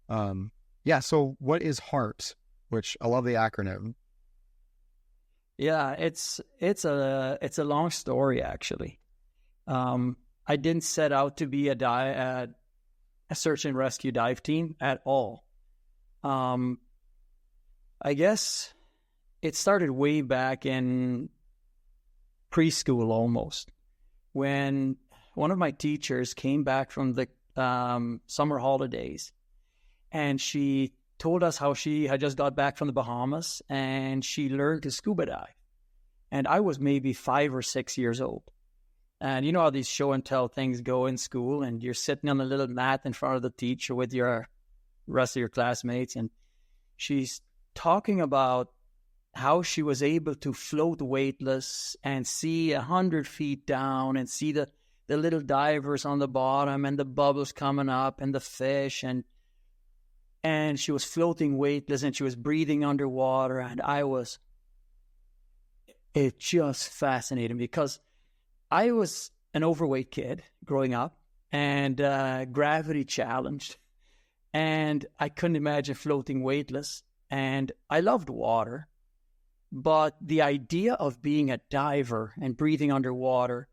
Yeah. So what is HEART, which I love the acronym? Yeah, it's a long story actually. I didn't set out to be a search and rescue dive team at all. Um, I guess it started way back in preschool almost, when one of my teachers came back from the summer holidays, and she told us how she had just got back from the Bahamas and she learned to scuba dive. And I was maybe 5 or 6 years old. And you know how these show and tell things go in school, and you're sitting on a little mat in front of the teacher with your rest of your classmates, and she's talking about how she was able to float weightless and see 100 feet down and see the little divers on the bottom and the bubbles coming up and the fish, and she was floating weightless and she was breathing underwater. And it just fascinated me because I was an overweight kid growing up and gravity challenged, and I couldn't imagine floating weightless. And I loved water, but the idea of being a diver and breathing underwater,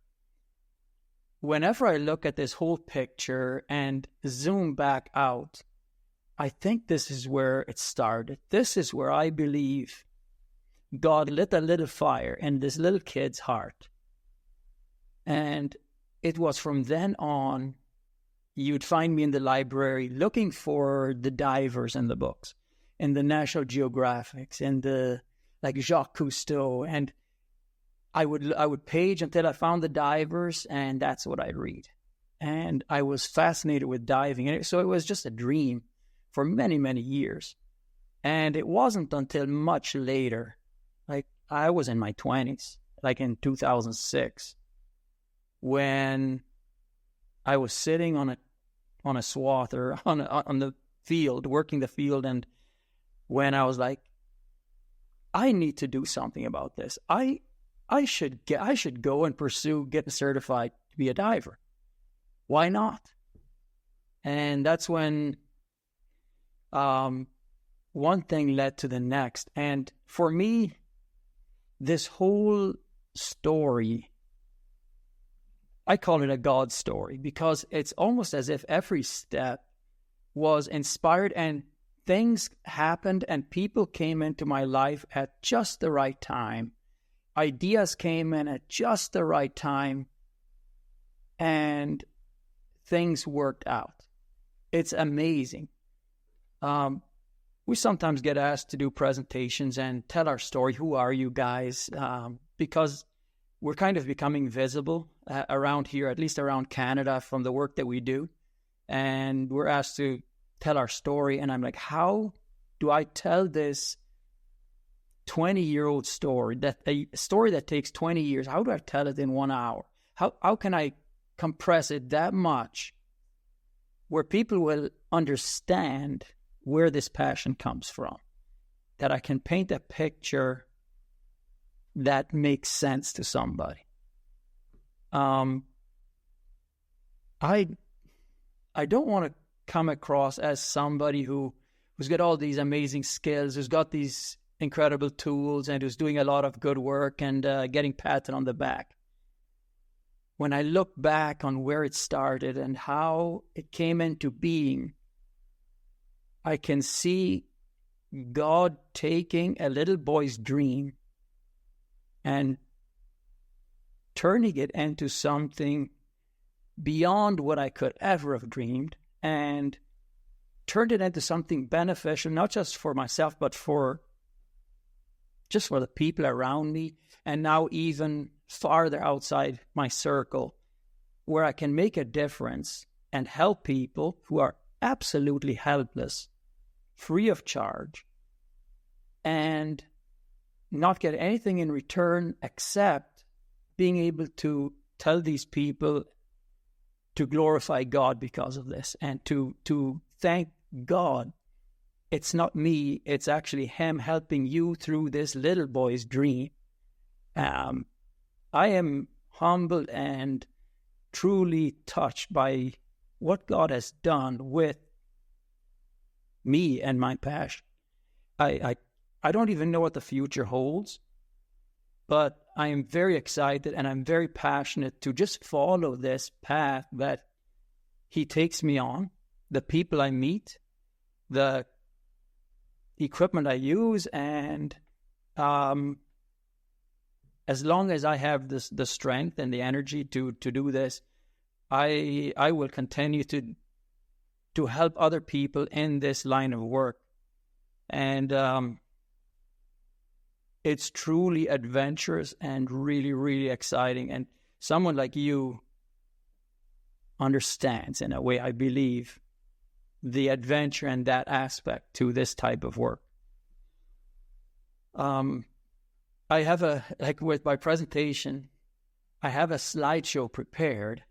whenever I look at this whole picture and zoom back out, I think this is where it started. This is where I believe God lit a little fire in this little kid's heart. And it was from then on, you'd find me in the library looking for the divers in the books, in the National Geographics, and like Jacques Cousteau. And I would page until I found the divers, and that's what I'd read. And I was fascinated with diving. And so it was just a dream for many, many years. And it wasn't until much later, like I was in my 20s, like in 2006, when I was sitting on a swath or on the field, working the field, and when I was like, I need to do something about this. I should go and pursue getting certified to be a diver. Why not? And that's when one thing led to the next. And for me, this whole story, I call it a God story, because it's almost as if every step was inspired and things happened and people came into my life at just the right time. Ideas came in at just the right time, and things worked out. It's amazing. We sometimes get asked to do presentations and tell our story. Who are you guys? Because we're kind of becoming visible around here, at least around Canada, from the work that we do. And we're asked to tell our story. And I'm like, how do I tell this 20-year-old story, a story that takes 20 years? How do I tell it in 1 hour? How can I compress it that much where people will understand where this passion comes from, that I can paint a picture that makes sense to somebody? I don't want to come across as somebody who's got all these amazing skills, who's got these incredible tools, and who's doing a lot of good work and getting patted on the back. When I look back on where it started and how it came into being, I can see God taking a little boy's dream and turning it into something beyond what I could ever have dreamed, and turned it into something beneficial, not just for myself, but for the people around me, and now even farther outside my circle, where I can make a difference and help people who are absolutely helpless, free of charge, and not get anything in return except being able to tell these people to glorify God because of this, and to thank God. It's not me, it's actually Him helping you through this little boy's dream. I am humbled and truly touched by what God has done with me and my passion. I don't even know what the future holds, but I am very excited and I'm very passionate to just follow this path that he takes me on, the people I meet, the equipment I use, and as long as I have the strength and the energy to do this, I will continue to help other people in this line of work. And it's truly adventurous and really, really exciting. And someone like you understands, in a way, I believe, the adventure and that aspect to this type of work. I have with my presentation, I have a slideshow prepared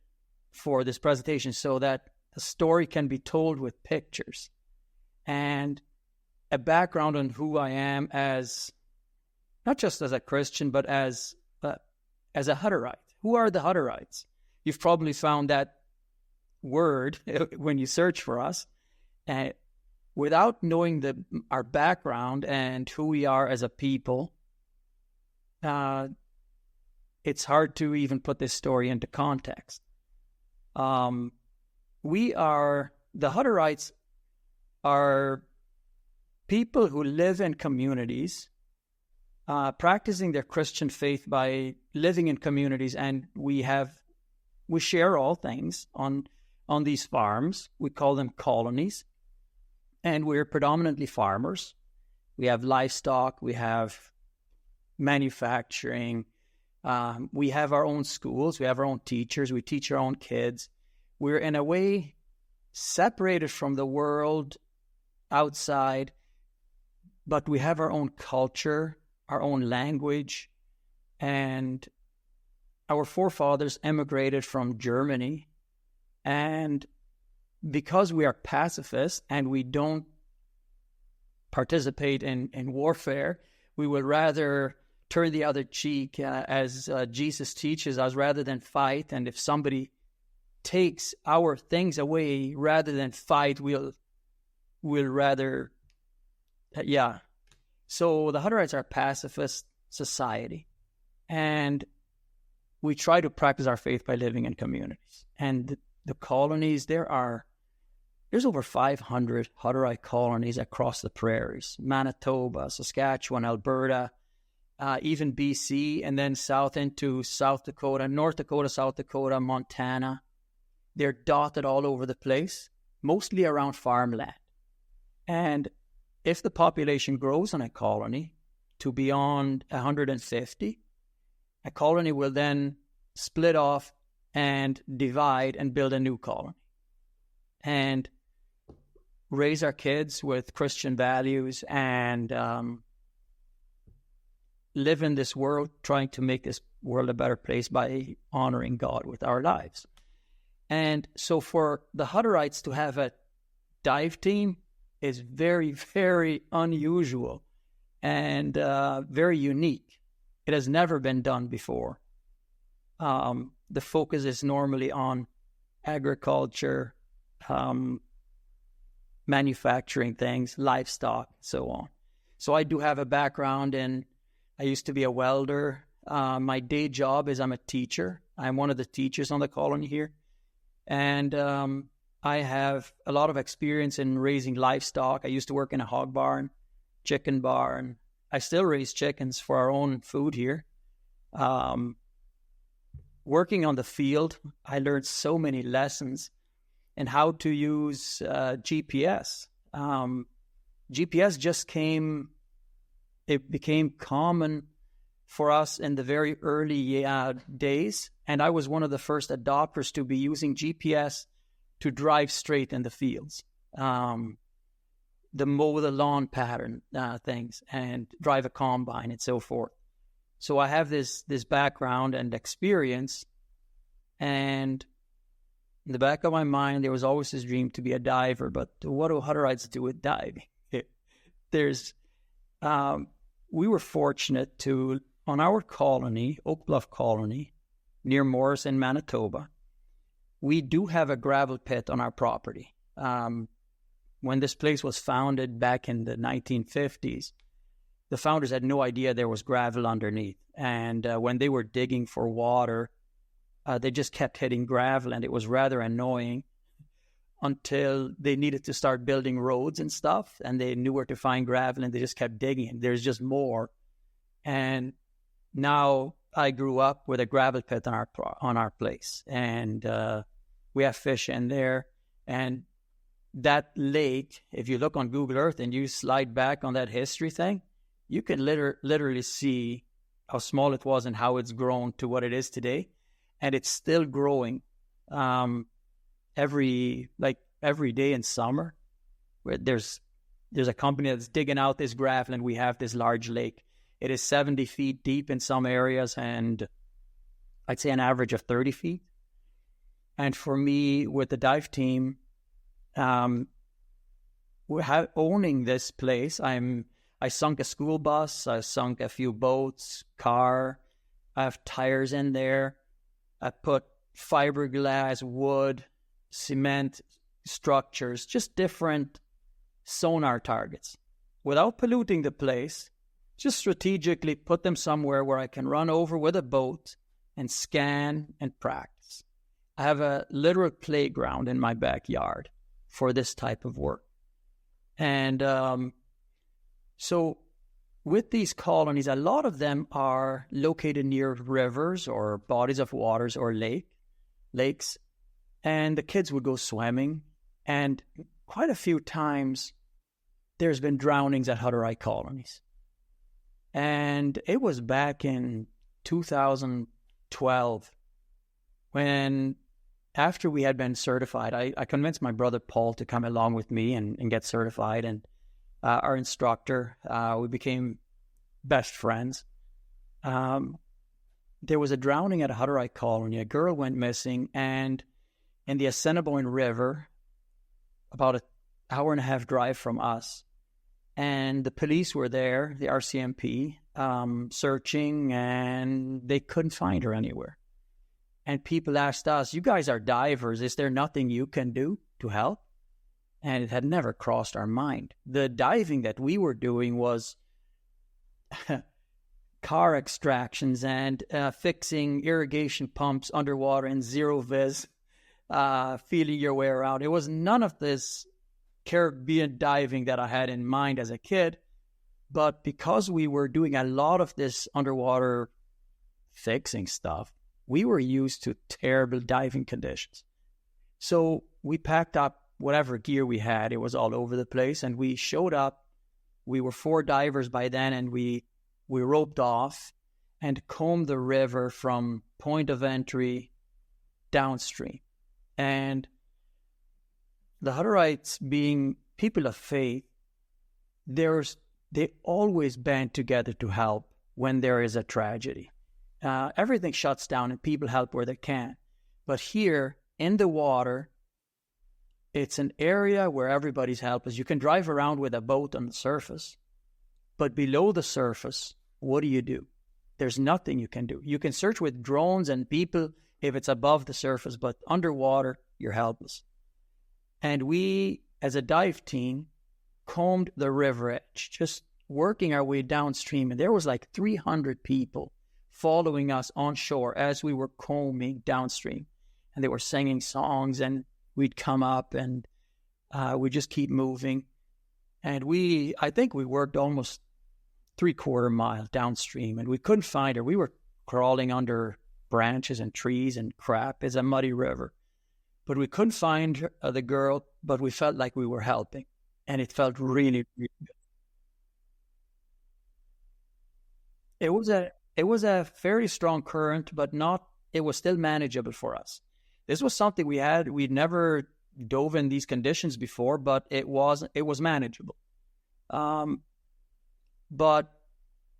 for this presentation so that the story can be told with pictures and a background on who I am as, not just as a Christian, but as a Hutterite. Who are the Hutterites? You've probably found that word when you search for us. Without knowing our background and who we are as a people, it's hard to even put this story into context. The Hutterites are people who live in communities, practicing their Christian faith by living in communities, and we share all things on these farms. We call them colonies, and we're predominantly farmers. We have livestock, we have manufacturing, we have our own schools, we have our own teachers, we teach our own kids. We're in a way separated from the world outside, but we have our own culture, our own language, and our forefathers emigrated from Germany. And because we are pacifists and we don't participate in warfare, we would rather turn the other cheek, as Jesus teaches us, rather than fight. And if somebody takes our things away, rather than fight, we'll rather, yeah. So the Hutterites are a pacifist society, and we try to practice our faith by living in communities. And the colonies, there's over 500 Hutterite colonies across the prairies: Manitoba, Saskatchewan, Alberta, even BC, and then south into South Dakota, North Dakota, South Dakota, Montana. They're dotted all over the place, mostly around farmland. And if the population grows in a colony to beyond 150, a colony will then split off and divide and build a new colony and raise our kids with Christian values and live in this world, trying to make this world a better place by honoring God with our lives. And so for the Hutterites to have a dive team is very, very unusual and very unique. It has never been done before. The focus is normally on agriculture, manufacturing things, livestock, so on. So I do have a background in, I used to be a welder. My day job is I'm a teacher. I'm one of the teachers on the colony here. And I have a lot of experience in raising livestock. I used to work in a hog barn, chicken barn. I still raise chickens for our own food here. Working on the field, I learned so many lessons in how to use GPS. GPS it became common for us in the very early days. And I was one of the first adopters to be using GPS to drive straight in the fields, the mow the lawn pattern things, and drive a combine and so forth. So I have this background and experience, and in the back of my mind, there was always this dream to be a diver. But what do Hutterites do with diving? We were fortunate to, on our colony, Oak Bluff Colony, near Morrison, Manitoba, we do have a gravel pit on our property. when this place was founded back in the 1950s, the founders had no idea there was gravel underneath. And when they were digging for water, they just kept hitting gravel, and it was rather annoying until they needed to start building roads and stuff, and they knew where to find gravel, and they just kept digging. There's just more. And now I grew up with a gravel pit on our place, and we have fish in there. And that lake, if you look on Google Earth and you slide back on that history thing, you can literally see how small it was and how it's grown to what it is today. And it's still growing. Every day in summer, where there's a company that's digging out this gravel, and we have this large lake. It is 70 feet deep in some areas, and I'd say an average of 30 feet. And for me, with the dive team, owning this place, I sunk a school bus, I sunk a few boats, car. I have tires in there. I put fiberglass, wood, cement structures, just different sonar targets, without polluting the place. Just strategically put them somewhere where I can run over with a boat and scan and practice. I have a literal playground in my backyard for this type of work. And so with these colonies, a lot of them are located near rivers or bodies of waters or lakes. And the kids would go swimming. And quite a few times, there's been drownings at Hutterite colonies. And it was back in 2012 when, after we had been certified, I convinced my brother Paul to come along with me and get certified. And our instructor, we became best friends. There was a drowning at a Hutterite colony. A girl went missing, and in the Assiniboine River, about an hour and a half drive from us, and the police were there, the RCMP, searching, and they couldn't find her anywhere. And people asked us, "You guys are divers. Is there nothing you can do to help?" And it had never crossed our mind. The diving that we were doing was car extractions and fixing irrigation pumps underwater in zero-vis, feeling your way around. It was none of this Caribbean diving that I had in mind as a kid. But because we were doing a lot of this underwater fixing stuff, we were used to terrible diving conditions. So we packed up whatever gear we had. It was all over the place. And we showed up. We were 4 divers by then, and we roped off and combed the river from point of entry downstream. And the Hutterites, being people of faith, they always band together to help when there is a tragedy. Everything shuts down and people help where they can. But here in the water, it's an area where everybody's helpless. You can drive around with a boat on the surface, but below the surface, what do? There's nothing you can do. You can search with drones and people if it's above the surface, but underwater, you're helpless. And we, as a dive team, combed the river edge, just working our way downstream. And there was like 300 people following us on shore as we were combing downstream. And they were singing songs, and we'd come up and we'd just keep moving. And I think we worked almost 3/4 mile downstream, and we couldn't find her. We were crawling under branches and trees and crap. It's a muddy river. But we couldn't find her, the girl, but we felt like we were helping. And it felt really, really good. It was a very strong current, but it was still manageable for us. This was something we'd never dove in these conditions before, but it was manageable. But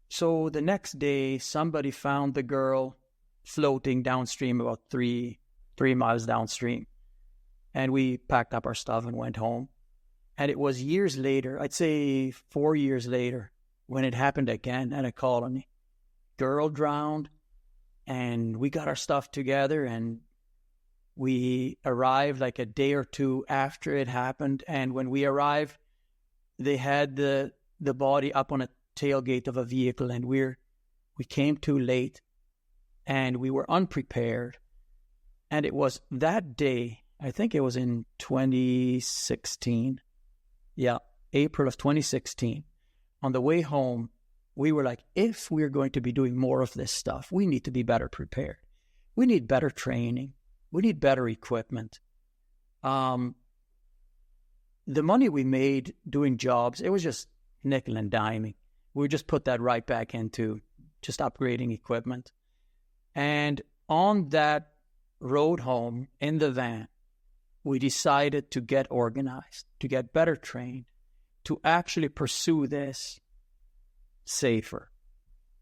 so the next day, somebody found the girl floating downstream about 3 miles downstream. And we packed up our stuff and went home. And it was years later, I'd say 4 years later, when it happened again at a colony. Girl drowned, and we got our stuff together, and We arrived like a day or two after it happened. And when we arrived, they had the body up on a tailgate of a vehicle, and we came too late, and we were unprepared. And it was that day, I think it was in 2016. Yeah, April of 2016. On the way home, we were like, if we're going to be doing more of this stuff, we need to be better prepared. We need better training. We need better equipment. The money we made doing jobs, it was just nickel and diming. We just put that right back into just upgrading equipment. And on that road home in the van, we decided to get organized, to get better trained, to actually pursue this safer.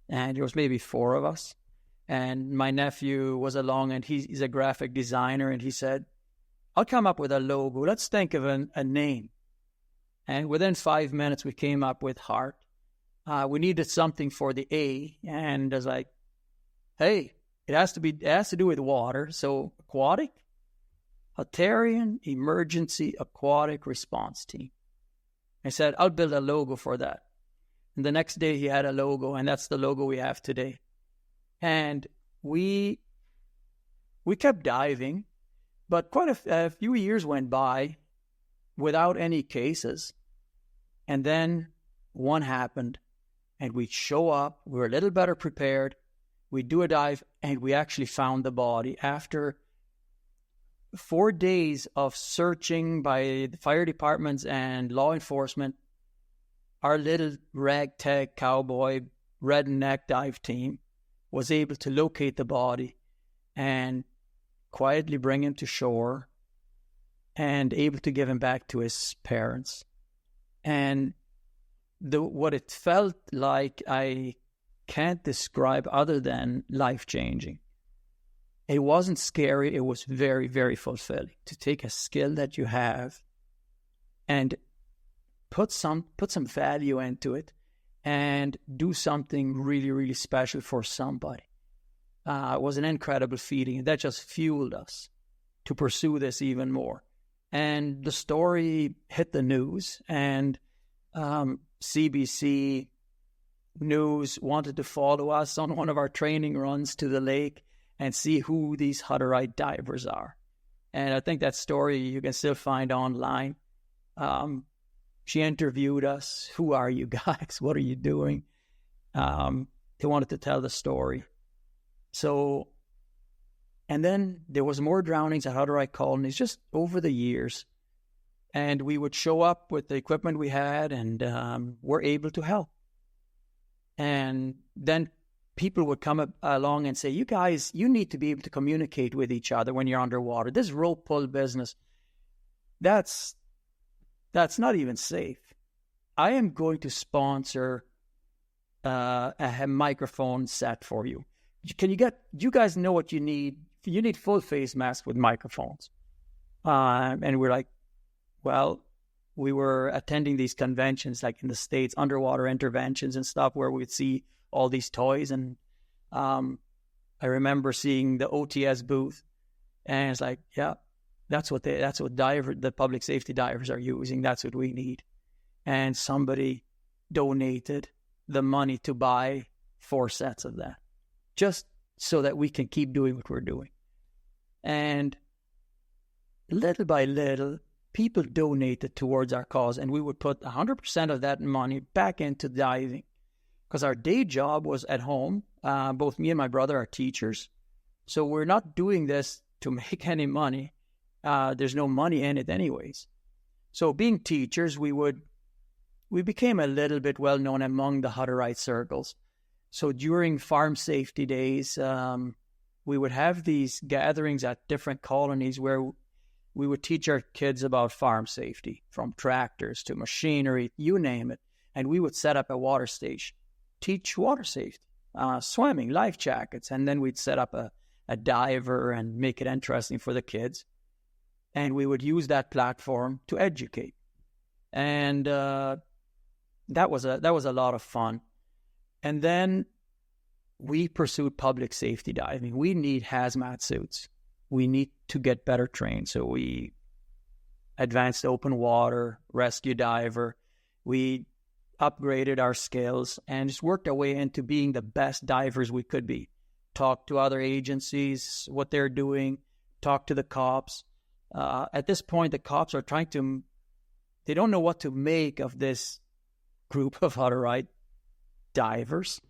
And there was maybe 4 of us. And my nephew was along, and he's a graphic designer, and he said, I'll come up with a logo. Let's think of a name. And within 5 minutes, we came up with Heart. We needed something for the A, and I was like, hey, it has to do with water. So aquatic, Hutterite Emergency Aquatic Response Team. I said, I'll build a logo for that. And the next day he had a logo, and that's the logo we have today. And we kept diving, but quite a few years went by without any cases. And then one happened, and we'd show up. We were a little better prepared. We'd do a dive, and we actually found the body. After 4 days of searching by the fire departments and law enforcement, our little ragtag cowboy redneck dive team was able to locate the body and quietly bring him to shore and able to give him back to his parents. And what it felt like, I can't describe other than life-changing. It wasn't scary. It was very, very fulfilling to take a skill that you have and put some value into it and do something really, really special for somebody. It was an incredible feeling. That just fueled us to pursue this even more. And the story hit the news, and CBC News wanted to follow us on one of our training runs to the lake and see who these Hutterite divers are. And I think that story you can still find online. She interviewed us. Who are you guys? What are you doing? They wanted to tell the story. So, and then there was more drownings at Hutterite colonies just over the years. And we would show up with the equipment we had, and we're able to help. And then people would come along and say, you guys, you need to be able to communicate with each other when you're underwater. This rope pull business, that's not even safe. I am going to sponsor a microphone set for you. You guys know what you need? You need full face masks with microphones. And we're like, well, we were attending these conventions like in the States, underwater interventions and stuff, where we'd see all these toys. And I remember seeing the OTS booth, and it's like, yeah, that's what the public safety divers are using. That's what we need. And somebody donated the money to buy 4 sets of that, just so that we can keep doing what we're doing. And little by little, people donated towards our cause, and we would put 100% of that money back into diving, because our day job was at home. Both me and my brother are teachers, so we're not doing this to make any money. There's no money in it anyways. So being teachers, we became a little bit well known among the Hutterite circles. So during farm safety days, we would have these gatherings at different colonies where we would teach our kids about farm safety, from tractors to machinery, you name it. And we would set up a water station, teach water safety, swimming, life jackets. And then we'd set up a diver and make it interesting for the kids. And we would use that platform to educate. And that was a lot of fun. And then we pursued public safety diving. We need hazmat suits. we need to get better trained. So we advanced open water, rescue diver. We upgraded our skills and just worked our way into being the best divers we could be. Talk to other agencies, what they're doing, talk to the cops. At this point, the cops are they don't know what to make of this group of Hutterite divers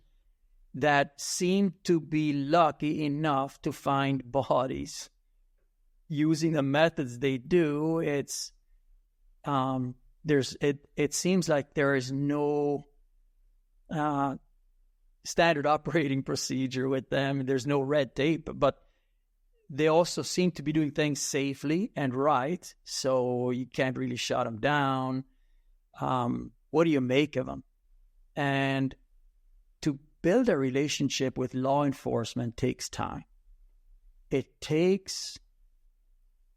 that seem to be lucky enough to find bodies. Using the methods they do, it seems like there is no standard operating procedure with them. There's no red tape, but they also seem to be doing things safely and right, so you can't really shut them down. What do you make of them? And to build a relationship with law enforcement takes time. It takes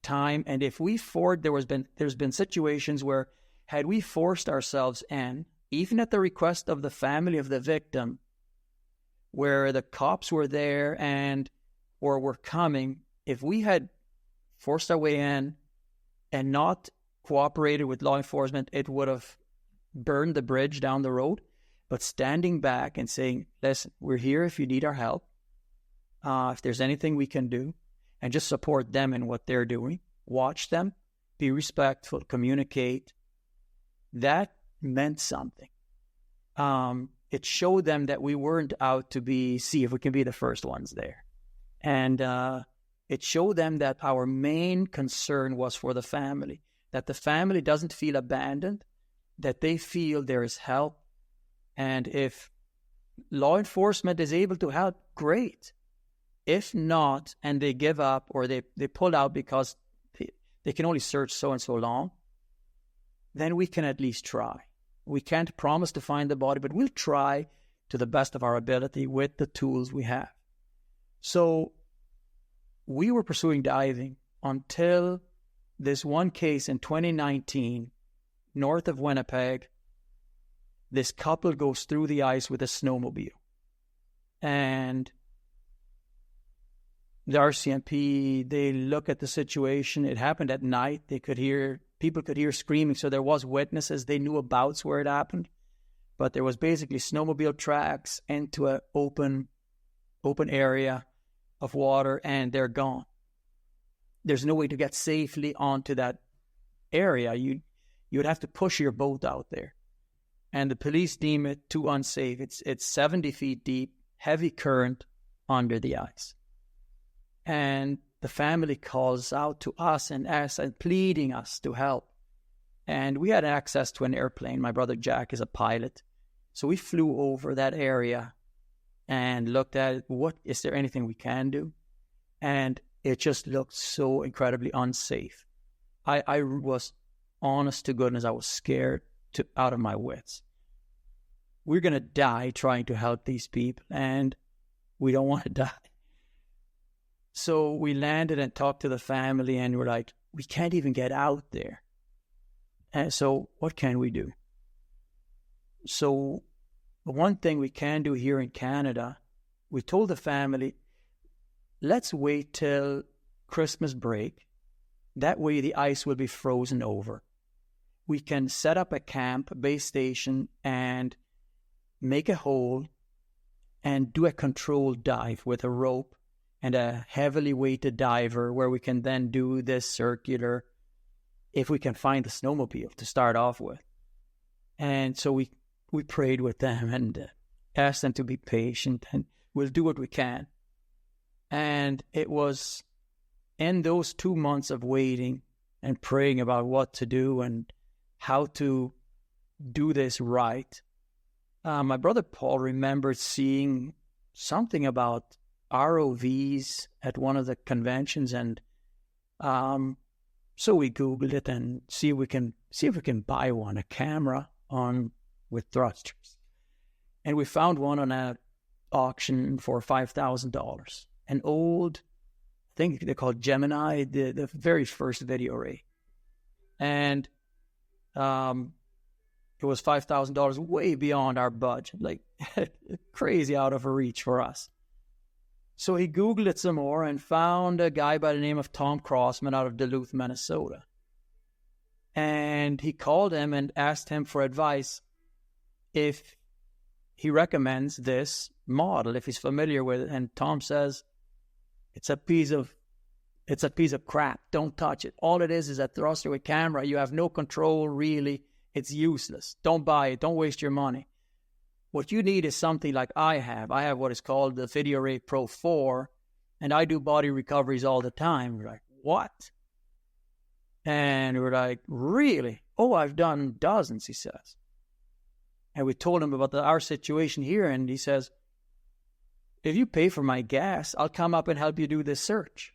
time, and if there's been situations where had we forced ourselves in, even at the request of the family of the victim, where the cops were there or were coming, if we had forced our way in and not cooperated with law enforcement, it would have burned the bridge down the road. But standing back and saying, listen, we're here if you need our help. If there's anything we can do, and just support them in what they're doing, watch them, be respectful, communicate. That meant something. It showed them that we weren't out to see if we can be the first ones there. And it showed them that our main concern was for the family, that the family doesn't feel abandoned, that they feel there is help. And if law enforcement is able to help, great. If not, and they give up or they pull out because they can only search so and so long, then we can at least try. We can't promise to find the body, but we'll try to the best of our ability with the tools we have. So we were pursuing diving until this one case in 2019, north of Winnipeg. This couple goes through the ice with a snowmobile. And the RCMP, they look at the situation. It happened at night. People could hear screaming. So there was witnesses. They knew about where it happened. But there was basically snowmobile tracks into an open area of water, and they're gone. There's no way to get safely onto that area. You would have to push your boat out there. And the police deem it too unsafe. It's 70 feet deep, heavy current under the ice. And the family calls out to us and pleading us to help. And we had access to an airplane. My brother Jack is a pilot. So we flew over that area and looked at is there anything we can do? And it just looked so incredibly unsafe. I was, honest to goodness, I was scared out of my wits. We're going to die trying to help these people, and we don't want to die. So we landed and talked to the family, and we're like, we can't even get out there. And so what can we do? So the one thing we can do here in Canada, we told the family, let's wait till Christmas break. That way the ice will be frozen over. We can set up a camp, a base station, and make a hole and do a controlled dive with a rope and a heavily weighted diver where we can then do this circular if we can find the snowmobile to start off with. And so we prayed with them and asked them to be patient, and we'll do what we can. And it was in those 2 months of waiting and praying about what to do and how to do this right, my brother Paul remembered seeing something about ROVs at one of the conventions, and so we Googled it and see if we can buy one, a camera with thrusters, and we found one on an auction for $5,000. An old, I think they're called Gemini, the very first video ray, and it was $5,000, way beyond our budget, like crazy out of reach for us. So he Googled it some more and found a guy by the name of Tom Crossman out of Duluth, Minnesota. And he called him and asked him for advice if he recommends this model, if he's familiar with it. And Tom says, it's a piece of crap. Don't touch it. All it is a thruster with camera. You have no control, really. It's useless. Don't buy it. Don't waste your money. What you need is something like I have. I have what is called the VideoRay Pro 4, and I do body recoveries all the time. We're like, what? And we're like, really? Oh, I've done dozens, he says. And we told him about our situation here, and he says, if you pay for my gas, I'll come up and help you do this search.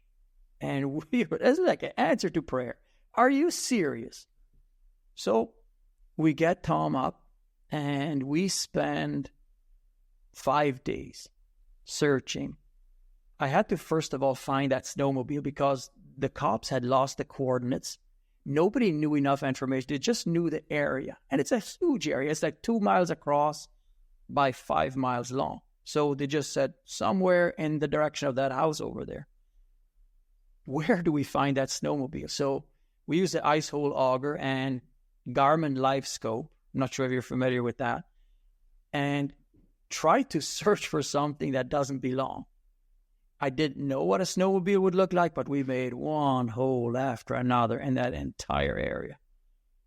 And this is like an answer to prayer. Are you serious? So we get Tom up, and we spend 5 days searching. I had to first of all find that snowmobile because the cops had lost the coordinates. Nobody knew enough information. They just knew the area. And it's a huge area. It's like 2 miles across by 5 miles long. So they just said somewhere in the direction of that house over there. Where do we find that snowmobile? So we use the ice hole auger and Garmin Live Scope. I'm not sure if you're familiar with that. And try to search for something that doesn't belong. I didn't know what a snowmobile would look like, but we made one hole after another in that entire area.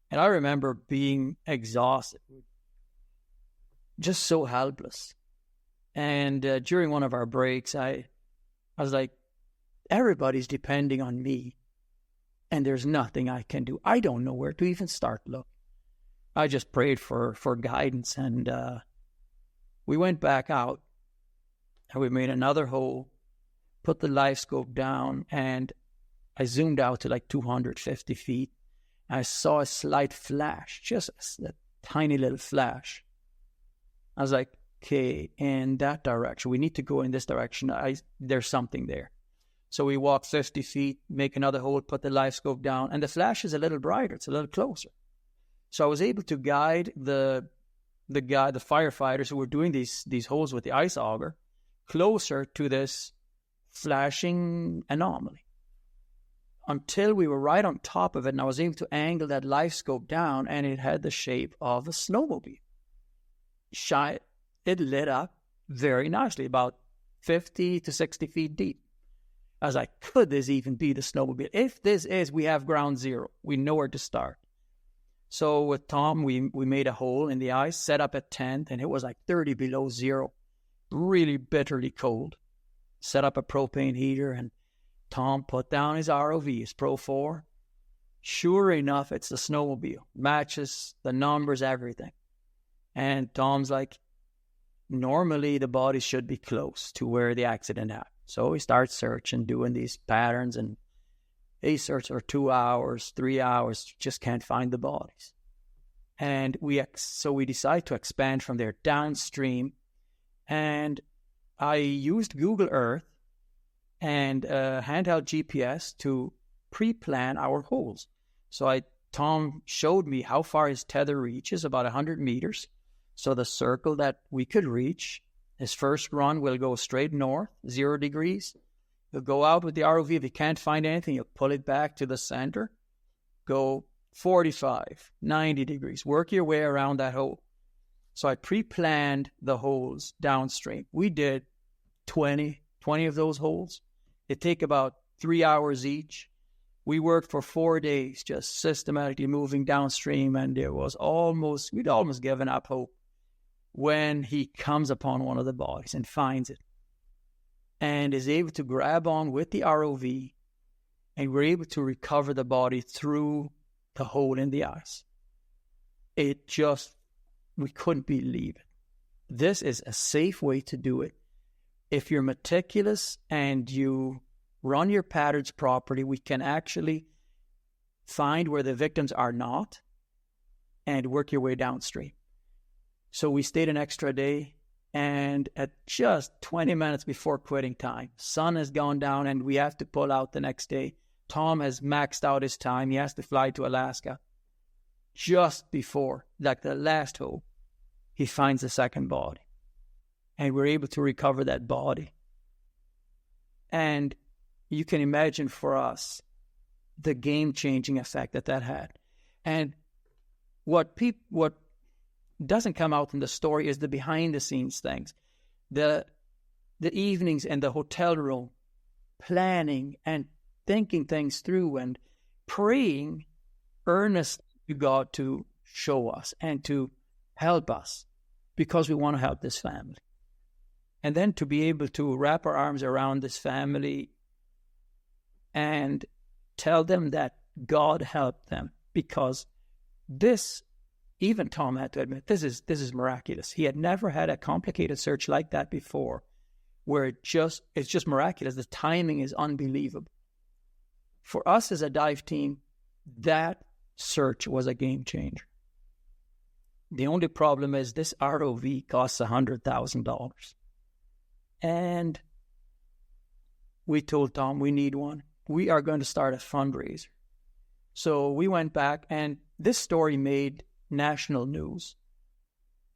And I remember being exhausted, just so helpless. And during one of our breaks, I was like, everybody's depending on me, and there's nothing I can do. I don't know where to even start look. I just prayed for guidance, and we went back out, and we made another hole, put the live scope down, and I zoomed out to like 250 feet. I saw a slight flash, just a tiny little flash. I was like, okay, in that direction. We need to go in this direction. There's something there. So we walk 50 feet, make another hole, put the live scope down, and the flash is a little brighter. It's a little closer. So I was able to guide the firefighters who were doing these holes with the ice auger closer to this flashing anomaly until we were right on top of it, and I was able to angle that live scope down, and it had the shape of a snowmobile. It lit up very nicely, about 50 to 60 feet deep. I was like, could this even be the snowmobile? If this is, we have ground zero. We know where to start. So with Tom, we made a hole in the ice, set up a tent, and it was like 30 below zero, really bitterly cold. Set up a propane heater, and Tom put down his ROV, his Pro 4. Sure enough, it's the snowmobile. Matches, the numbers, everything. And Tom's like, normally the body should be close to where the accident happened. So we start searching, doing these patterns, and they search for 2 hours, 3 hours, just can't find the bodies. And so we decide to expand from there downstream, and I used Google Earth and handheld GPS to pre-plan our holes. So Tom showed me how far his tether reaches, about 100 meters. So the circle that we could reach, his first run will go straight north, 0 degrees. He'll go out with the ROV. If he can't find anything, he'll pull it back to the center, go 45, 90 degrees. Work your way around that hole. So I pre-planned the holes downstream. We did 20 of those holes. It take about 3 hours each. We worked for 4 days, just systematically moving downstream, and we'd almost given up hope when he comes upon one of the bodies and finds it and is able to grab on with the ROV, and we're able to recover the body through the hole in the ice. We couldn't believe it. This is a safe way to do it. If you're meticulous and you run your patterns properly, we can actually find where the victims are not and work your way downstream. So we stayed an extra day, and at just 20 minutes before quitting time, sun has gone down and we have to pull out the next day. Tom has maxed out his time. He has to fly to Alaska. Just before, like the last hole, he finds the second body. And we're able to recover that body. And you can imagine for us the game-changing effect that had. And what doesn't come out in the story is the behind-the-scenes things. The evenings in the hotel room, planning and thinking things through and praying earnestly to God to show us and to help us because we want to help this family. And then to be able to wrap our arms around this family and tell them that God helped them, because this, even Tom had to admit, this is miraculous. He had never had a complicated search like that before, where it's just miraculous. The timing is unbelievable. For us as a dive team, that search was a game changer. The only problem is this ROV costs $100,000. And we told Tom, we need one. We are going to start a fundraiser. So we went back, and this story made national news.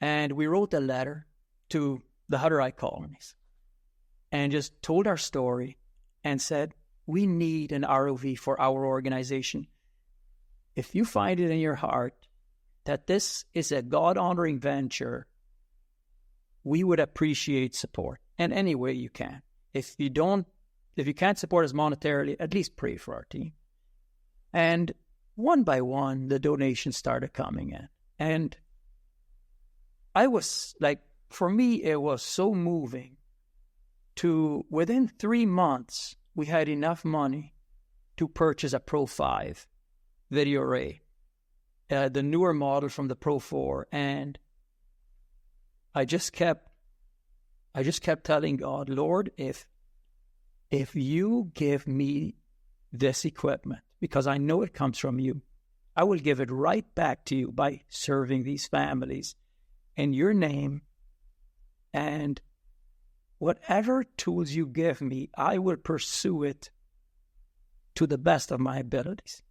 And we wrote a letter to the Hutterite colonies and just told our story and said, we need an ROV for our organization. If you find it in your heart that this is a God-honoring venture, we would appreciate support in any way you can. If you can't support us monetarily, at least pray for our team. And one by one, the donations started coming in. And I was like, for me, it was so moving to, within 3 months, we had enough money to purchase a Pro 5 video array, the newer model from the Pro 4. And I just kept telling God, Lord, if you give me this equipment, because I know it comes from you, I will give it right back to you by serving these families in your name. And whatever tools you give me, I will pursue it to the best of my abilities.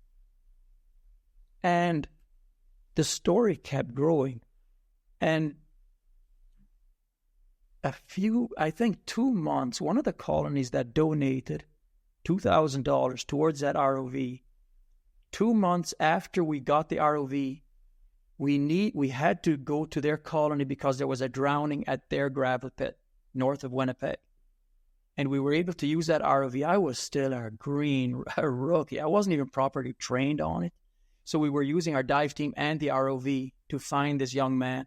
And the story kept growing. And I think 2 months, one of the colonies that donated $2,000 towards that ROV, 2 months after we got the ROV, we had to go to their colony because there was a drowning at their gravel pit north of Winnipeg. And we were able to use that ROV. I was still a rookie. I wasn't even properly trained on it. So we were using our dive team and the ROV to find this young man.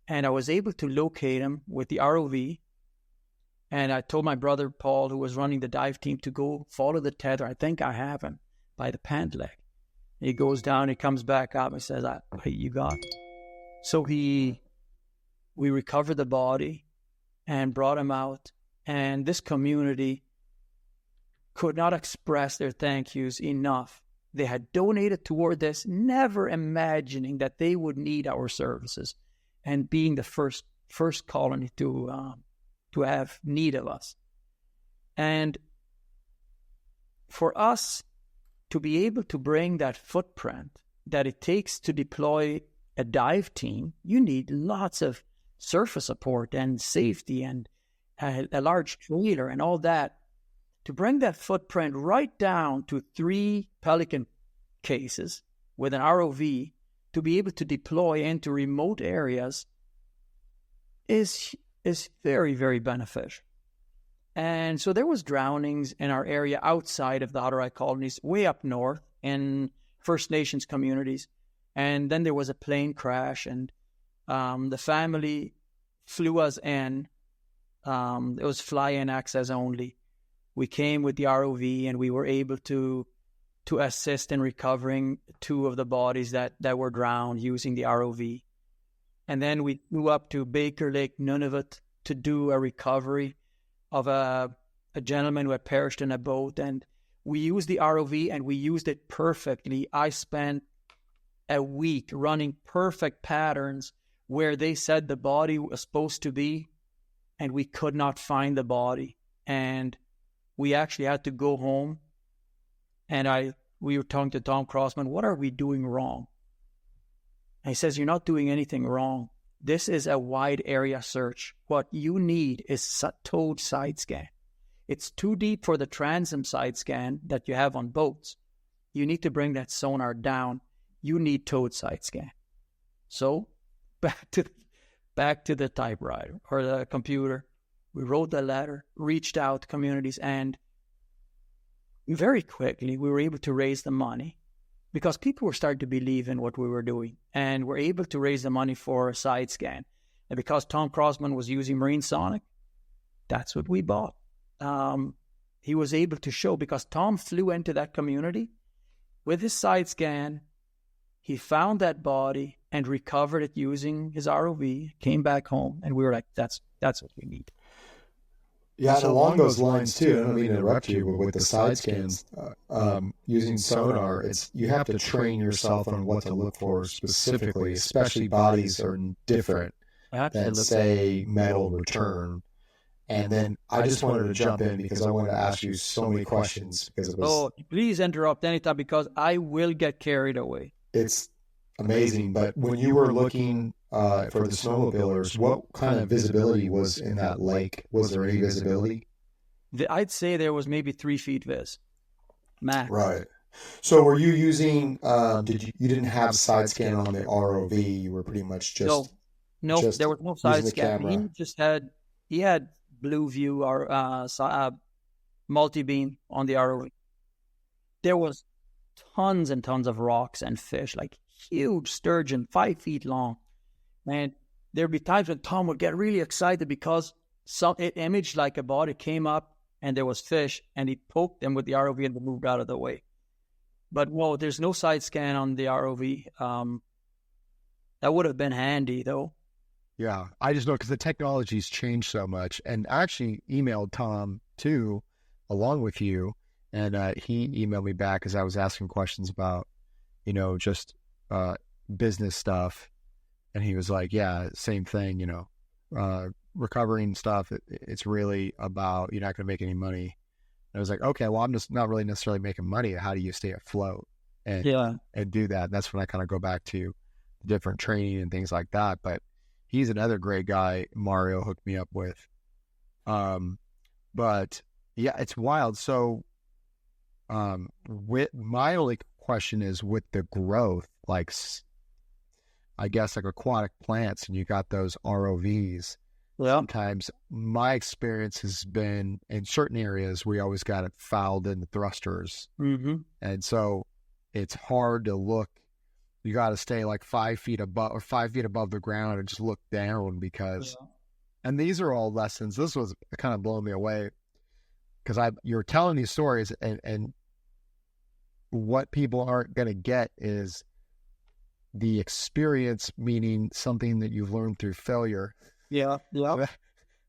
And I was able to locate him with the ROV. And I told my brother, Paul, who was running the dive team, to go follow the tether. I think I have him by the pant leg. He goes down, he comes back up and says, hey, you got it. So we recovered the body and brought him out. And this community could not express their thank yous enough. They had donated toward this, never imagining that they would need our services, and being the first colony to have need of us. And for us to be able to bring that footprint that it takes to deploy a dive team, you need lots of surface support and safety and a large trailer and all that. To bring that footprint right down to 3 Pelican cases with an ROV to be able to deploy into remote areas is very, very beneficial. And so there was drownings in our area outside of the Hutterite colonies, way up north in First Nations communities. And then there was a plane crash, and the family flew us in. It was fly-in access only. We came with the ROV, and we were able to assist in recovering 2 of the bodies that were drowned using the ROV. And then we flew up to Baker Lake, Nunavut, to do a recovery of a gentleman who had perished in a boat. And we used the ROV, and we used it perfectly. I spent a week running perfect patterns where they said the body was supposed to be, and we could not find the body. And we actually had to go home. And we were talking to Tom Crossman, what are we doing wrong? And he says, you're not doing anything wrong. This is a wide area search. What you need is towed side scan. It's too deep for the transom side scan that you have on boats. You need to bring that sonar down. You need towed side scan. So back to the typewriter or the computer. We wrote the letter, reached out to communities, and very quickly we were able to raise the money because people were starting to believe in what we were doing, and we're able to raise the money for a side scan. And because Tom Crossman was using Marine Sonic, that's what we bought. He was able to show, because Tom flew into that community with his side scan. He found that body and recovered it using his ROV, came back home, and we were like, that's what we need. Yeah, and along those lines too, I don't mean to interrupt you, but with the side scans, using sonar, you have to train yourself on what to look for specifically, especially bodies are different than, say, metal return. And then I just wanted to jump in because I wanted to ask you so many questions because it was... Oh, please interrupt anytime because I will get carried away. It's amazing, but when you were looking for the snowmobilers, what kind of visibility was in that lake? Was there any visibility? I'd say there was maybe 3 feet vis, max. Right. So were you using? You didn't have side scan on the ROV? You were pretty much just no. There was no side scan. He had blue view or multi beam on the ROV. There was tons and tons of rocks and fish, like huge sturgeon, 5 feet long. And there'd be times when Tom would get really excited because it imaged like a body came up and there was fish, and he poked them with the ROV and they moved out of the way. But whoa, there's no side scan on the ROV. That would have been handy though. Yeah, I just know because the technology's changed so much. And I actually emailed Tom too, along with you, and he emailed me back as I was asking questions about, just business stuff. And he was like, yeah, same thing, recovering stuff. It's really about, you're not going to make any money. And I was like, okay, well, I'm just not really necessarily making money. How do you stay afloat and do that? And that's when I kind of go back to different training and things like that. But he's another great guy Mario hooked me up with. But yeah, it's wild. So with my only question is with the growth, like I guess like aquatic plants, and you got those ROVs. Yeah. Sometimes my experience has been in certain areas we always got it fouled in the thrusters. Mm-hmm. And so it's hard to look. You got to stay like 5 feet above the ground and just look down because, and these are all lessons. This was kind of blowing me away because you're telling these stories and what people aren't going to get is the experience, meaning something that you've learned through failure. Yeah.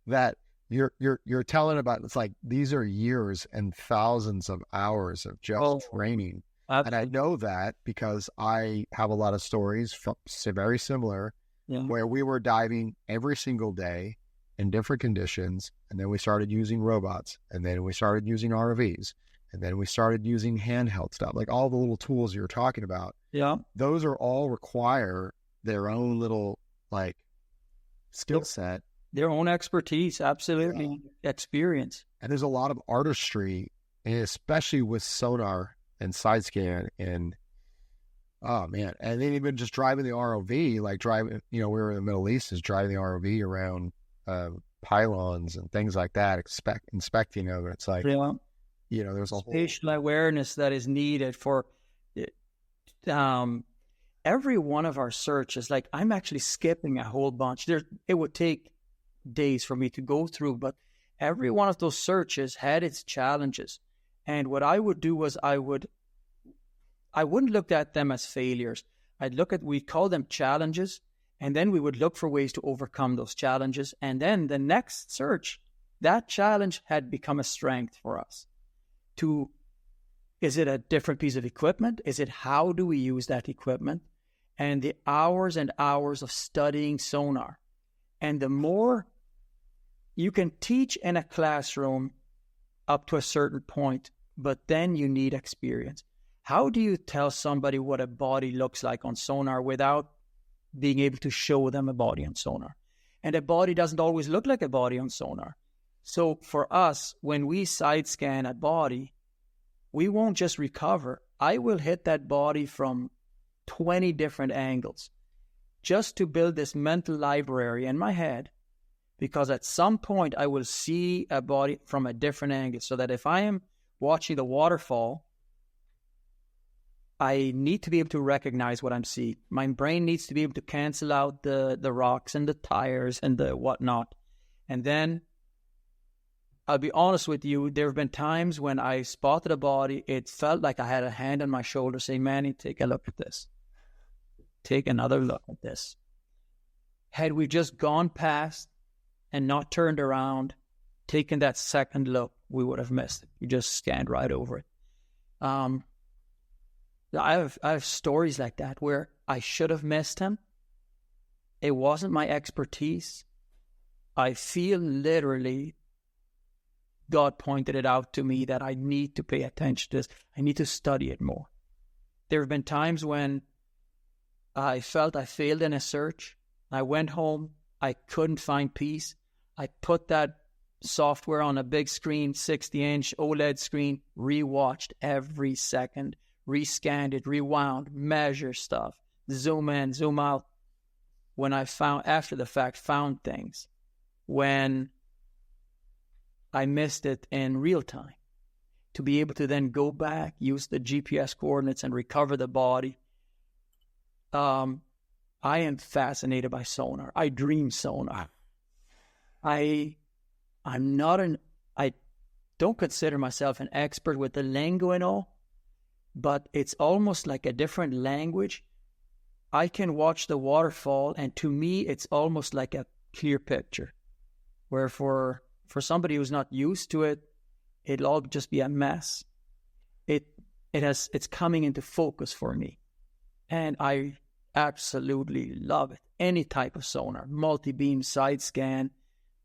That you're telling about. It's like these are years and thousands of hours of just training. And I know that because I have a lot of stories very similar where we were diving every single day in different conditions. And then we started using robots, and then we started using ROVs, and then we started using handheld stuff, like all the little tools you're talking about. Yeah. Those are all require their own little like skill set. Their own expertise, absolutely. Experience. And there's a lot of artistry, and especially with sonar and side scan and oh man. And then even just driving the ROV, like driving, we were in the Middle East, is driving the ROV around pylons and things like that, inspecting of it. It's like, there's a spatial awareness that is needed for every one of our searches. Like I'm actually skipping a whole bunch. It would take days for me to go through, but every one of those searches had its challenges. And what I would do was I wouldn't look at them as failures. We'd call them challenges, and then we would look for ways to overcome those challenges. And then the next search, that challenge had become a strength for us. Is it a different piece of equipment? Is it how do we use that equipment? And the hours and hours of studying sonar. And the more you can teach in a classroom up to a certain point, but then you need experience. How do you tell somebody what a body looks like on sonar without being able to show them a body on sonar? And a body doesn't always look like a body on sonar. So for us, when we side scan a body, we won't just recover. I will hit that body from 20 different angles just to build this mental library in my head, because at some point I will see a body from a different angle, so that if I am watching the waterfall, I need to be able to recognize what I'm seeing. My brain needs to be able to cancel out the rocks and the tires and the whatnot. And then, I'll be honest with you, there have been times when I spotted a body, it felt like I had a hand on my shoulder saying, Manny, take a look at this. Take another look at this. Had we just gone past and not turned around, taken that second look, we would have missed it. We just scanned right over it. I have stories like that where I should have missed him. It wasn't my expertise. I feel literally God pointed it out to me that I need to pay attention to this. I need to study it more. There have been times when I felt I failed in a search. I went home. I couldn't find peace. I put that software on a big screen, 60-inch OLED screen, rewatched every second, rescanned it, rewound, measure stuff, zoom in, zoom out. When I found, after the fact, found things. When I missed it in real time, to be able to then go back, use the GPS coordinates and recover the body. I am fascinated by sonar. I dream sonar. I don't consider myself an expert with the lingo and all, but it's almost like a different language. I can watch the waterfall, and to me, it's almost like a clear picture, where for somebody who's not used to it, it'll all just be a mess. It's coming into focus for me, and I absolutely love it. Any type of sonar, multi-beam, side scan,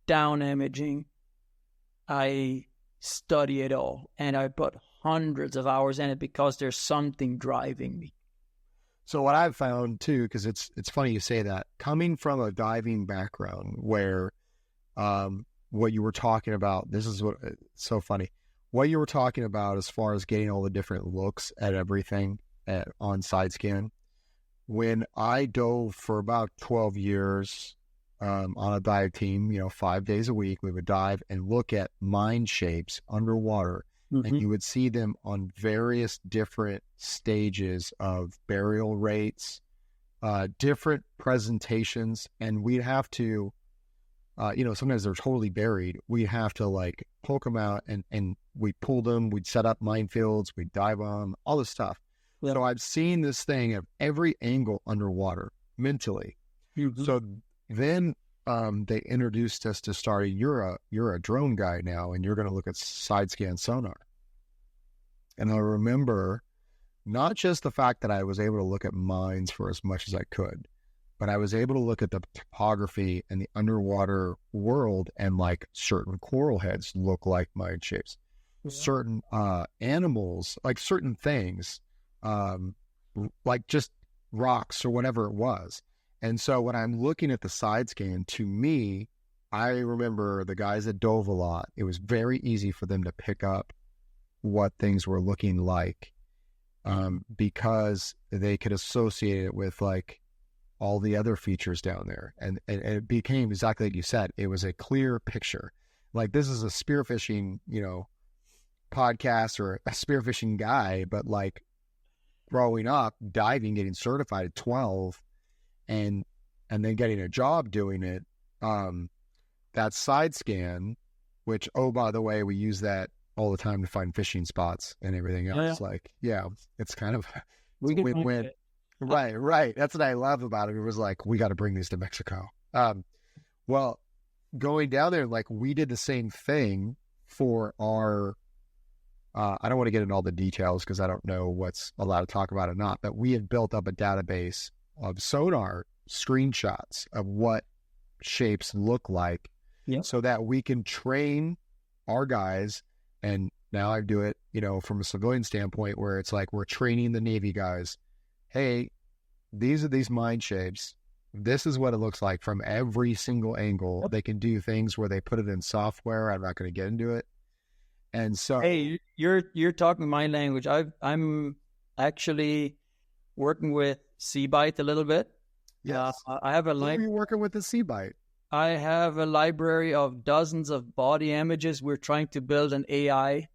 down imaging, I study it all, and I put hundreds of hours in it because there's something driving me. So what I've found too, because it's funny you say that, coming from a diving background where what you were talking about, this is what it's so funny. What you were talking about as far as getting all the different looks at everything on side scan. When I dove for about 12 years on a dive team, 5 days a week, we would dive and look at mine shapes underwater. Mm-hmm. And you would see them on various different stages of burial rates, different presentations. And we'd have to, sometimes they're totally buried. We'd have to like poke them out and we'd pull them. We'd set up minefields. We'd dive on them, all this stuff. Yeah. So I've seen this thing of every angle underwater mentally. Mm-hmm. So then they introduced us to starting, you're a drone guy now, and you're going to look at side scan sonar. And I remember not just the fact that I was able to look at mines for as much as I could, but I was able to look at the topography and the underwater world, and like certain coral heads look like mine shapes. Yeah. Certain animals, like certain things, like just rocks or whatever it was. And so when I'm looking at the side scan, to me, I remember the guys that dove a lot, it was very easy for them to pick up what things were looking like, because they could associate it with like all the other features down there. And it became exactly like you said, it was a clear picture. Like, this is a spearfishing, podcast or a spearfishing guy, but like growing up, diving, getting certified at 12, and then getting a job doing it, that side scan, which, oh, by the way, we use that all the time to find fishing spots and everything else. It's kind of win-win. Right. That's what I love about it. It was like, we got to bring these to Mexico. Well, going down there, like, we did the same thing for our, I don't want to get into all the details because I don't know what's allowed to talk about or not, but we had built up a database of sonar screenshots of what shapes look like, so that we can train our guys. And now I do it, from a civilian standpoint, where it's like we're training the Navy guys. Hey, these are these mine shapes. this is what it looks like from every single angle. Yep. They can do things where they put it in software. I'm not going to get into it. And so, hey, you're talking my language. I'm actually working with Seabite a little bit. yes. I have a Who are you working with the Seabite? I have a library of dozens of body images. We're trying to build an AI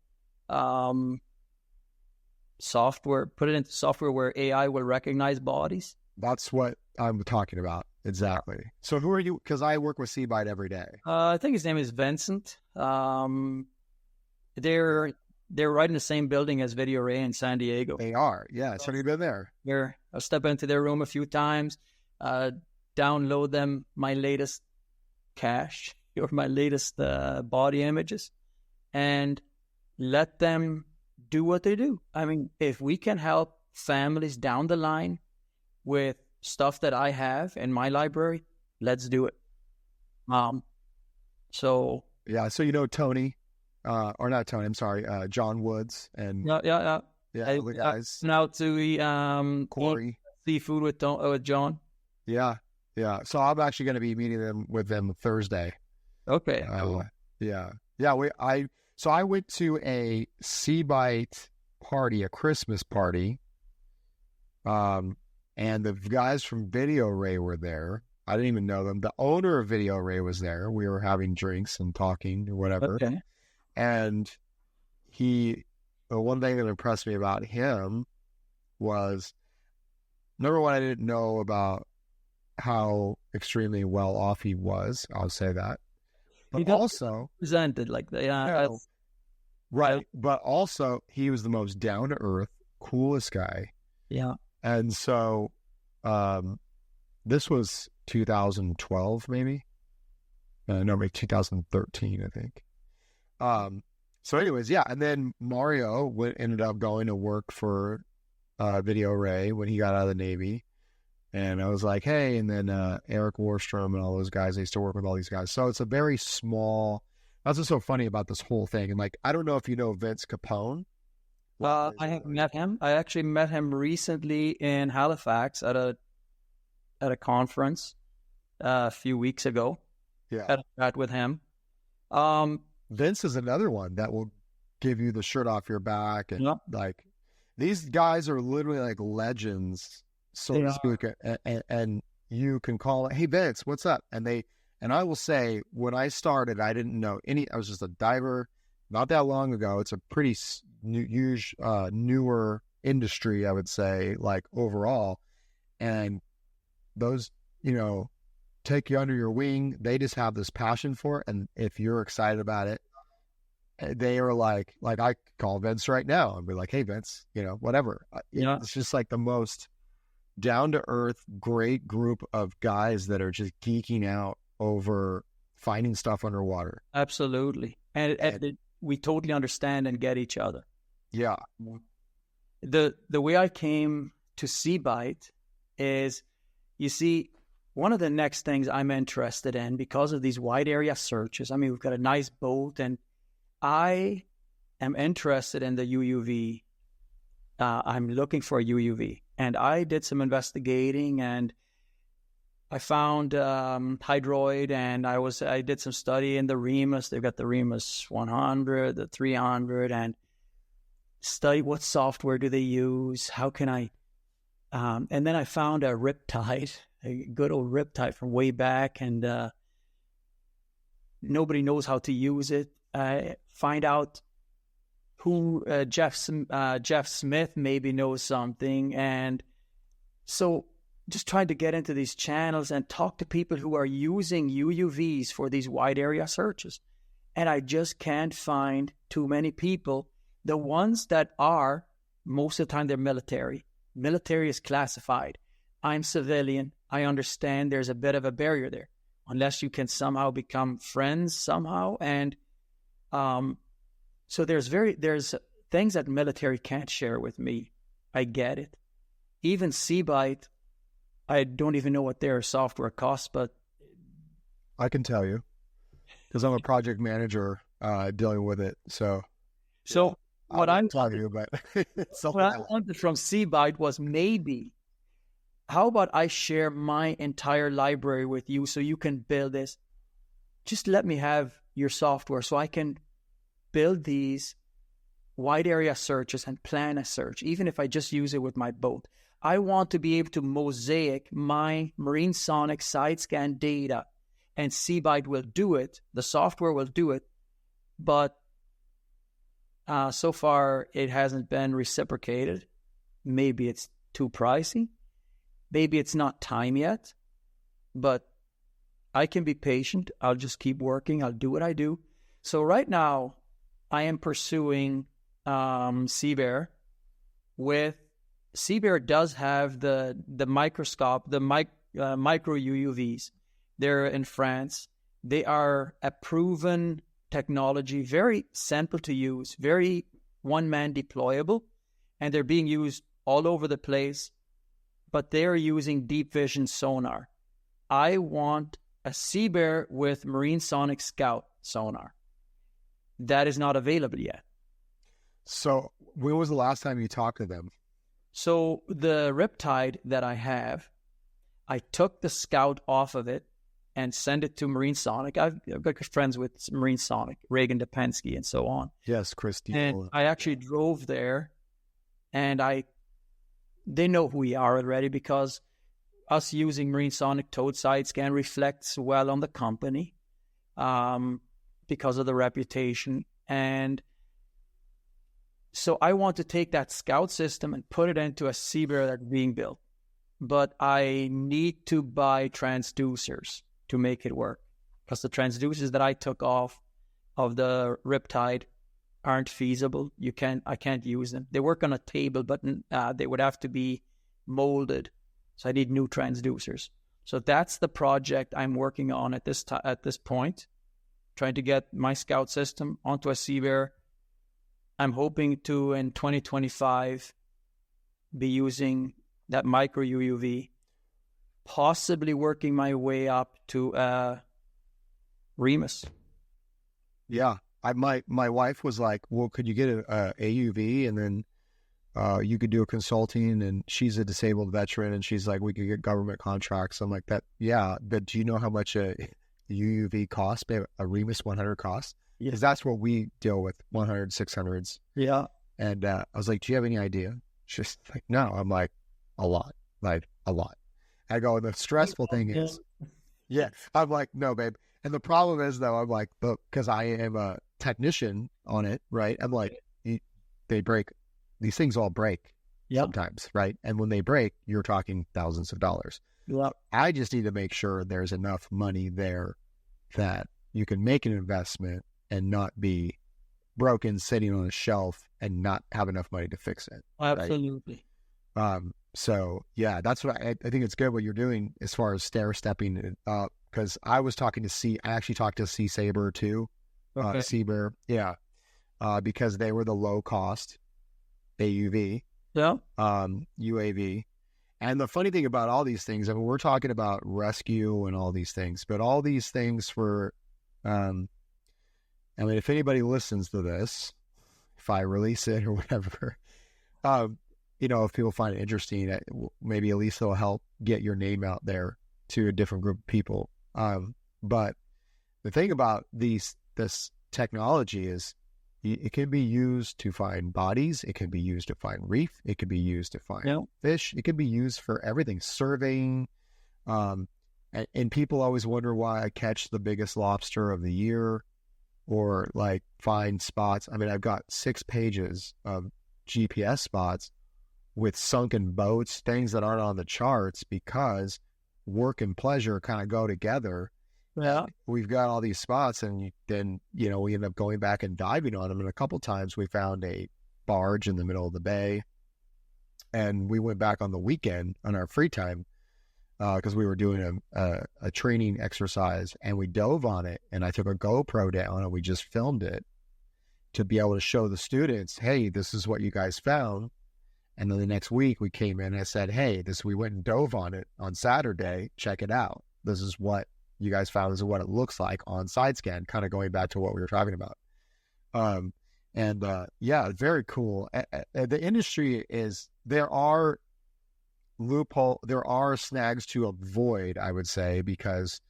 software, put it into software where AI will recognize bodies. That's what I'm talking about. Exactly. So who are you? Because I work with Seabite every day. I think his name is Vincent. They're right in the same building as Video Ray in San Diego. They are. Yes. Have you been there? I'll step into their room a few times, download them my latest cache or my latest body images, and let them do what they do. I mean, if we can help families down the line with stuff that I have in my library, let's do it. So yeah. So you know Tony, or not Tony. I'm sorry, John Woods and yeah. the guys. Now to Corey seafood with John. Yeah. So I'm actually going to be meeting with them Thursday. Okay. Cool. Yeah. So I went to a Seabite party, a Christmas party. And the guys from Video Ray were there. I didn't even know them. The owner of Video Ray was there. We were having drinks and talking or whatever. Okay. And the one thing that impressed me about him was, number one, I didn't know about how extremely well off he was. I'll say that. But also presented like that. Right. But also he was the most down to earth, coolest guy. Yeah. And so this was 2012, maybe. No, maybe 2013, I think. So anyways, yeah. And then Mario ended up going to work for Video Ray when he got out of the Navy. And I was like, hey, and then Eric Warstrom and all those guys, I used to work with all these guys. So it's a very small, that's what's so funny about this whole thing. And like, I don't know if you know Vince Capone. I have met him. I actually met him recently in Halifax at a conference a few weeks ago. Yeah. Had a chat with him. Vince is another one that will give you the shirt off your back. And like, these guys are literally like legends, so to speak. And you can call it, hey, Vince, what's up? And I will say, when I started, I didn't know I was just a diver not that long ago. It's a pretty newer industry, I would say, like overall. And those, take you under your wing. They just have this passion for it. And if you're excited about it, they are like I call Vince right now and be like, hey, Vince, whatever. It's just like the most down to earth, great group of guys that are just geeking out over finding stuff underwater. Absolutely. And we totally understand and get each other. Yeah. The way I came to Seabite is, you see, one of the next things I'm interested in, because of these wide area searches, I mean, we've got a nice boat, and I am interested in the UUV. I'm looking for a UUV. And I did some investigating, and I found Hydroid, and I did some study in the Remus. They've got the Remus 100, the 300, and study what software do they use, how can I, and then I found a Riptide, a good old Riptide from way back, and nobody knows how to use it. Find out who Jeff Smith maybe knows something, and so just trying to get into these channels and talk to people who are using UUVs for these wide area searches, and I just can't find too many people. The ones that are, most of the time, they're military. Military is classified. I'm civilian. I understand there's a bit of a barrier there, unless you can somehow become friends somehow. And so there's things that military can't share with me. I get it. Even Seabite, I don't even know what their software costs, but I can tell you because I'm a project manager dealing with it. So what I wanted from Seabite was maybe, what I wanted from Seabite was maybe, if I could get a UUV, I would love to. But I don't know if I can afford it. So what I wanted from Seabite was maybe, if I could get a UUV, I would love to. how about I share my entire library with you so you can build this? Just let me have your software so I can build these wide area searches and plan a search, even if I just use it with my boat. I want to be able to mosaic my marine sonic side scan data, and Seabite will do it. The software will do it, but so far it hasn't been reciprocated. Maybe it's too pricey. Maybe it's not time yet, but I can be patient. I'll just keep working. I'll do what I do. So right now, I am pursuing Seabear. With Seabear does have the microscope, the micro UUVs. They're in France. They are a proven technology, very simple to use, very one-man deployable, and they're being used all over the place, but they're using deep vision sonar. I want a Seabear with Marine Sonic Scout sonar. That is not available yet. So when was the last time you talked to them? So the Riptide that I have, I took the Scout off of it and sent it to Marine Sonic. I've got friends with Marine Sonic, Reagan Depensky and so on. Yes, Christy. And I actually drove there, and they know who we are already, because us using Marine Sonic towed side scan reflects well on the company because of the reputation. And so I want to take that Scout system and put it into a Seabear that's being built. But I need to buy transducers to make it work, because the transducers that I took off of the Riptide aren't feasible. I can't use them. They work on a table, but they would have to be molded. So I need new transducers. So that's the project I'm working on at this point, trying to get my Scout system onto a Seabear. I'm hoping to, in 2025, be using that micro UUV, possibly working my way up to Remus. Yeah. My wife was like, well, could you get a AUV and then you could do a consulting, and she's a disabled veteran, and she's like, we could get government contracts. I'm like, that, yeah, but do you know how much a UUV costs, a Remus 100 costs? Because that's what we deal with, 100, 600s. Yeah. And I was like, do you have any idea? She's like, no. I'm like, a lot. I go, the stressful thing is, yeah, I'm like, no, babe. And the problem is, though, I'm like, because I am a technician on it, right? I'm like, they break. These things all break sometimes, right? And when they break, you're talking thousands of dollars. Yep. I just need to make sure there's enough money there that you can make an investment and not be broken, sitting on a shelf, and not have enough money to fix it. Absolutely. Right? So yeah, that's what I think it's good what you're doing as far as stair-stepping it up. Because I actually talked to Sea Saber too, Seabear, yeah, because they were the low cost AUV, UAV. And the funny thing about all these things, I mean, we're talking about rescue and all these things, but all these things for, I mean, if anybody listens to this, if I release it or whatever, if people find it interesting, maybe at least it'll help get your name out there to a different group of people. But the thing about this technology is it can be used to find bodies. It can be used to find reef. It can be used to find fish. It can be used for everything, surveying. And people always wonder why I catch the biggest lobster of the year, or like find spots. I mean, I've got 6 pages of GPS spots with sunken boats, things that aren't on the charts, because work and pleasure kind of go together. Yeah. We've got all these spots, and then, we end up going back and diving on them. And a couple times we found a barge in the middle of the bay, and we went back on the weekend on our free time because we were doing a training exercise, and we dove on it, and I took a GoPro down and we just filmed it to be able to show the students, hey, this is what you guys found. And then the next week we came in and I said, hey, we went and dove on it on Saturday. Check it out. This is what you guys found. This is what it looks like on side scan, kind of going back to what we were talking about. Yeah, very cool. The industry there are loophole. There are snags to avoid, I would say, because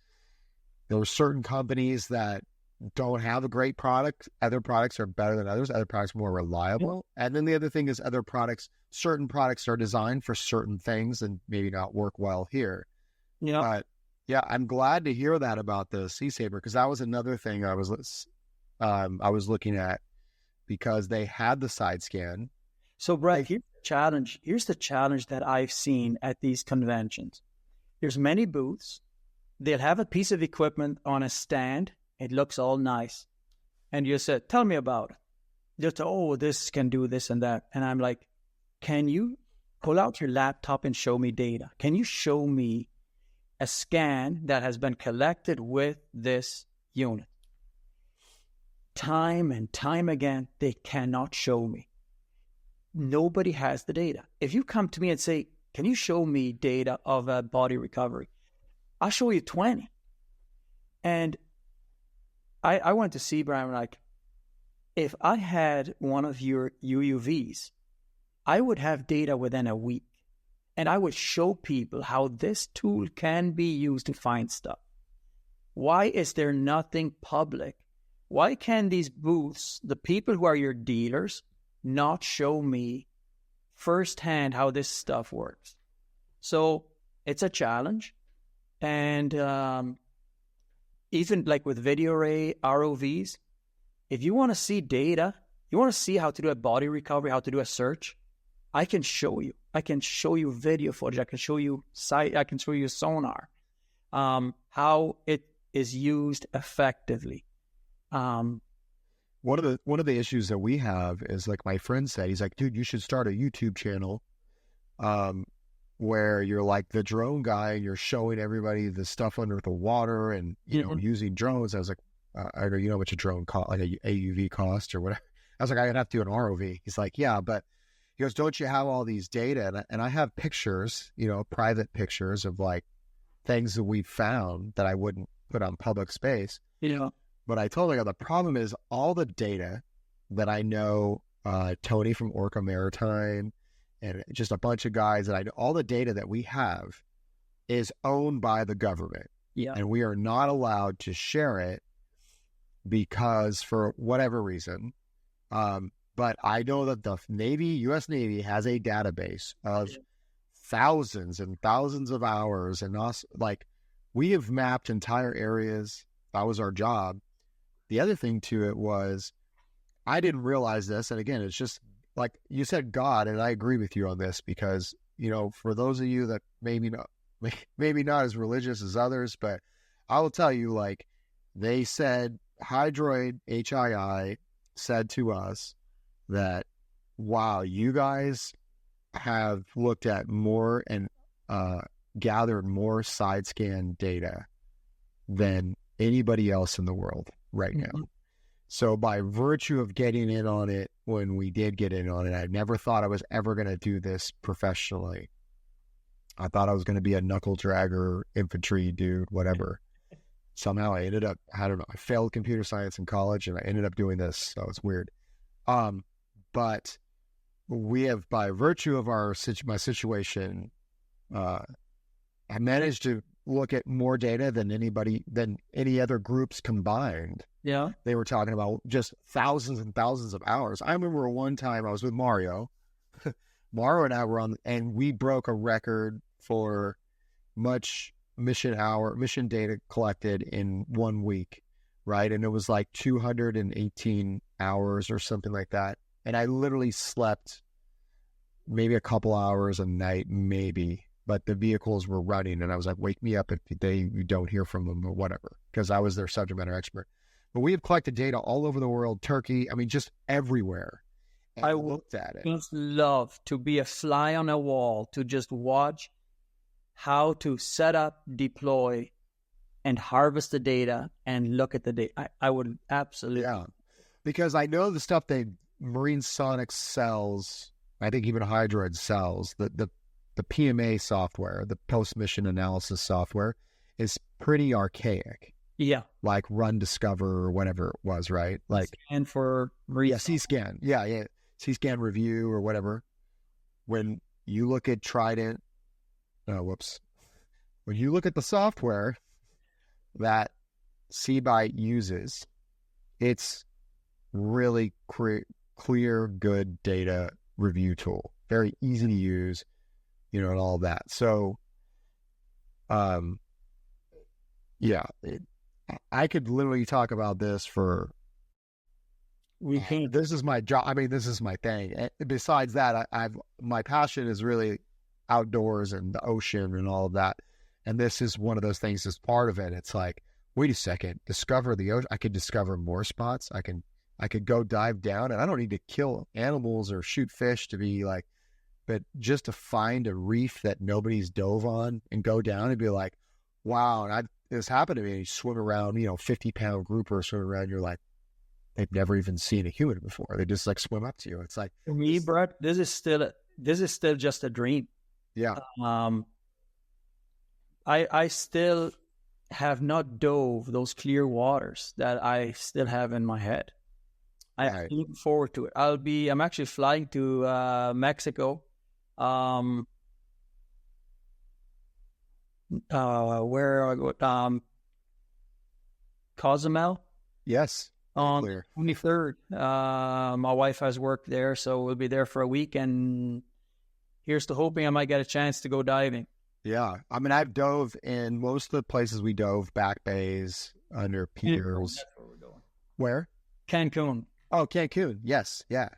there are certain companies that don't have a great product. Other products are better than others. Other products are more reliable. And then the other thing is certain products are designed for certain things and maybe not work well here. Yeah. But yeah, I'm glad to hear that about the Sea Saber, because that was another thing I was looking at, because they had the side scan. So Brett, here's the challenge that I've seen at these conventions. There's many booths. They'll have a piece of equipment on a stand. It looks all nice. And you said, tell me about it. Just, oh, this can do this and that. And I'm like, can you pull out your laptop and show me data? Can you show me a scan that has been collected with this unit? Time and time again, they cannot show me. Nobody has the data. If you come to me and say, can you show me data of a body recovery? I'll show you 20. And I went to see Brian, like, if I had one of your UUVs, I would have data within a week. And I would show people how this tool can be used to find stuff. Why is there nothing public? Why can these booths, the people who are your dealers, not show me firsthand how this stuff works? So it's a challenge. And even like with video array ROVs, if you want to see data, you want to see how to do a body recovery, how to do a search, I can show you. I can show you video footage. I can show you sonar, how it is used effectively. One of the issues that we have is, like my friend said, he's like, dude, you should start a YouTube channel where you're like the drone guy and you're showing everybody the stuff under the water and, you know, using drones. I was like, I go, you know how much a drone cost, like a AUV cost or whatever. I was like, I'd have to do an ROV. He's like, yeah, but he goes, don't you have all these data? And I have pictures, you know, private pictures of like things that we found that I wouldn't put on public space. Yeah. But I told him, the problem is all the data that I know, Tony from Orca Maritime and just a bunch of guys that I know, all the data that we have is owned by the government. Yeah. And we are not allowed to share it because for whatever reason. But I know that the U.S. Navy has a database of thousands and thousands of hours. And us, like, we have mapped entire areas. That was our job. The other thing to it was, I didn't realize this. And again, it's just like you said, God, and I agree with you on this because, you know, for those of you that maybe not as religious as others, but I will tell you, like, they said, Hydroid, HII, said to us that, wow, you guys have looked at more and gathered more side scan data than anybody else in the world right now. So by virtue of getting in on it, when we did get in on it, I never thought I was ever going to do this professionally. I thought I was going to be a knuckle dragger, infantry dude, whatever. Somehow I ended up, I don't know, I failed computer science in college and I ended up doing this. So it's weird. But we have, by virtue of my situation, I managed to look at more data than any other groups combined. Yeah. They were talking about just thousands and thousands of hours. I remember one time I was with Mario. Mario and I were on, and we broke a record for much mission data collected in 1 week, right? And it was like 218 hours or something like that. And I literally slept maybe a couple hours a night, maybe, but the vehicles were running and I was like, wake me up if you don't hear from them or whatever, because I was their subject matter expert. But we have collected data all over the world, Turkey, I mean, just everywhere. And I looked at it. Just love to be a fly on a wall, to just watch how to set up, deploy, and harvest the data and look at the data. I would absolutely. Yeah, because I know the stuff Marine Sonic sells, I think even Hydroid sells, the PMA software, the post-mission analysis software, is pretty archaic. Yeah. Like Run Discover or whatever it was, right? Like Scan for C-Scan. Yeah. C-Scan Review or whatever. When you look at Trident whoops. When you look at the software that Seabite uses, it's really clear, good data review tool. Very easy to use, and all that. So, yeah, I could literally talk about this for. This is my job. I mean, this is my thing. And besides that, my passion is really outdoors and the ocean and all of that. And this is one of those things that's part of it. It's like, wait a second, discover the ocean. I could discover more spots. I could go dive down, and I don't need to kill animals or shoot fish to be like, but just to find a reef that nobody's dove on and go down and be like, wow. And this happened to me. You swim around, 50-pound grouper swim around. You're like, they've never even seen a human before. They just like swim up to you. It's like, for me, Brett, this is still just a dream. Yeah. I still have not dove those clear waters that I still have in my head. I'm looking forward to it. I'm actually flying to Mexico. Where I go? Cozumel. Yes. On the 23rd. My wife has worked there, so we'll be there for a week, and here's to hoping I might get a chance to go diving. Yeah. I mean, I've dove in most of the places we dove, back bays, under piers. That's where we're going. Where? Cancun. Oh, Cancun. Yes. Yeah.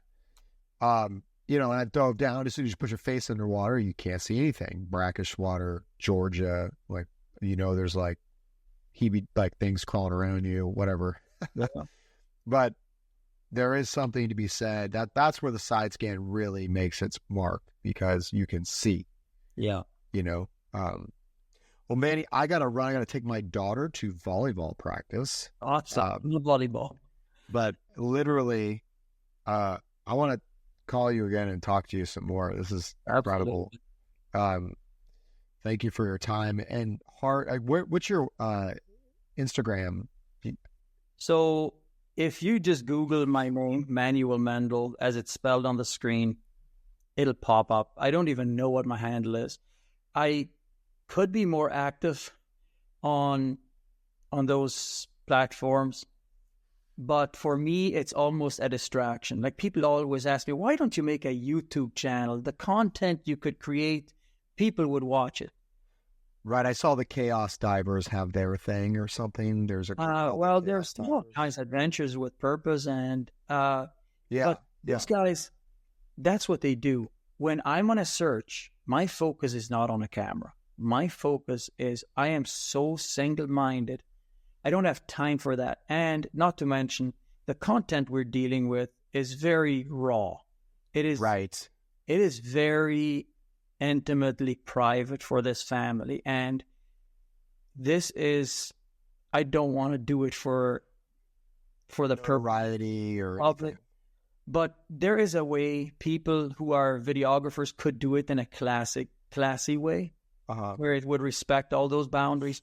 And I dove down. As soon as you put your face underwater, you can't see anything. Brackish water, Georgia, like, there's like things crawling around you, whatever. But there is something to be said that's where the side scan really makes its mark, because you can see. Yeah. Well, Manny, I got to run. I got to take my daughter to volleyball practice. Awesome. Volleyball. But literally, I want to call you again and talk to you some more. This is incredible. Thank you for your time. And what's your Instagram? So if you just Google my name, Manuel Maendel, as it's spelled on the screen, it'll pop up. I don't even know what my handle is. I could be more active on those platforms, but for me, it's almost a distraction. Like, people always ask me, why don't you make a YouTube channel? The content you could create, people would watch it. Right. I saw the Chaos Divers have their thing or something. There's a there's all kinds of adventures with purpose, and but these guys, that's what they do. When I'm on a search, my focus is not on a camera. My focus is, I am so single-minded. I don't have time for that. And not to mention, the content we're dealing with is very raw. It is right. It is very intimately private for this family, and I don't want to do it for the variety or public, but there is a way people who are videographers could do it in a classy way, where it would respect all those boundaries.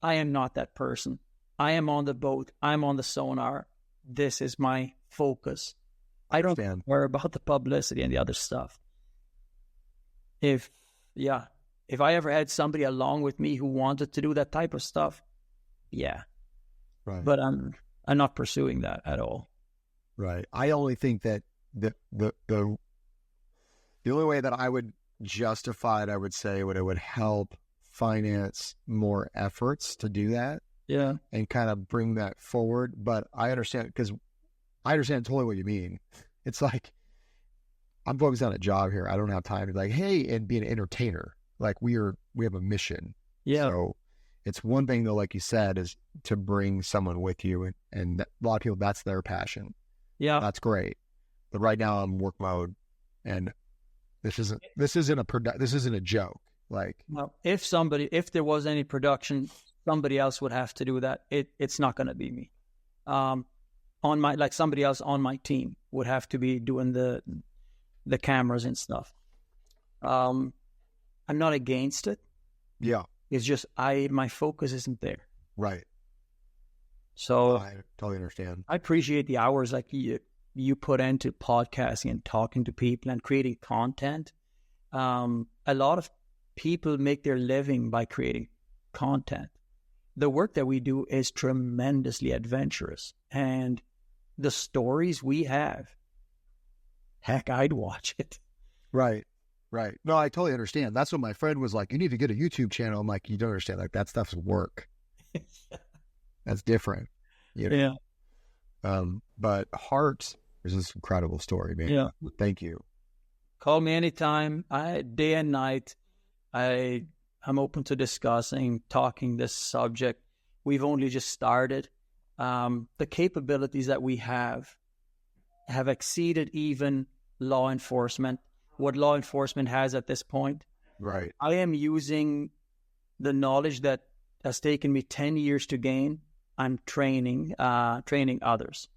I am not that person. I am on the boat. I'm on the Sonar. This is my focus. I don't care about the publicity and the other stuff. If I ever had somebody along with me who wanted to do that type of stuff, right. But I'm not pursuing that at all. Right. I only think that the only way that I would justify it, I would say, it would help finance more efforts to do that. Yeah. And kind of bring that forward. But I understand totally what you mean. It's like, I'm focused on a job here. I don't have time to be like, hey, and be an entertainer. Like, we have a mission. Yeah. So it's one thing though, like you said, is to bring someone with you, and a lot of people, that's their passion. Yeah. That's great. But right now I'm work mode, and this isn't a joke. Like, well, if there was any production, somebody else would have to do that. It's not going to be me. Somebody else on my team would have to be doing the cameras and stuff. I'm not against it. Yeah. It's just my focus isn't there. Right. So I totally understand. I appreciate the hours like you put into podcasting and talking to people and creating content. A lot of people make their living by creating content. The work that we do is tremendously adventurous. And the stories we have, heck, I'd watch it. Right. Right. No, I totally understand. That's what my friend was like, you need to get a YouTube channel. I'm like, you don't understand. Like, that stuff's work. That's different. You know? Yeah. But Heart is this incredible story, man. Yeah. Thank you. Call me anytime. Day and night. I'm open to discussing, talking this subject. We've only just started. The capabilities that we have exceeded even law enforcement, what law enforcement has at this point. Right. I am using the knowledge that has taken me 10 years to gain. I'm training others.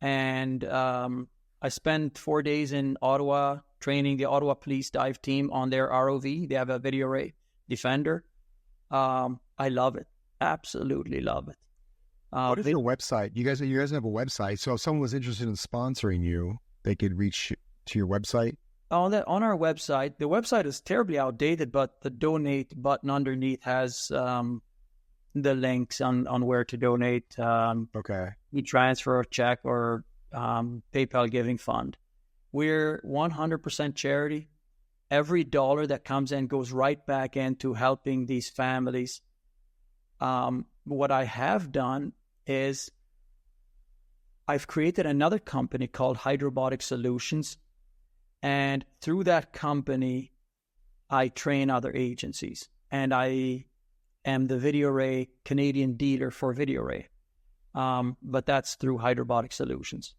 And I spent 4 days in Ottawa training the Ottawa Police Dive Team on their ROV. They have a video array Defender. I love it. Absolutely love it. What is your website? You guys have a website. So if someone was interested in sponsoring you, they could reach to your website? On our website, the website is terribly outdated, but the donate button underneath has the links on where to donate. Okay. E-transfer, check, or PayPal giving fund. We're 100% charity. Every dollar that comes in goes right back into helping these families. What I have done is I've created another company called Hydrobotic Solutions. And through that company, I train other agencies. And I am the video array Canadian dealer for video array. But that's through Hydrobotic Solutions.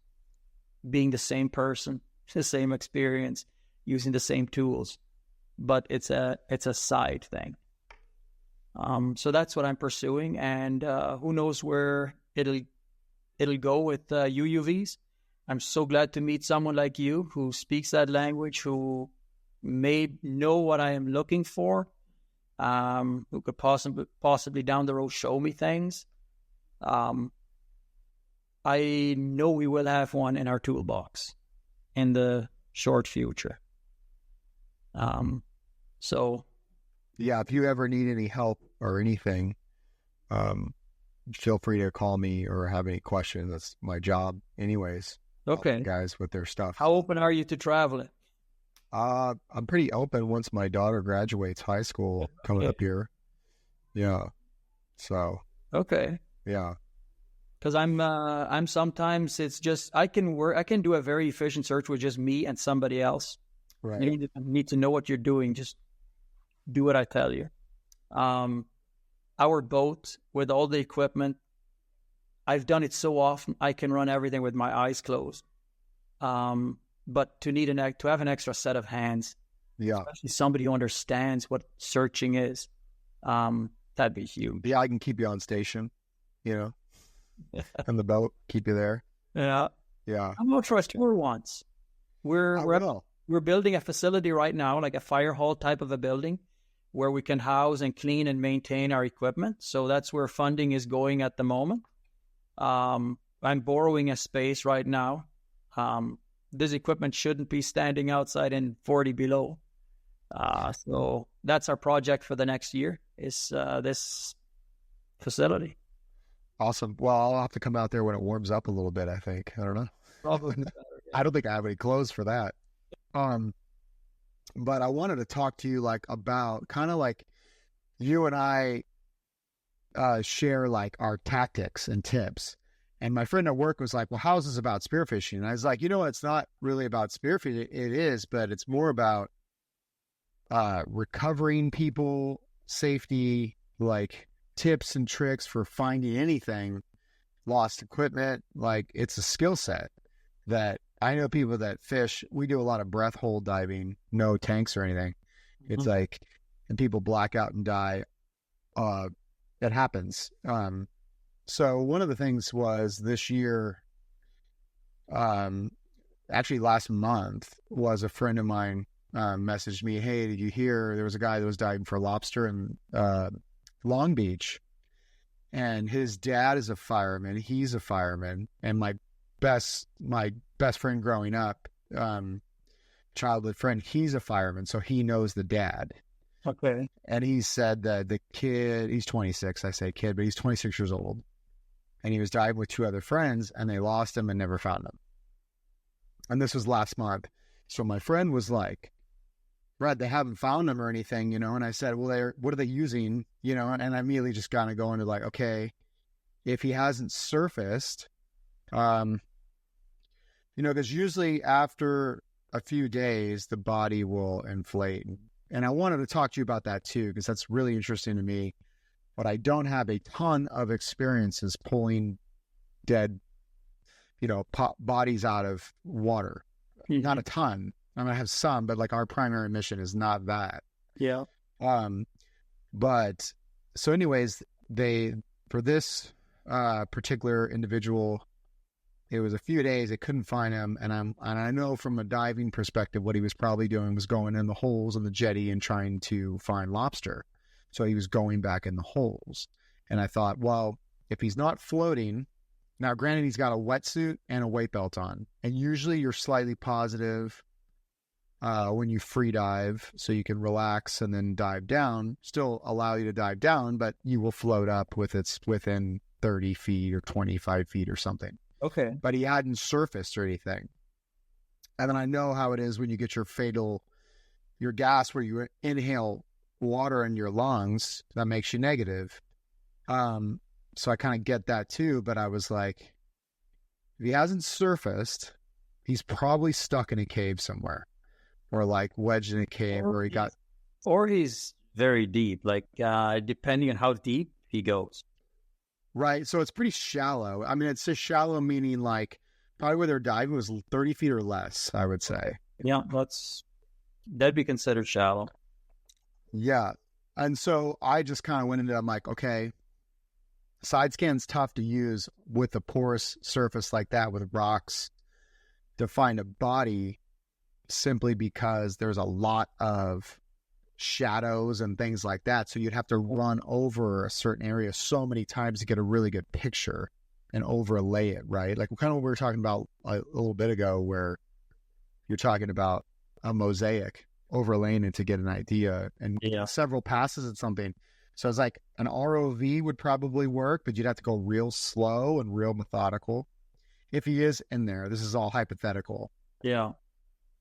Being the same person, the same experience, using the same tools. But it's a side thing. So that's what I'm pursuing. And who knows where it'll go with UUVs. I'm so glad to meet someone like you who speaks that language, who may know what I am looking for, who could possibly down the road show me things. I know we will have one in our toolbox in the short future. So, yeah, if you ever need any help or anything, feel free to call me or have any questions. That's my job, anyways. Okay, guys with their stuff. How open are you to traveling? I'm pretty open once my daughter graduates high school coming up here. Yeah. So. Okay. Yeah. Because I'm sometimes it's just I can do a very efficient search with just me and somebody else. Right. You need to know what you're doing. Just do what I tell you. Our boat with all the equipment, I've done it so often I can run everything with my eyes closed. But to have an extra set of hands, yeah, especially somebody who understands what searching is, that'd be huge. Yeah, I can keep you on station, on the boat, keep you there. Yeah, yeah. I'm going for a tour once. We're building a facility right now, like a fire hall type of a building, where we can house and clean and maintain our equipment. So that's where funding is going at the moment. I'm borrowing a space right now. This equipment shouldn't be standing outside in 40 below. So that's our project for the next year is this facility. Awesome. Well, I'll have to come out there when it warms up a little bit, I think. I don't know. Probably. I don't think I have any clothes for that. But I wanted to talk to you about kind of you and I share our tactics and tips. And my friend at work was like, well, how is this about spearfishing? And I was like, it's not really about spearfishing. It is, but it's more about recovering people, safety, tips and tricks for finding anything, lost equipment. It's a skill set that I know people that fish. We do a lot of breath hold diving, no tanks or anything. It's and people black out and die. It happens. So one of the things was this year, actually last month, was a friend of mine messaged me, hey, did you hear there was a guy that was diving for lobster in Long Beach, and his dad is a fireman. He's a fireman, and my best friend growing up, childhood friend, he's a fireman, so he knows the dad. Okay. And he said that the kid, he's 26, I say kid, but he's 26 years old. And he was diving with 2 other friends, and they lost him and never found him. And this was last month. So my friend was like, Brad, they haven't found him or anything, you know? And I said, well, what are they using? You know, and I immediately just kind of go into like, okay, if he hasn't surfaced, you know, because usually after a few days, the body will inflate. And I wanted to talk to you about that too, because that's really interesting to me. But I don't have a ton of experiences pulling dead, you know, bodies out of water. Mm-hmm. Not a ton. I mean, I have some, but like our primary mission is not that. Yeah. But so anyways, for this particular individual, it was a few days, they couldn't find him. And I know from a diving perspective, what he was probably doing was going in the holes in the jetty and trying to find lobster. So he was going back in the holes. And I thought, well, if he's not floating, now granted, he's got a wetsuit and a weight belt on. And usually you're slightly positive when you free dive, so you can relax and then dive down, still allow you to dive down, but you will float up with it's within 30 feet or 25 feet or something. Okay. But he hadn't surfaced or anything. And then I know how it is when you get your gas where you inhale water in your lungs, that makes you negative. So I kind of get that too, but I was like, if he hasn't surfaced, he's probably stuck in a cave somewhere. Or like wedged in a cave, or he's very deep, like depending on how deep he goes. Right. So it's pretty shallow. I mean, it's just shallow, meaning like probably where they're diving was 30 feet or less, I would say. Yeah, that'd be considered shallow. Yeah. And so I just kind of went into, I'm like, okay, side scan's tough to use with a porous surface like that with rocks to find a body, simply because there's a lot of shadows and things like that. So you'd have to run over a certain area so many times to get a really good picture and overlay it, right? Like kind of what we were talking about a little bit ago, where you're talking about a mosaic overlaying it to get an idea and several passes at something. So it's like an ROV would probably work, but you'd have to go real slow and real methodical. If he is in there, this is all hypothetical. Yeah.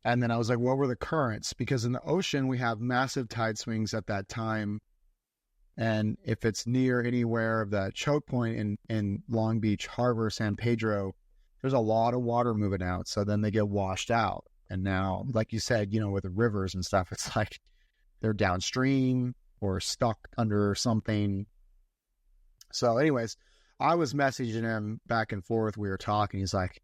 And then I was like, what were the currents? Because in the ocean, we have massive tide swings at that time. And if it's near anywhere of that choke point in Long Beach Harbor, San Pedro, there's a lot of water moving out. So then they get washed out. And now, like you said, you know, with the rivers and stuff, it's like they're downstream or stuck under something. So anyways, I was messaging him back and forth. We were talking. He's like,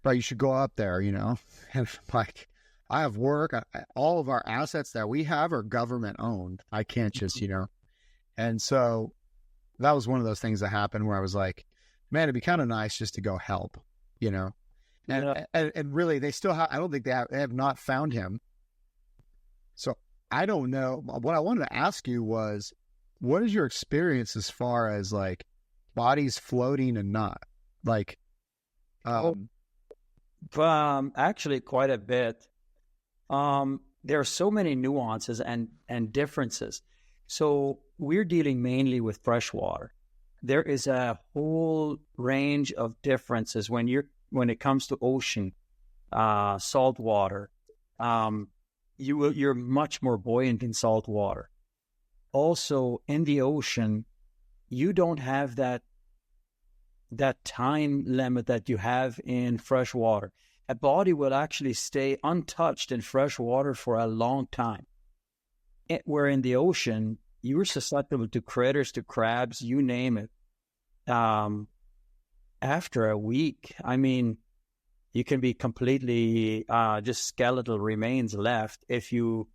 bro, you should go up there, you know? And like, I have work. All of our assets that we have are government owned. I can't just, you know? And so that was one of those things that happened where I was like, man, it'd be kind of nice just to go help, you know? And really, they still have, I don't think they have not found him. So I don't know. What I wanted to ask you was, what is your experience as far as like bodies floating and not? Like, actually quite a bit. There are so many nuances and differences. So we're dealing mainly with freshwater. There is a whole range of differences when it comes to ocean, salt water. You're much more buoyant in salt water. Also in the ocean, you don't have that time limit that you have in fresh water. A body will actually stay untouched in fresh water for a long time. Where in the ocean, you're susceptible to critters, to crabs, you name it. After a week, I mean, you can be completely just skeletal remains left if you,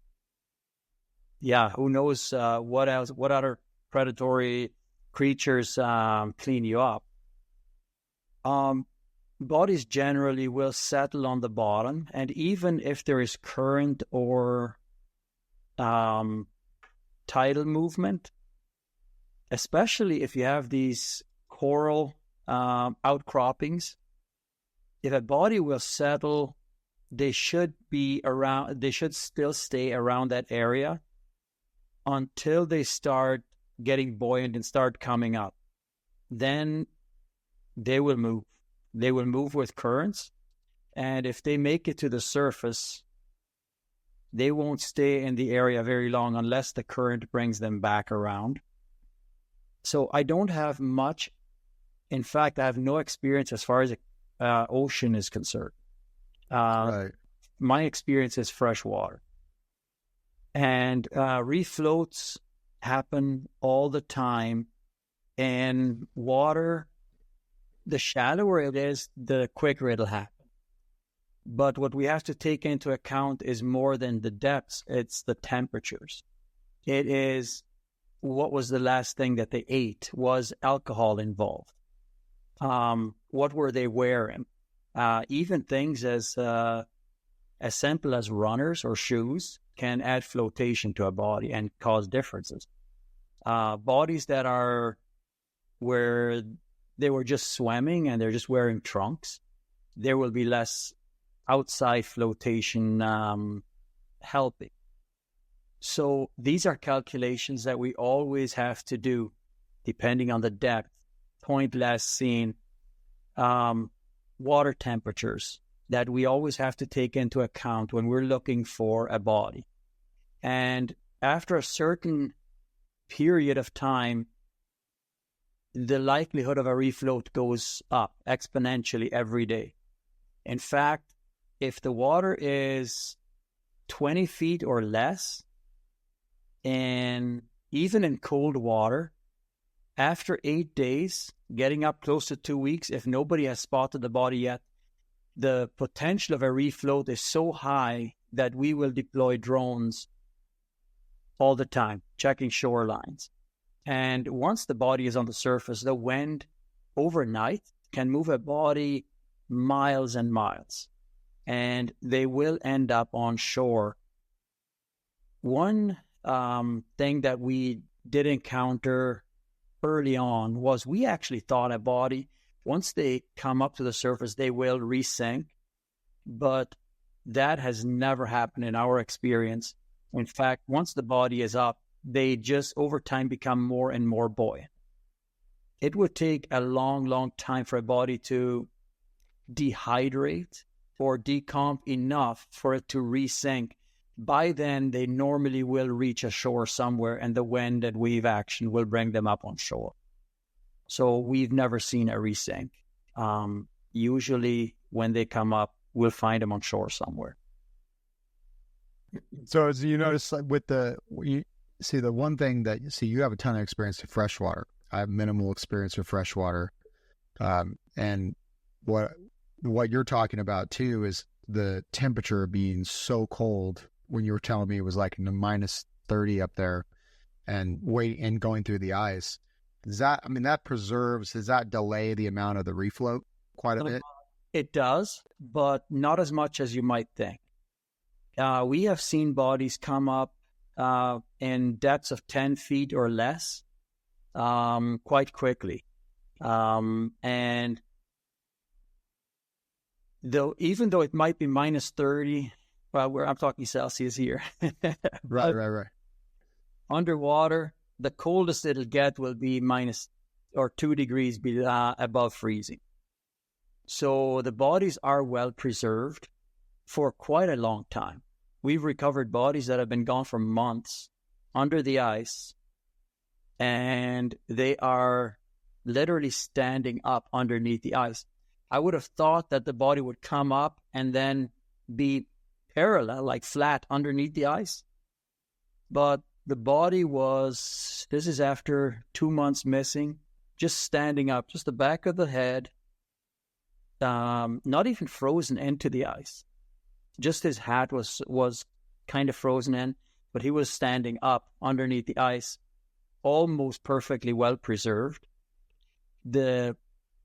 who knows what else, what other predatory creatures clean you up. Bodies generally will settle on the bottom, and even if there is current or tidal movement, especially if you have these coral outcroppings, if a body will settle, they should still stay around that area until they start getting buoyant and start coming up. Then they will move. They will move with currents. And if they make it to the surface, they won't stay in the area very long unless the current brings them back around. So I don't have much. In fact, I have no experience as far as ocean is concerned. Right. My experience is freshwater. And reef floats happen all the time. And water, the shallower it is, the quicker it'll happen. But what we have to take into account is more than the depths. It's the temperatures. It is what was the last thing that they ate? Was alcohol involved? What were they wearing? Even things as simple as runners or shoes can add flotation to a body and cause differences. Bodies that are where they were just swimming and they're just wearing trunks, there will be less outside flotation helping. So these are calculations that we always have to do depending on the depth, point last seen, water temperatures that we always have to take into account when we're looking for a body. And after a certain period of time, the likelihood of a refloat goes up exponentially every day. In fact, if the water is 20 feet or less, and even in cold water, after 8 days, getting up close to 2 weeks, if nobody has spotted the body yet, the potential of a refloat is so high that we will deploy drones all the time, checking shorelines. And once the body is on the surface, the wind overnight can move a body miles and miles, and they will end up on shore. One thing that we did encounter early on was we actually thought a body, once they come up to the surface, they will resink, but that has never happened in our experience. In fact, once the body is up, they just over time become more and more buoyant. It would take a long, long time for a body to dehydrate or decomp enough for it to resink. By then, they normally will reach a shore somewhere, and the wind and wave action will bring them up on shore. So we've never seen a resink. Usually, when they come up, we'll find them on shore somewhere. So as you notice, like with the one thing that you have a ton of experience with freshwater. I have minimal experience with freshwater, and what you're talking about too is the temperature being so cold. When you were telling me it was like minus 30 up there, and going through the ice, does that delay the amount of the refloat quite a bit? It does, but not as much as you might think. We have seen bodies come up in depths of 10 feet or less quite quickly. And even though it might be minus 30, I'm talking Celsius here. Right. Underwater, the coldest it'll get will be minus or 2 degrees above freezing. So the bodies are well preserved for quite a long time. We've recovered bodies that have been gone for months under the ice, and they are literally standing up underneath the ice. I would have thought that the body would come up and then be parallel, like flat underneath the ice. But the body this is after 2 months missing, just standing up, just the back of the head, not even frozen into the ice. Just his hat was kind of frozen in, but he was standing up underneath the ice, almost perfectly well preserved. The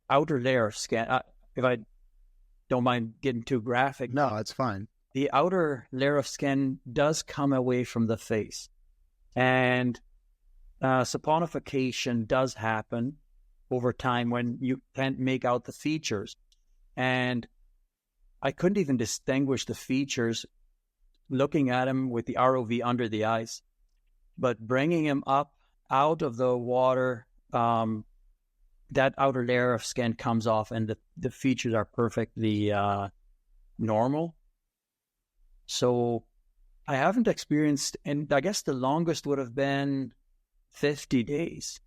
outer layer of skin, if I don't mind getting too graphic. No, it's fine. The outer layer of skin does come away from the face, and saponification does happen over time when you can't make out the features. And I couldn't even distinguish the features looking at him with the ROV under the ice. but bringing him up out of the water, that outer layer of skin comes off and the features are perfectly normal. So I haven't experienced, and I guess the longest would have been 50 days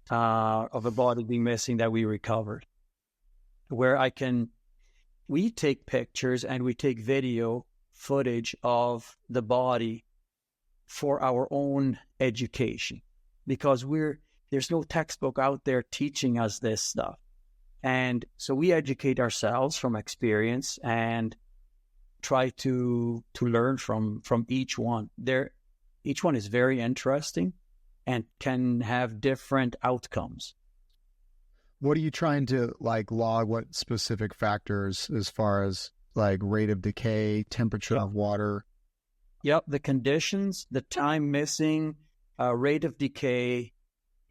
of a body being missing that we recovered, where we take pictures and we take video footage of the body for our own education, because there's no textbook out there teaching us this stuff. And so we educate ourselves from experience and try to learn from each one. Each one is very interesting and can have different outcomes. What are you trying to log? What specific factors as far as rate of decay, temperature of water? Yep, the conditions, the time missing, rate of decay,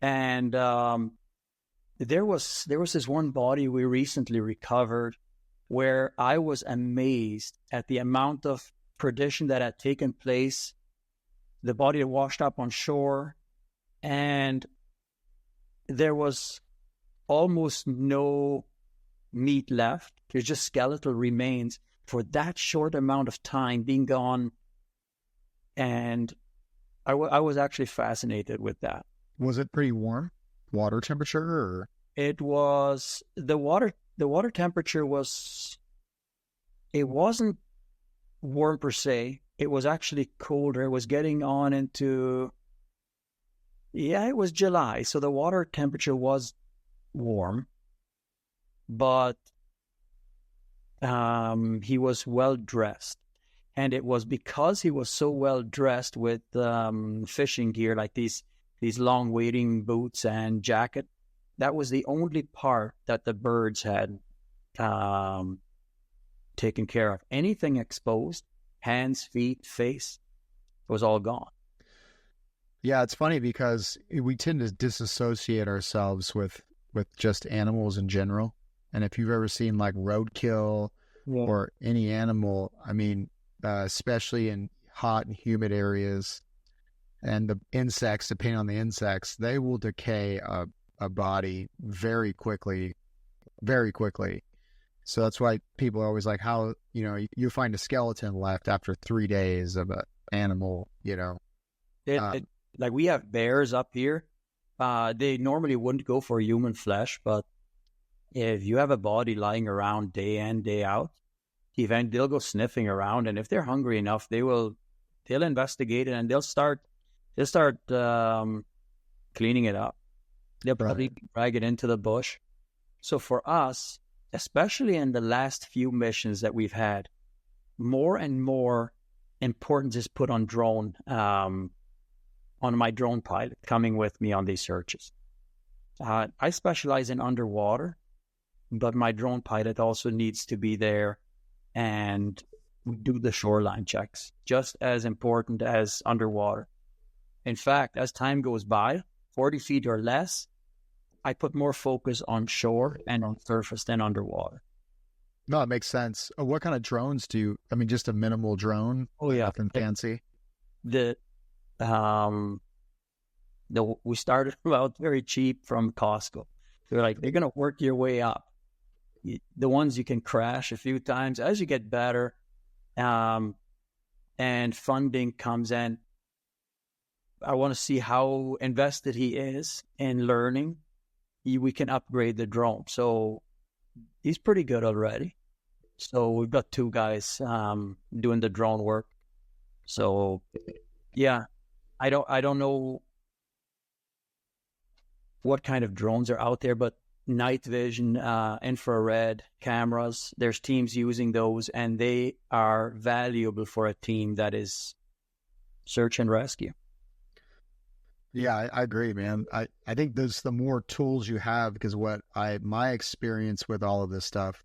and there was this one body we recently recovered where I was amazed at the amount of perdition that had taken place. The body had washed up on shore, and there was almost no meat left. There's just skeletal remains for that short amount of time being gone. And I was actually fascinated with that. Was it pretty warm water temperature, or? It was the water temperature it wasn't warm per se. It was actually colder. It was getting on into, it was July. So the water temperature was warm, but he was well dressed. And it was because he was so well dressed with fishing gear, like these long wading boots and jacket. That was the only part that the birds had taken care of. Anything exposed, hands, feet, face, was all gone. Yeah, it's funny because we tend to disassociate ourselves with just animals in general. And if you've ever seen roadkill or any animal, I mean, especially in hot and humid areas, and the insects, depending on the insects, they will decay a body very quickly, very quickly. So that's why people are always like, how, you find a skeleton left after 3 days of an animal, Like we have bears up here. They normally wouldn't go for human flesh, but if you have a body lying around day in, day out, they'll go sniffing around, and if they're hungry enough, they'll investigate it and they'll start cleaning it up. They'll probably drag it into the bush. So for us, especially in the last few missions that we've had, more and more importance is put on drone, on my drone pilot coming with me on these searches. I specialize in underwater, but my drone pilot also needs to be there and do the shoreline checks, just as important as underwater. In fact, as time goes by, 40 feet or less, I put more focus on shore and on surface than underwater. No, it makes sense. What kind of drones just a minimal drone? Oh yeah, nothing fancy. We started out very cheap from Costco. They're going to work your way up. The ones you can crash a few times as you get better, and funding comes in. I want to see how invested he is in learning. We can upgrade the drone. So he's pretty good already. So we've got 2 guys doing the drone work. So yeah, I don't know what kind of drones are out there, but night vision, infrared cameras, there's teams using those, and they are valuable for a team that is search and rescue. Yeah, I agree, man. I think there's the more tools you have, because my experience with all of this stuff,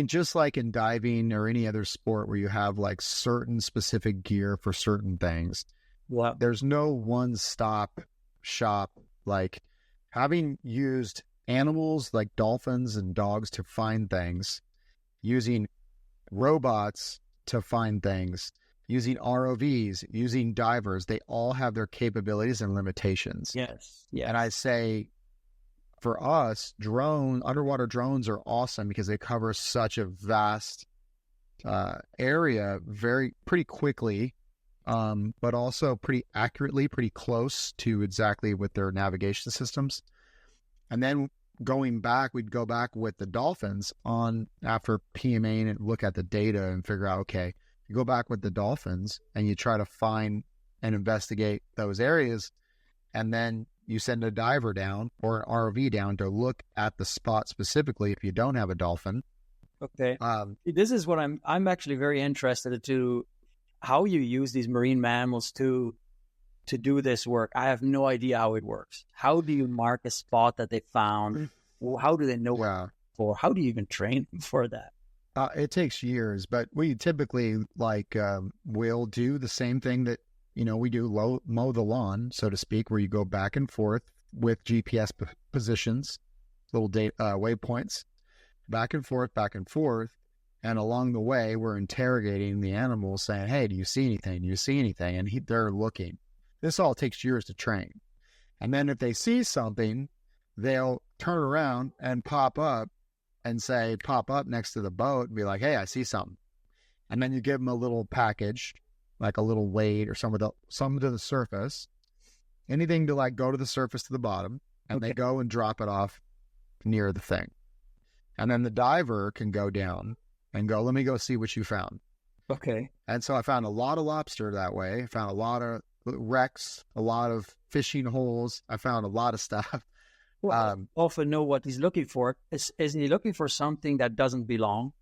just like in diving or any other sport where you have certain specific gear for certain things. Wow. There's no one-stop shop. Having used animals like dolphins and dogs to find things, using robots to find things, using ROVs, using divers, they all have their capabilities and limitations. Yes. And I say, for us, underwater drones are awesome because they cover such a vast area pretty quickly, but also pretty accurately, pretty close to exactly with their navigation systems. And then we'd go back with the dolphins after PMAing and look at the data and figure out, okay, you go back with the dolphins and you try to find and investigate those areas, and then you send a diver down or an ROV down to look at the spot specifically if you don't have a dolphin. Okay. This is what I'm actually very interested to how you use these marine mammals to do this work. I have no idea how it works. How do you mark a spot that they found? How do they know for? How do you even train them for that? It takes years, but we typically we'll do the same thing that, we do mow the lawn, so to speak, where you go back and forth with GPS positions, little waypoints, back and forth. And along the way, we're interrogating the animals saying, hey, do you see anything? Do you see anything? And they're looking. This all takes years to train. And then if they see something, they'll turn around and pop up next to the boat and be like, hey, I see something. And then you give them a little package, like a little weight or some to the surface, anything to go to the surface to the bottom, and they go and drop it off near the thing. And then the diver can go down and go, let me go see what you found. Okay. And so I found a lot of lobster that way. I found a lot of wrecks, a lot of fishing holes. I found a lot of stuff. Well, often know what he's looking for. Isn't he looking for something that doesn't belong?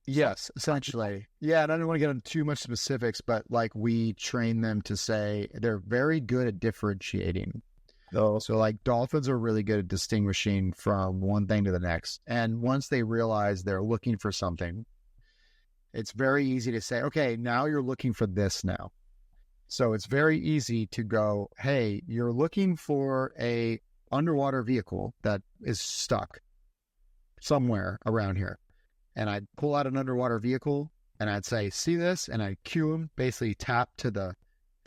Yes, essentially. Yeah, and I don't want to get into too much specifics, but we train them to say they're very good at differentiating. Oh. So dolphins are really good at distinguishing from one thing to the next. And once they realize they're looking for something, it's very easy to say, okay, now you're looking for this now. So it's very easy to go, hey, you're looking for a underwater vehicle that is stuck somewhere around here. And I'd pull out an underwater vehicle and I'd say, see this? And I'd cue them, basically tap to the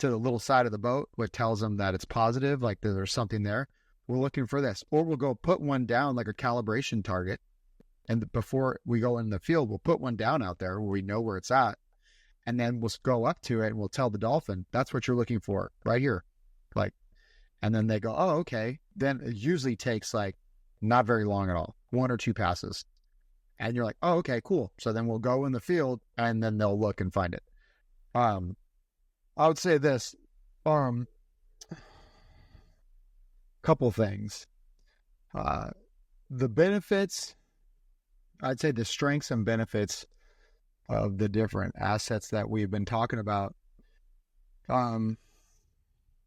little side of the boat, which tells them that it's positive, like there's something there. We're looking for this. Or we'll go put one down like a calibration target. And before we go in the field, we'll put one down out there where we know where it's at. And then we'll go up to it and we'll tell the dolphin, that's what you're looking for right here. And then they go, oh, okay. Then it usually takes not very long at all, 1 or 2 passes. And you're like, oh, okay, cool. So then we'll go in the field and then they'll look and find it. I would say this, couple things. The benefits, I'd say the strengths and benefits of the different assets that we've been talking about.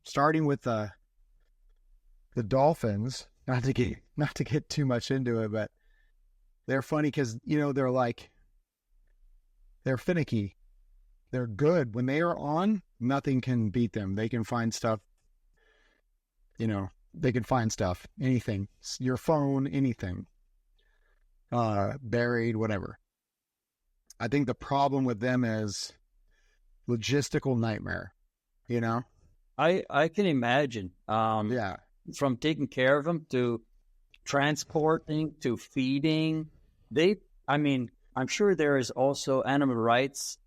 Starting with the dolphins, not to get too much into it, but they're funny because, they're finicky. They're good. When they are on, nothing can beat them. They can find stuff, anything, your phone, anything, buried, whatever. I think the problem with them is logistical nightmare, I can imagine. Yeah. From taking care of them to transporting to feeding. I'm sure there is also animal rights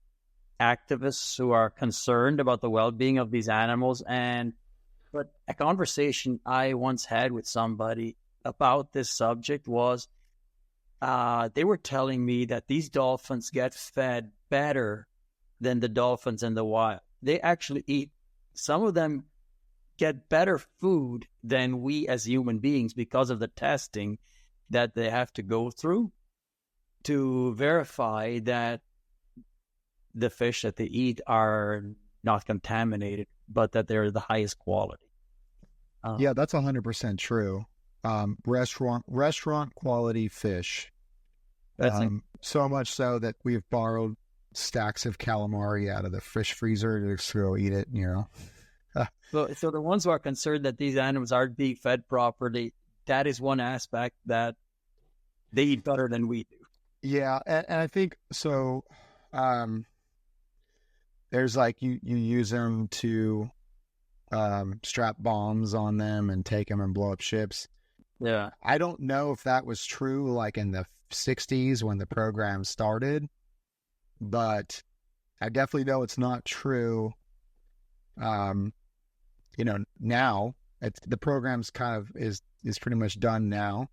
activists who are concerned about the well-being of these animals. But a conversation I once had with somebody about this subject was they were telling me that these dolphins get fed better than the dolphins in the wild. They actually eat, some of them get better food than we as human beings because of the testing that they have to go through to verify that the fish that they eat are not contaminated, but that they're the highest quality. Yeah, that's 100% true. Restaurant quality fish. So much so that we've borrowed stacks of calamari out of the fish freezer to just go eat it, So the ones who are concerned that these animals aren't being fed properly, that is one aspect that they eat better than we do. Yeah, and I think so. there's like you use them to strap bombs on them and take them and blow up ships. Yeah. I don't know if that was true like in the 60s when the program started, but I definitely know it's not true. Now the program's kind of is pretty much done now,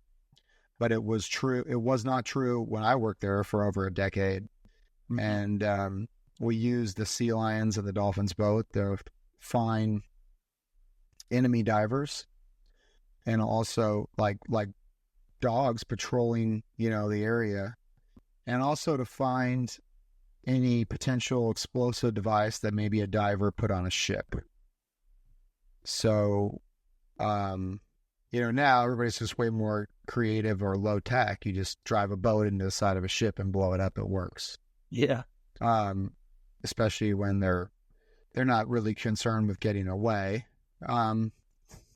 but it was true. It was not true when I worked there for over a decade. Mm-hmm. And we used the sea lions and the dolphins both. They're fine enemy divers, and also like dogs patrolling, the area, and also to find any potential explosive device that maybe a diver put on a ship. So, now everybody's just way more creative or low tech. You just drive a boat into the side of a ship and blow it up. It works. Yeah. Especially when they're not really concerned with getting away.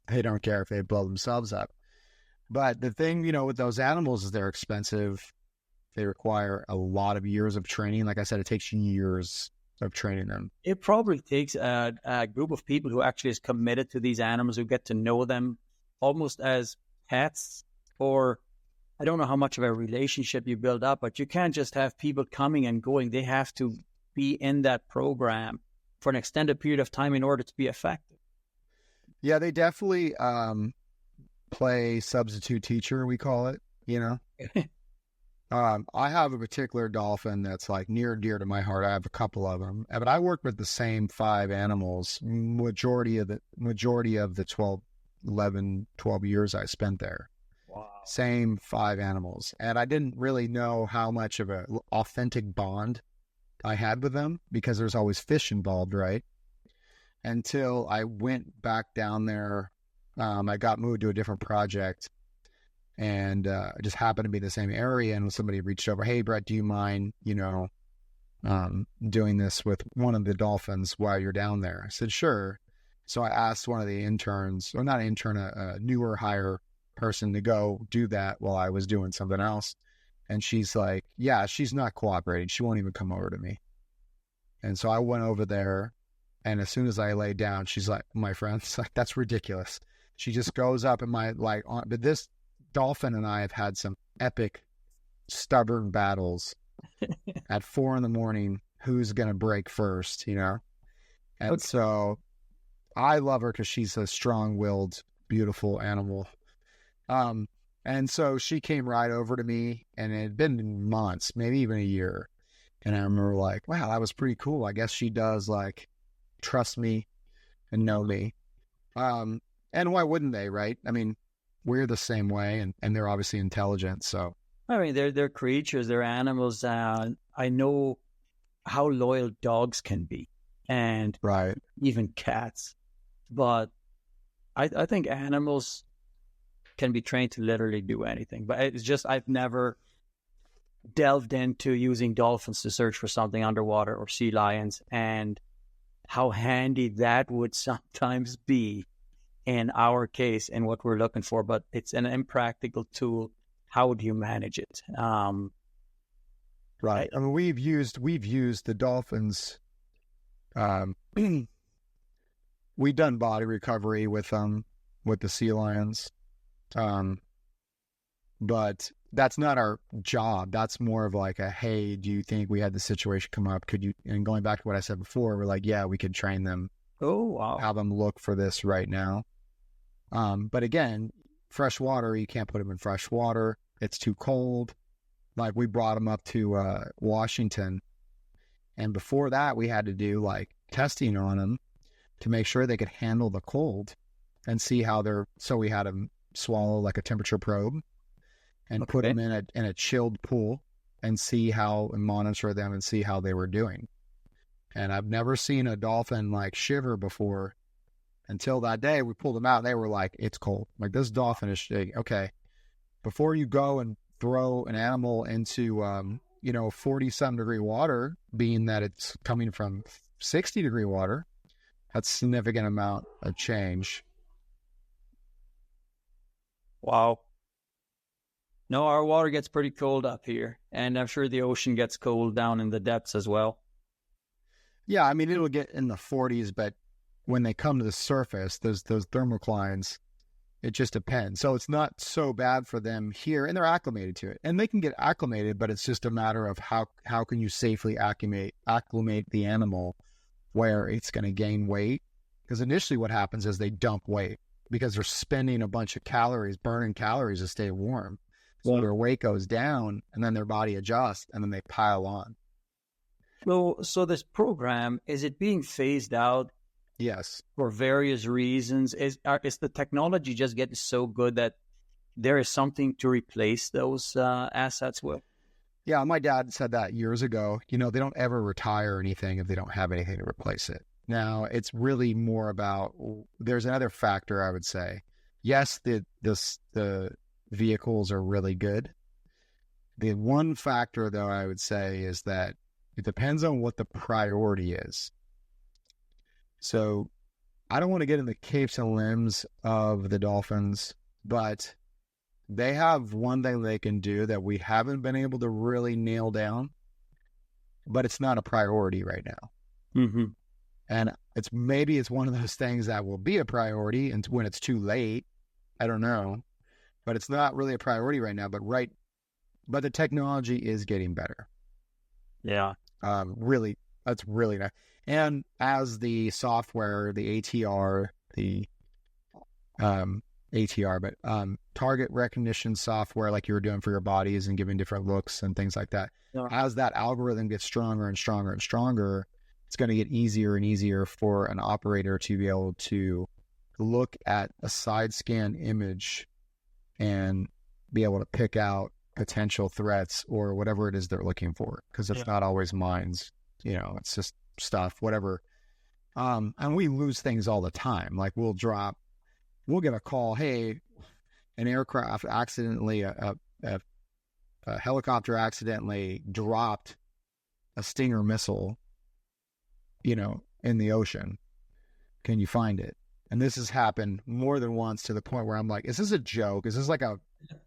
They don't care if they blow themselves up. But the thing, with those animals is they're expensive. They require a lot of years of training. Like I said, it takes years of training them. It probably takes a group of people who actually is committed to these animals, who get to know them almost as pets, or I don't know how much of a relationship you build up, but you can't just have people coming and going. They have to be in that program for an extended period of time in order to be effective. Yeah, they definitely play substitute teacher, we call it, I have a particular dolphin that's like near and dear to my heart. I have a couple of them, but I work with the same 5 animals majority of the 12 years I spent there. Wow. Same 5 animals. And I didn't really know how much of an authentic bond I had with them because there's always fish involved, right? Until I went back down there. I got moved to a different project, and it just happened to be the same area. And somebody reached over, "Hey, Brett, do you mind, doing this with one of the dolphins while you're down there?" I said, "Sure." So I asked one of the interns, or not an intern, a newer hire person, to go do that while I was doing something else. And she's like, "Yeah, she's not cooperating. She won't even come over to me." And so I went over there, and as soon as I lay down, she's like, my friend's like, "That's ridiculous." She just goes up in but this dolphin and I have had some epic, stubborn battles at 4 a.m. Who's going to break first, And Okay. So I love her because she's a strong-willed, beautiful animal. And so she came right over to me, and it had been months, maybe even a year. And I remember like, wow, that was pretty cool. I guess she does like trust me and know me. And why wouldn't they, right? I mean, we're the same way, and they're obviously intelligent. So I mean, they're creatures, they're animals. I know how loyal dogs can be, and right, even cats. But I think animals can be trained to literally do anything. But it's just I've never delved into using dolphins to search for something underwater, or sea lions, and how handy that would sometimes be in our case and what we're looking for. But it's an impractical tool. How do you manage it? Right. I mean, we've used the dolphins. We've done body recovery with them, with the sea lions. But that's not our job. That's more of like a, hey, do you think we had the situation come up? Could you, and going back to what I said before, we're like, yeah, we could train them. Oh, wow. Have them look for this right now. But again, fresh water, you can't put them in fresh water. It's too cold. Like we brought them up to Washington. And before that, we had to do like testing on them to make sure they could handle the cold and see how so we had them swallow like a temperature probe and put them in a chilled pool and monitor them and see how they were doing. And I've never seen a dolphin like shiver before until that day. We pulled them out and they were like, it's cold. Like this dolphin is shaking. Okay. Before you go and throw an animal into, 40-some degree water, being that it's coming from 60-degree water, that's a significant amount of change. Wow. No, our water gets pretty cold up here, and I'm sure the ocean gets cold down in the depths as well. Yeah, I mean, it'll get in the 40s, but when they come to the surface, those thermoclines, it just depends. So it's not so bad for them here, and they're acclimated to it. And they can get acclimated, but it's just a matter of how can you safely acclimate the animal where it's going to gain weight. Because initially what happens is they dump weight because they're spending a bunch of calories, burning calories to stay warm. So their weight goes down, and then their body adjusts, and then they pile on. So this program, is it being phased out? Yes. For various reasons? Is the technology just getting so good that there is something to replace those assets with? Yeah, my dad said that years ago. You know, they don't ever retire anything if they don't have anything to replace it. Now, it's really more about, there's another factor I would say. Yes, the vehicles are really good. The one factor, though, I would say is that it depends on what the priority is. So I don't want to get in the capes and limbs of the dolphins, but they have one thing they can do that we haven't been able to really nail down, but it's not a priority right now. Mm-hmm. And it's one of those things that will be a priority and when it's too late. I don't know, but it's not really a priority right now. But the technology is getting better. Yeah. Really, that's really nice. And as the software, the ATR, target recognition software, like you were doing for your bodies and giving different looks and things like that, as that algorithm gets stronger and stronger and stronger, it's going to get easier and easier for an operator to be able to look at a side scan image and be able to pick out potential threats or whatever it is they're looking for, because it's not always mines, it's just stuff, whatever. And we lose things all the time. Like we'll get a call, hey, an aircraft accidentally, a helicopter accidentally dropped a Stinger missile, in the ocean. Can you find it? And this has happened more than once to the point where I'm like, is this a joke? Is this like a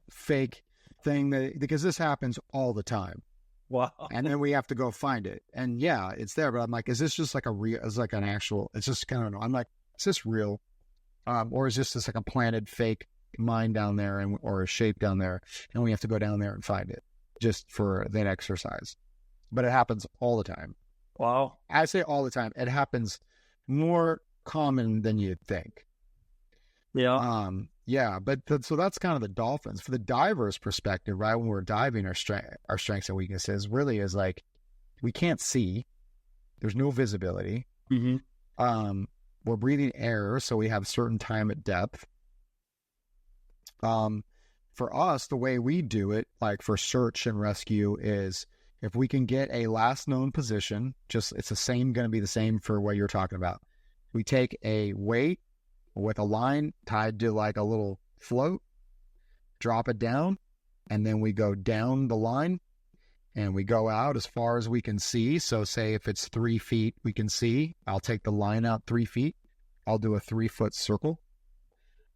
fake thing? Because this happens all the time. Wow. And then we have to go find it. And yeah, it's there. But I'm like, is this just like it's just kind of, I'm like, is this real? Or is this just like a planted fake mine down there or a shape down there? And we have to go down there and find it just for that exercise. But it happens all the time. Wow. I say all the time. It happens more common than you'd think. Yeah. Yeah, but so that's kind of the dolphins. For the diver's perspective, right, when we're diving, our strengths and weaknesses really is like, we can't see. There's no visibility. Mm-hmm. We're breathing air, so we have certain time at depth. For us, the way we do it, like for search and rescue, is if we can get a last known position, it's going to be the same for what you're talking about. We take a weight with a line tied to like a little float, drop it down, and then we go down the line and we go out as far as we can see. So say if it's 3 feet we can see, I'll take the line out 3 feet. I'll do a 3-foot circle.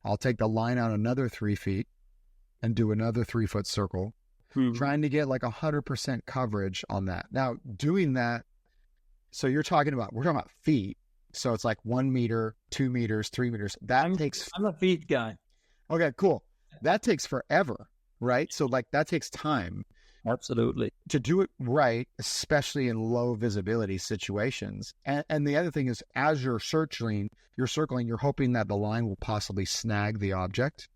I'll take the line out another 3 feet and do another 3-foot circle, trying to get like 100% coverage on that. Now doing that, so we're talking about feet. So it's like 1 meter, 2 meters, 3 meters. I'm a feet guy. Okay, cool. That takes forever, right? So like that takes time. Absolutely. To do it right, especially in low visibility situations. And the other thing is, as you're circling, you're hoping that the line will possibly snag the object.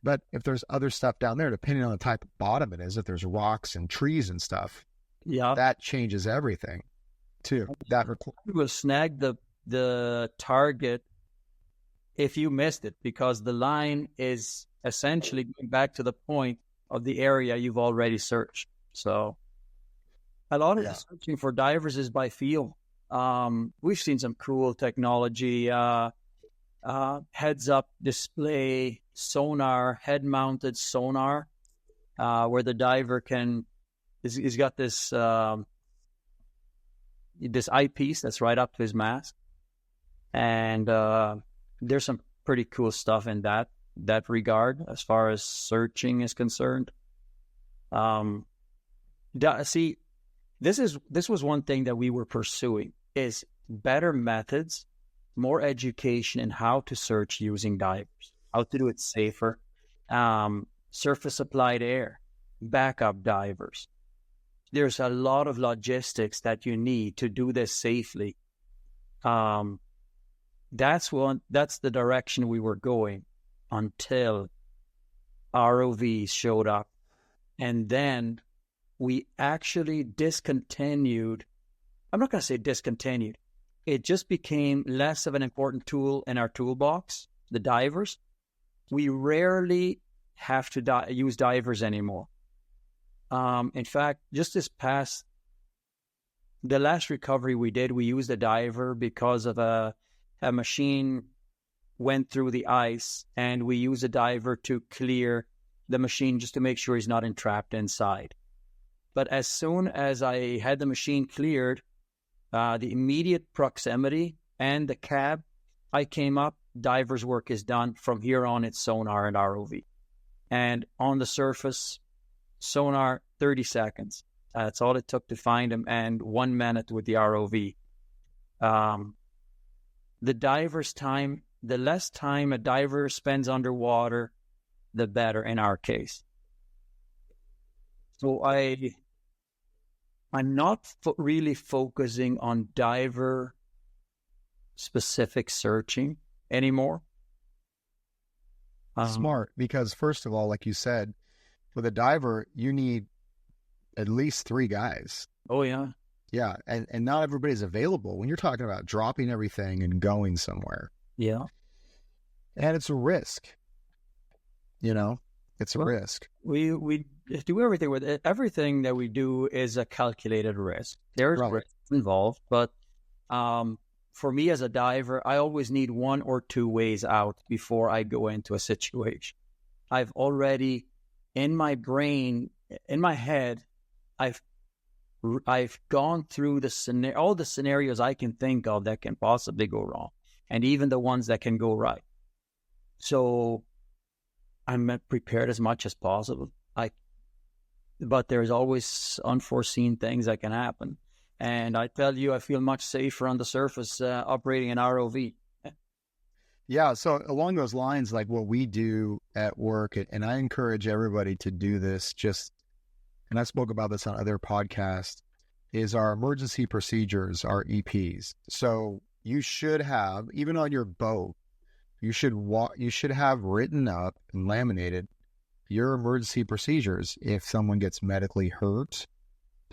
But if there's other stuff down there, depending on the type of bottom it is, if there's rocks and trees and stuff, that changes everything too. That will snag the target if you missed it, because the line is essentially going back to the point of the area you've already searched. So a lot of the searching for divers is by feel. We've seen some cool technology, heads up display sonar, head mounted sonar, where the diver he's got this eyepiece that's right up to his mask. And there's some pretty cool stuff in that regard as far as searching is concerned. See, this was one thing that we were pursuing is better methods, more education in how to search using divers, how to do it safer, surface applied air, backup divers. There's a lot of logistics that you need to do this safely. That's the direction we were going until ROVs showed up. And then we actually discontinued. I'm not going to say discontinued. It just became less of an important tool in our toolbox, the divers. We rarely have to use divers anymore. In fact, just the last recovery we did, we used a diver because of a machine went through the ice, and we used a diver to clear the machine just to make sure he's not entrapped inside. But as soon as I had the machine cleared, the immediate proximity and the cab, I came up, diver's work is done. From here on, it's sonar and ROV. And on the surface, sonar, 30 seconds. That's all it took to find him, and 1 minute with the ROV. The diver's time, the less time a diver spends underwater, the better in our case. So I'm not really focusing on diver-specific searching anymore. Smart, because first of all, like you said, with a diver, you need at least 3 guys. Oh, yeah. Yeah, and not everybody's available when you're talking about dropping everything and going somewhere. Yeah. And it's a risk. It's a risk. We do everything with it. Everything that we do is a calculated risk. There's risk involved, but for me as a diver, I always need 1 or 2 ways out before I go into a situation. I've already, in my brain, in my head, I've gone through all the scenarios I can think of that can possibly go wrong, and even the ones that can go right. So I'm prepared as much as possible. But there's always unforeseen things that can happen. And I tell you, I feel much safer on the surface operating an ROV. Yeah, so along those lines, like what we do at work, and I encourage everybody to do this, and I spoke about this on other podcasts, is our emergency procedures, our EPs. So you should have, even on your boat, you should have written up and laminated your emergency procedures if someone gets medically hurt,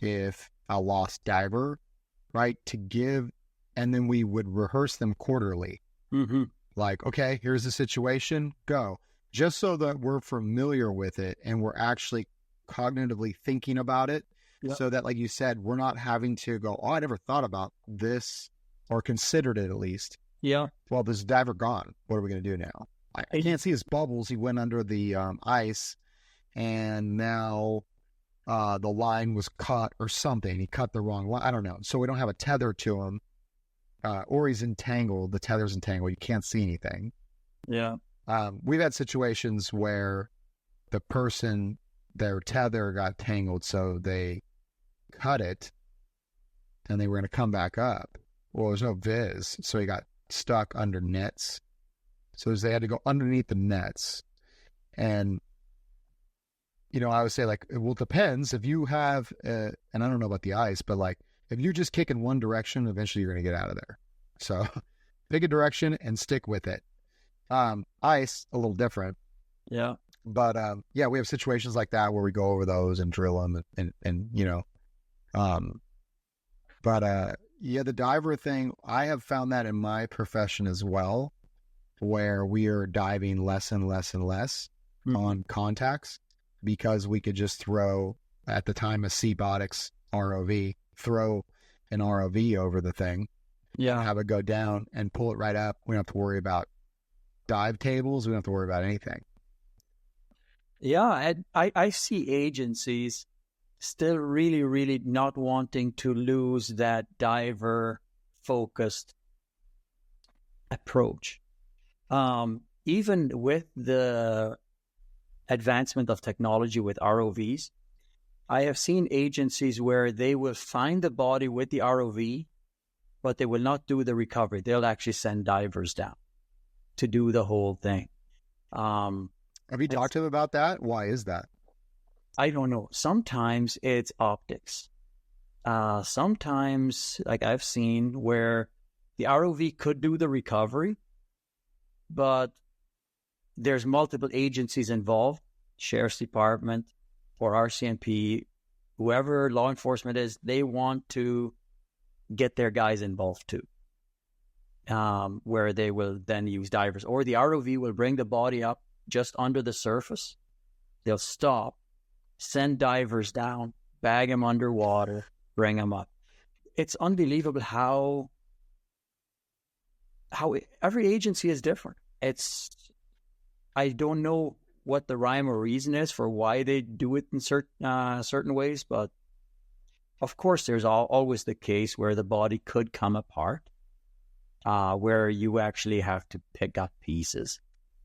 if a lost diver, right? And then we would rehearse them quarterly. Mm-hmm. Like, okay, here's the situation, go. Just so that we're familiar with it and we're actually cognitively thinking about it. Yep. So that, like you said, we're not having to go, oh, I never thought about this or considered it at least. Yeah. Well, this diver gone. What are we going to do now? I can't see his bubbles. He went under the ice, and now the line was cut or something. He cut the wrong line. I don't know. So we don't have a tether to him, or he's entangled. The tether's entangled. You can't see anything. Yeah. We've had situations where the person, their tether got tangled, so they cut it, and they were going to come back up. Well, there's no viz, so he got stuck under nets. So they had to go underneath the nets. And, I would say, like, well, it depends. If you have, and I don't know about the ice, but like, if you just kick in one direction, eventually you're going to get out of there. So pick a direction and stick with it. Ice, a little different. Yeah. But, yeah, we have situations like that where we go over those and drill them and yeah, the diver thing, I have found that in my profession as well, where we are diving less and less and less on contacts, because we could just throw, at the time, a Seabotics ROV, throw an ROV over the thing, have it go down and pull it right up. We don't have to worry about dive tables. We don't have to worry about anything. Yeah, I see agencies still really, really not wanting to lose that diver-focused approach. Even with the advancement of technology with ROVs, I have seen agencies where they will find the body with the ROV but they will not do the recovery. They'll actually send divers down to do the whole thing. Have you talked to them about that? Why is that? I don't know. Sometimes it's optics. Sometimes, like I've seen, where the ROV could do the recovery, but there's multiple agencies involved, Sheriff's Department or RCMP, whoever law enforcement is, they want to get their guys involved too, where they will then use divers. Or the ROV will bring the body up just under the surface. They'll stop, send divers down, bag them underwater, bring them up. It's unbelievable how every agency is different. I don't know what the rhyme or reason is for why they do it in certain ways, but of course there's always the case where the body could come apart, where you actually have to pick up pieces.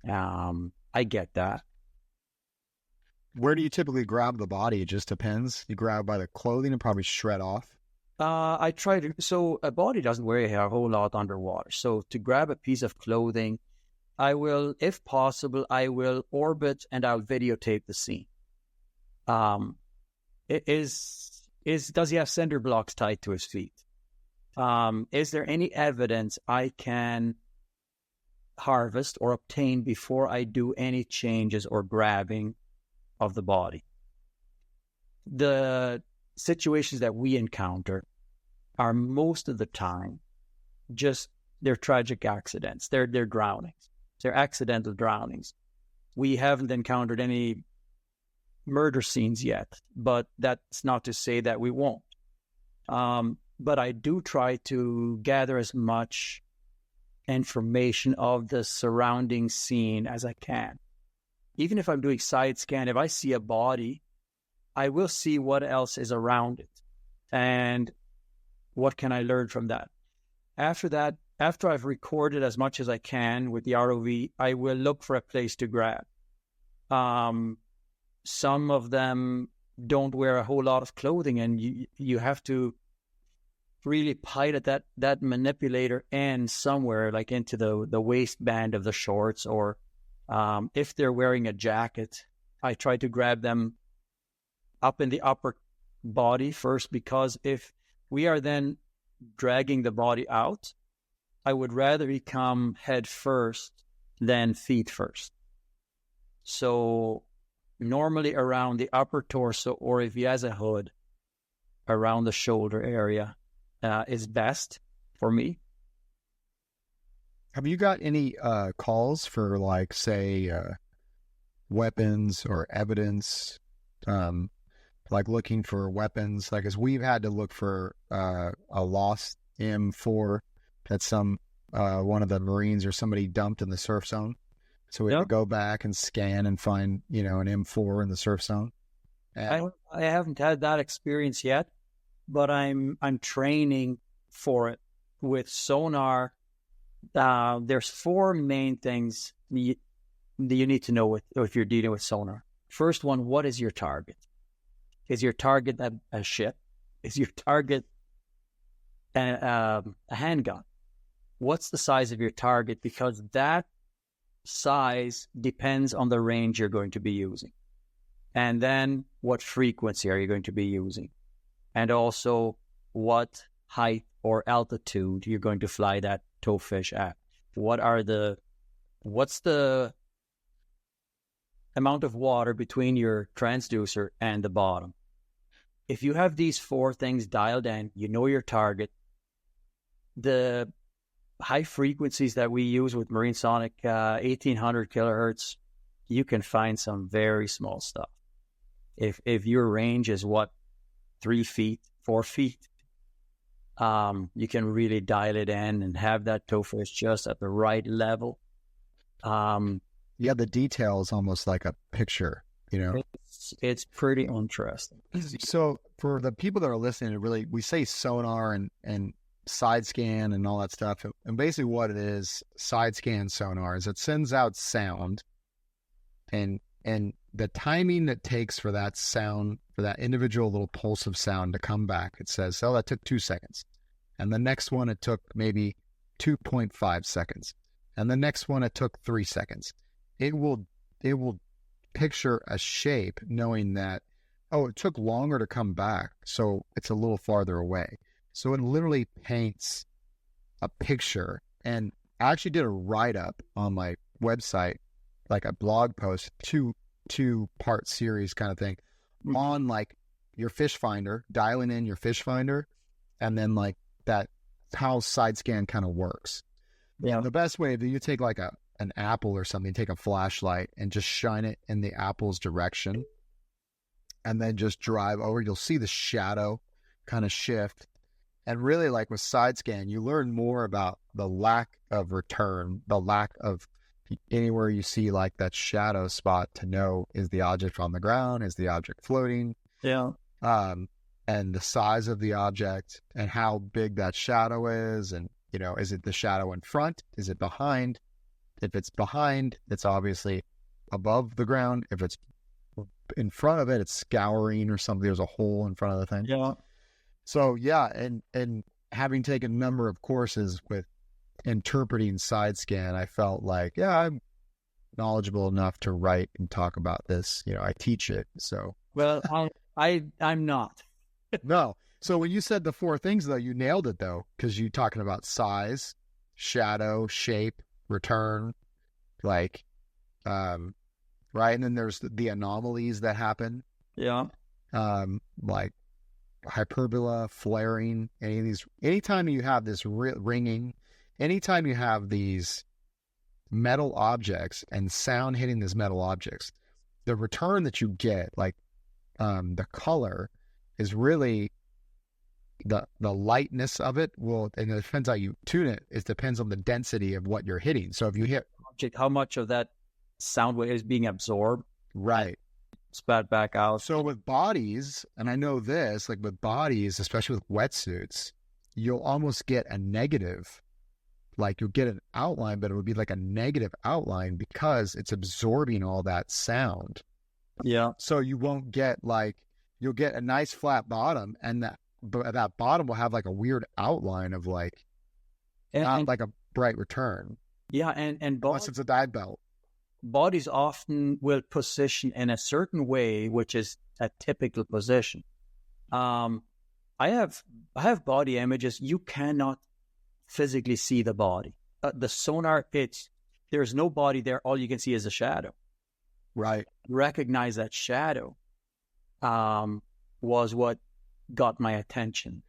I get that. Where do you typically grab the body? It just depends. You grab by the clothing and probably shred off. I try to. So a body doesn't weigh a whole lot underwater. So to grab a piece of clothing, I will, if possible, I will orbit and I'll videotape the scene. Does he have cinder blocks tied to his feet? Is there any evidence I can harvest or obtain before I do any changes or grabbing of the body? The situations that we encounter are most of the time just they're tragic accidents. They're drownings. They're accidental drownings. We haven't encountered any murder scenes yet, but that's not to say that we won't. But I do try to gather as much information of the surrounding scene as I can. Even if I'm doing side scan, if I see a body, I will see what else is around it and what can I learn from that. After that, after I've recorded as much as I can with the ROV, I will look for a place to grab. Some of them don't wear a whole lot of clothing, and you have to really pilot that manipulator end somewhere, like into the waistband of the shorts, or if they're wearing a jacket, I try to grab them up in the upper body first, because if we are then dragging the body out, I would rather he come head first than feet first. So normally around the upper torso, or if he has a hood, around the shoulder area is best for me. Have you got any calls for, like, say, weapons or evidence, like looking for weapons? Like, as we've had to look for a lost M4 that one of the Marines or somebody dumped in the surf zone. So we have to go back and scan and find, an M4 in the surf zone. I haven't had that experience yet, but I'm training for it with Sonar. There's 4 main things you need to know if you're dealing with Sonar. First one, what is your target? Is your target a ship? Is your target a handgun? What's the size of your target? Because that size depends on the range you're going to be using. And then what frequency are you going to be using? And also what height or altitude you're going to fly that towfish at. What's the amount of water between your transducer and the bottom? If you have these 4 things dialed in, you know your target. The high frequencies that we use with Marine Sonic, 1800 kilohertz, you can find some very small stuff. If your range is 3 feet, 4 feet, you can really dial it in and have that towfish just at the right level. Yeah, the detail is almost like a picture, It's pretty interesting. So for the people that are listening, we say sonar and side scan and all that stuff. And basically what it is, side scan sonar, is it sends out sound, and the timing it takes for that sound, for that individual little pulse of sound to come back, it says, that took 2 seconds. And the next one, it took maybe 2.5 seconds. And the next one, it took 3 seconds. It will picture a shape knowing that, oh, it took longer to come back, so it's a little farther away. So it literally paints a picture. And I actually did a write-up on my website, like a blog post, two-part series kind of thing, on like your fish finder, dialing in your fish finder, and then like that, how side scan kind of works. Yeah. The best way, if you take like an apple or something, take a flashlight and just shine it in the apple's direction and then just drive over, you'll see the shadow kind of shift. And really, like with side scan, you learn more about the lack of return, the lack of anywhere you see like that shadow spot to know, is the object on the ground? Is the object floating? Yeah. And the size of the object and how big that shadow is. And, you know, is it the shadow in front? Is it behind? If it's behind, it's obviously above the ground. If it's in front of it, it's scouring or something. There's a hole in front of the thing. Yeah. So yeah, and having taken a number of courses with interpreting side scan, I felt like, yeah, I'm knowledgeable enough to write and talk about this. You know, I teach it. So well, I'm not. No. So when you said the 4 things though, you nailed it though, because you're talking about size, shadow, shape, return, like, right. And then there's the anomalies that happen. Yeah. Like hyperbola, flaring, any of these, anytime you have this ringing, anytime you have these metal objects and sound hitting these metal objects, the return that you get, like, the color is really the lightness of it will, and it depends how you tune it. It depends on the density of what you're hitting. So if you hit how much of that sound wave is being absorbed, right, spat back out. So with bodies, and I know this, like with bodies, especially with wetsuits, you'll almost get a negative, like you'll get an outline, but it would be like a negative outline because it's absorbing all that sound. Yeah. So you won't get like, you'll get a nice flat bottom, and that bottom will have like a weird outline of like, not like a bright return. Yeah. And unless it's a dive belt. Bodies often will position in a certain way, which is a typical position. I have body images. You cannot physically see the body. The sonar, there's no body there. All you can see is a shadow. Right. Recognize that shadow was what got my attention.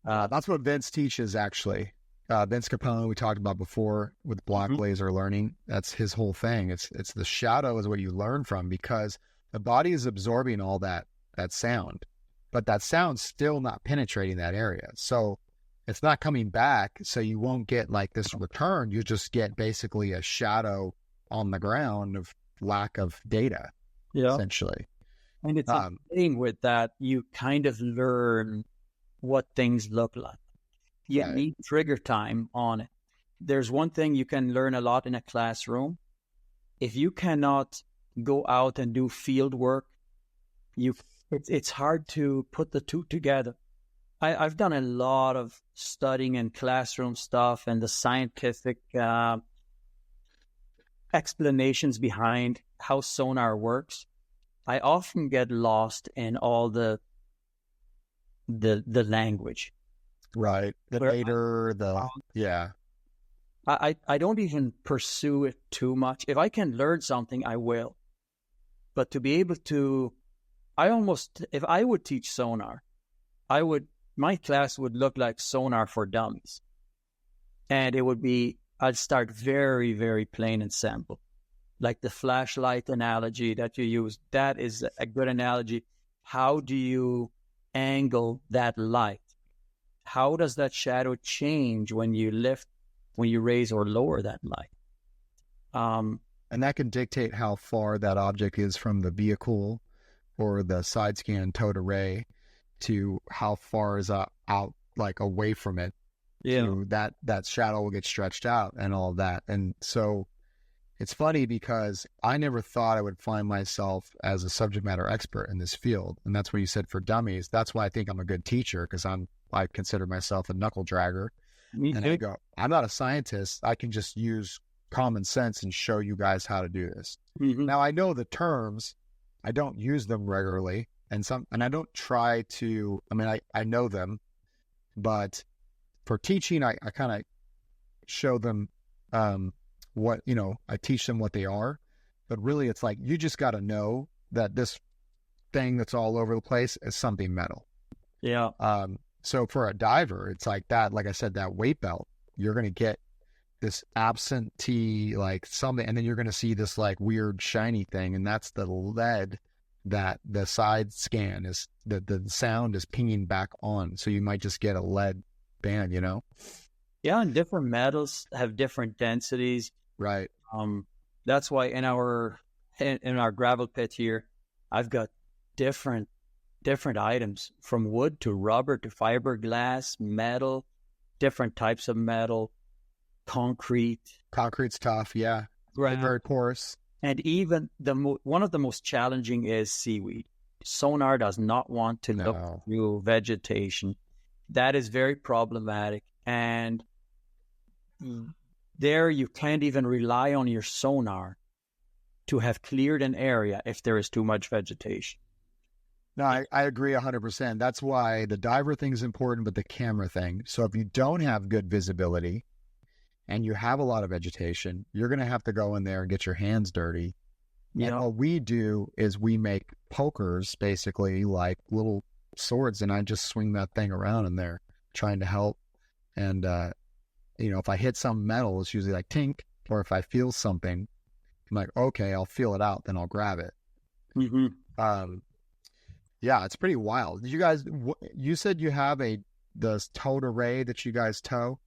That's what Vince teaches, actually. Vince Capone, we talked about before with block laser learning. That's his whole thing. It's the shadow is what you learn from, because the body is absorbing all that sound, but that sound's still not penetrating that area. So it's not coming back. So you won't get like this return. You just get basically a shadow on the ground of lack of data, essentially. And it's thing with that, you kind of learn what things look like. You need trigger time on it. There's one thing you can learn a lot in a classroom. If you cannot go out and do field work, it's hard to put the two together. I've done a lot of studying and classroom stuff and the scientific explanations behind how sonar works. I often get lost in all the language. Right. The later, I don't even pursue it too much. If I can learn something, I will. But to be able to, if I would teach sonar, my class would look like Sonar for Dummies. And it would be, I'd start very, very plain and simple. Like the flashlight analogy that you use, that is a good analogy. How do you angle that light? How does that shadow change when you raise or lower that light? And that can dictate how far that object is from the vehicle or the side scan towed array to how far is out like away from it. Yeah. So that shadow will get stretched out and all of that. And so it's funny because I never thought I would find myself as a subject matter expert in this field. And that's what you said for dummies. That's why I think I'm a good teacher, because I'm I consider myself a knuckle dragger. Me And too. I go, I'm not a scientist. I can just use common sense and show you guys how to do this. Mhm. Now I know the terms. I don't use them regularly, and I don't try to. I mean, I know them, but for teaching, I kind of show them what, I teach them what they are. But really, it's like you just got to know that this thing that's all over the place is something metal. Yeah. So for a diver, it's like that. Like I said, that weight belt, you're going to get this absentee like something, and then you're going to see this like weird shiny thing, and that's the lead that the side scan is, the sound is pinging back on. So you might just get a lead band, Yeah, and different metals have different densities. Right. That's why in our gravel pit here, I've got different items, from wood to rubber to fiberglass, metal, different types of metal, concrete. Concrete's tough, yeah. Very porous. And even one of the most challenging is seaweed. Sonar does not want to look through vegetation. That is very problematic. And there you can't even rely on your sonar to have cleared an area if there is too much vegetation. No, I agree 100%. That's why the diver thing is important, but the camera thing. So if you don't have good visibility and you have a lot of vegetation, you're going to have to go in there and get your hands dirty. Yeah. And what we do is we make pokers, basically like little swords, and I just swing that thing around in there trying to help. And, if I hit some metal, it's usually like tink, or if I feel something, I'm like, okay, I'll feel it out, then I'll grab it. Mm-hmm. Yeah, it's pretty wild. Did you guys, you said you have the towed array that you guys tow?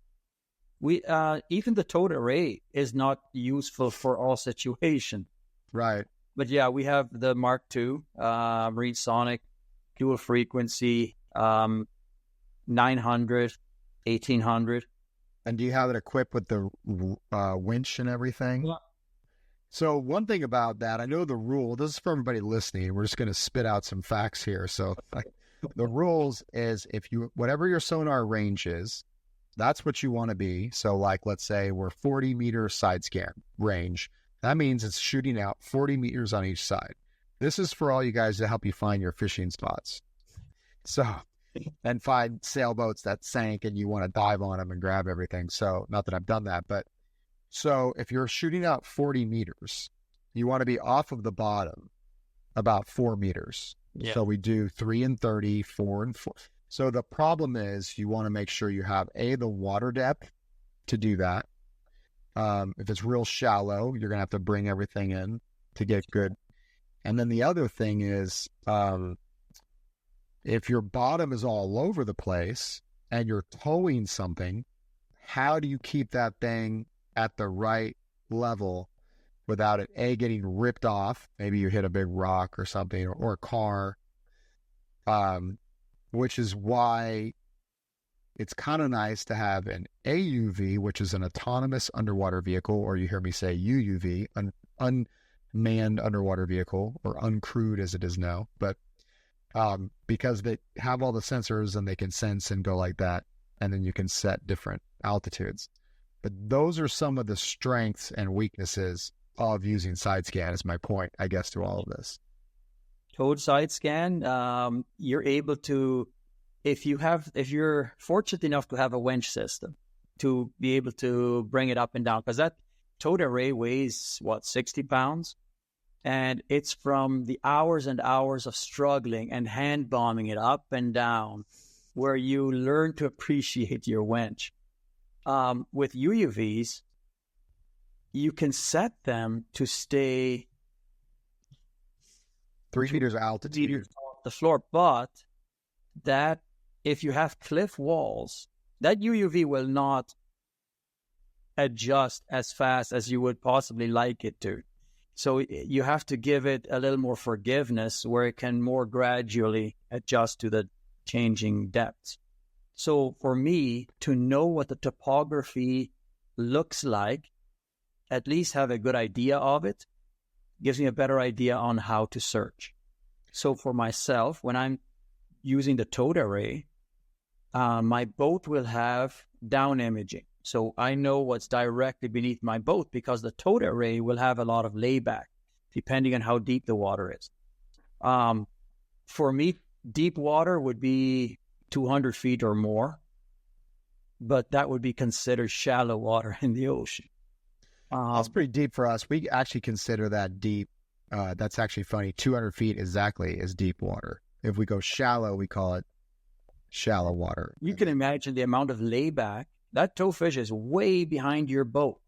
We even the towed array is not useful for all situations. Right. But yeah, we have the Mark II, Marine Sonic, dual frequency, 900, 1800. And do you have it equipped with the winch and everything? Yeah. So one thing about that, I know the rule, this is for everybody listening, we're just going to spit out some facts here. So the rules is whatever your sonar range is, that's what you want to be. So like, let's say we're 40 meter side scan range. That means it's shooting out 40 meters on each side. This is for all you guys to help you find your fishing spots. So, and find sailboats that sank and you want to dive on them and grab everything. So not that I've done that, but so if you're shooting out 40 meters, you want to be off of the bottom about 4 meters. Yeah. So we do 3 and 30, 4 and 4. So the problem is you want to make sure you have the water depth to do that. If it's real shallow, you're going to have to bring everything in to get good. And then the other thing is, if your bottom is all over the place and you're towing something, how do you keep that thing at the right level without it getting ripped off? Maybe you hit a big rock or something, or a car, which is why it's kind of nice to have an AUV, which is an autonomous underwater vehicle, or you hear me say UUV, an unmanned underwater vehicle, or uncrewed as it is now, but because they have all the sensors and they can sense and go like that, and then you can set different altitudes. But those are some of the strengths and weaknesses of using side scan, is my point, I guess, to all of this. Towed side scan, you're able to, if you're fortunate enough to have a winch system to be able to bring it up and down, because that towed array weighs 60 pounds, and it's from the hours and hours of struggling and hand bombing it up and down where you learn to appreciate your winch. With UUVs, you can set them to stay 3 meters altitude off the floor, but that if you have cliff walls, that UUV will not adjust as fast as you would possibly like it to. So you have to give it a little more forgiveness where it can more gradually adjust to the changing depths. So for me to know what the topography looks like, at least have a good idea of it, gives me a better idea on how to search. So for myself, when I'm using the towed array, my boat will have down imaging. So I know what's directly beneath my boat because the towed array will have a lot of layback depending on how deep the water is. For me, deep water would be 200 feet or more, but that would be considered shallow water in the ocean. That's pretty deep for us. We actually consider that deep. That's actually funny. 200 feet exactly is deep water. If we go shallow, we call it shallow water. You can imagine the amount of layback. That towfish is way behind your boat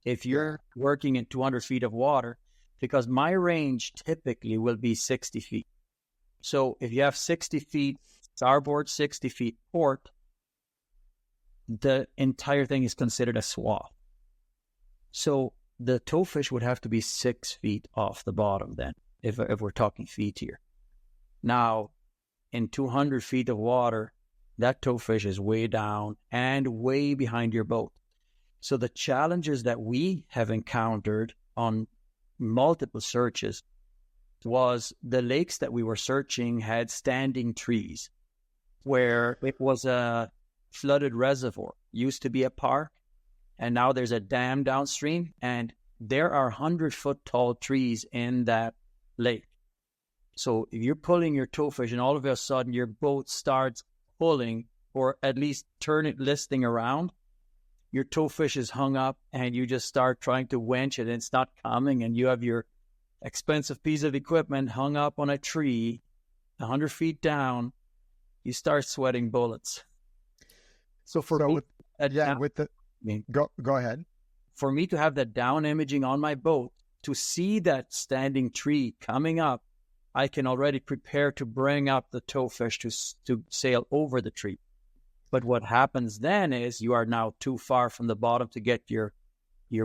if you're working in 200 feet of water, because my range typically will be 60 feet. So if you have 60 feet starboard, 60 feet port, the entire thing is considered a swath. So the towfish would have to be 6 feet off the bottom then, if we're talking feet here. Now, in 200 feet of water, that towfish is way down and way behind your boat. So the challenges that we have encountered on multiple searches was the lakes that we were searching had standing trees where it was a flooded reservoir. Used to be a park, and now there's a dam downstream, and there are 100-foot tall trees in that lake. So if you're pulling your towfish and all of a sudden your boat starts pulling, or at least listing around, your towfish is hung up and you just start trying to winch it and it's not coming, and you have your expensive piece of equipment hung up on a tree 100 feet down, you start sweating bullets. So go ahead. For me to have that down imaging on my boat, to see that standing tree coming up, I can already prepare to bring up the towfish to sail over the tree. But what happens then is you are now too far from the bottom to get your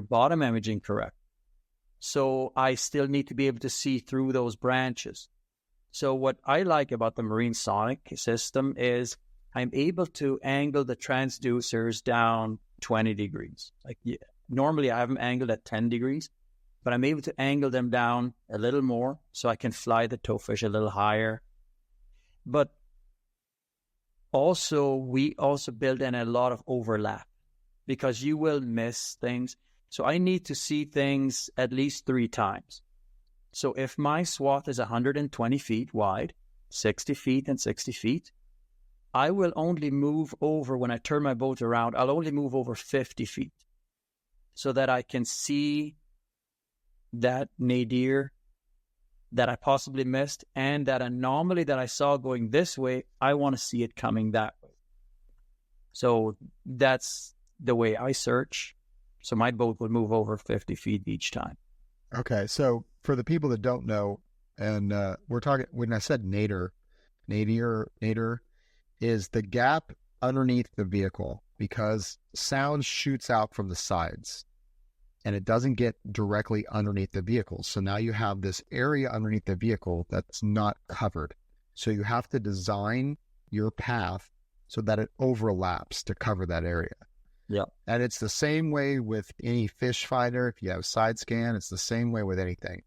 bottom imaging correct. So I still need to be able to see through those branches. So what I like about the Marine Sonic system is I'm able to angle the transducers down 20 degrees. Normally I have them angled at 10 degrees, but I'm able to angle them down a little more so I can fly the towfish a little higher. But we also build in a lot of overlap because you will miss things. So I need to see things at least 3 times. So if my swath is 120 feet wide, 60 feet and 60 feet, I will only move over, when I turn my boat around, I'll only move over 50 feet so that I can see that nadir that I possibly missed, and that anomaly that I saw going this way, I want to see it coming that way. So that's the way I search. So my boat would move over 50 feet each time. Okay, so for the people that don't know, and we're talking, when I said nadir is the gap underneath the vehicle, because sound shoots out from the sides and it doesn't get directly underneath the vehicle. So now you have this area underneath the vehicle that's not covered. So you have to design your path so that it overlaps to cover that area. Yeah. And it's the same way with any fish finder. If you have side scan, it's the same way with anything.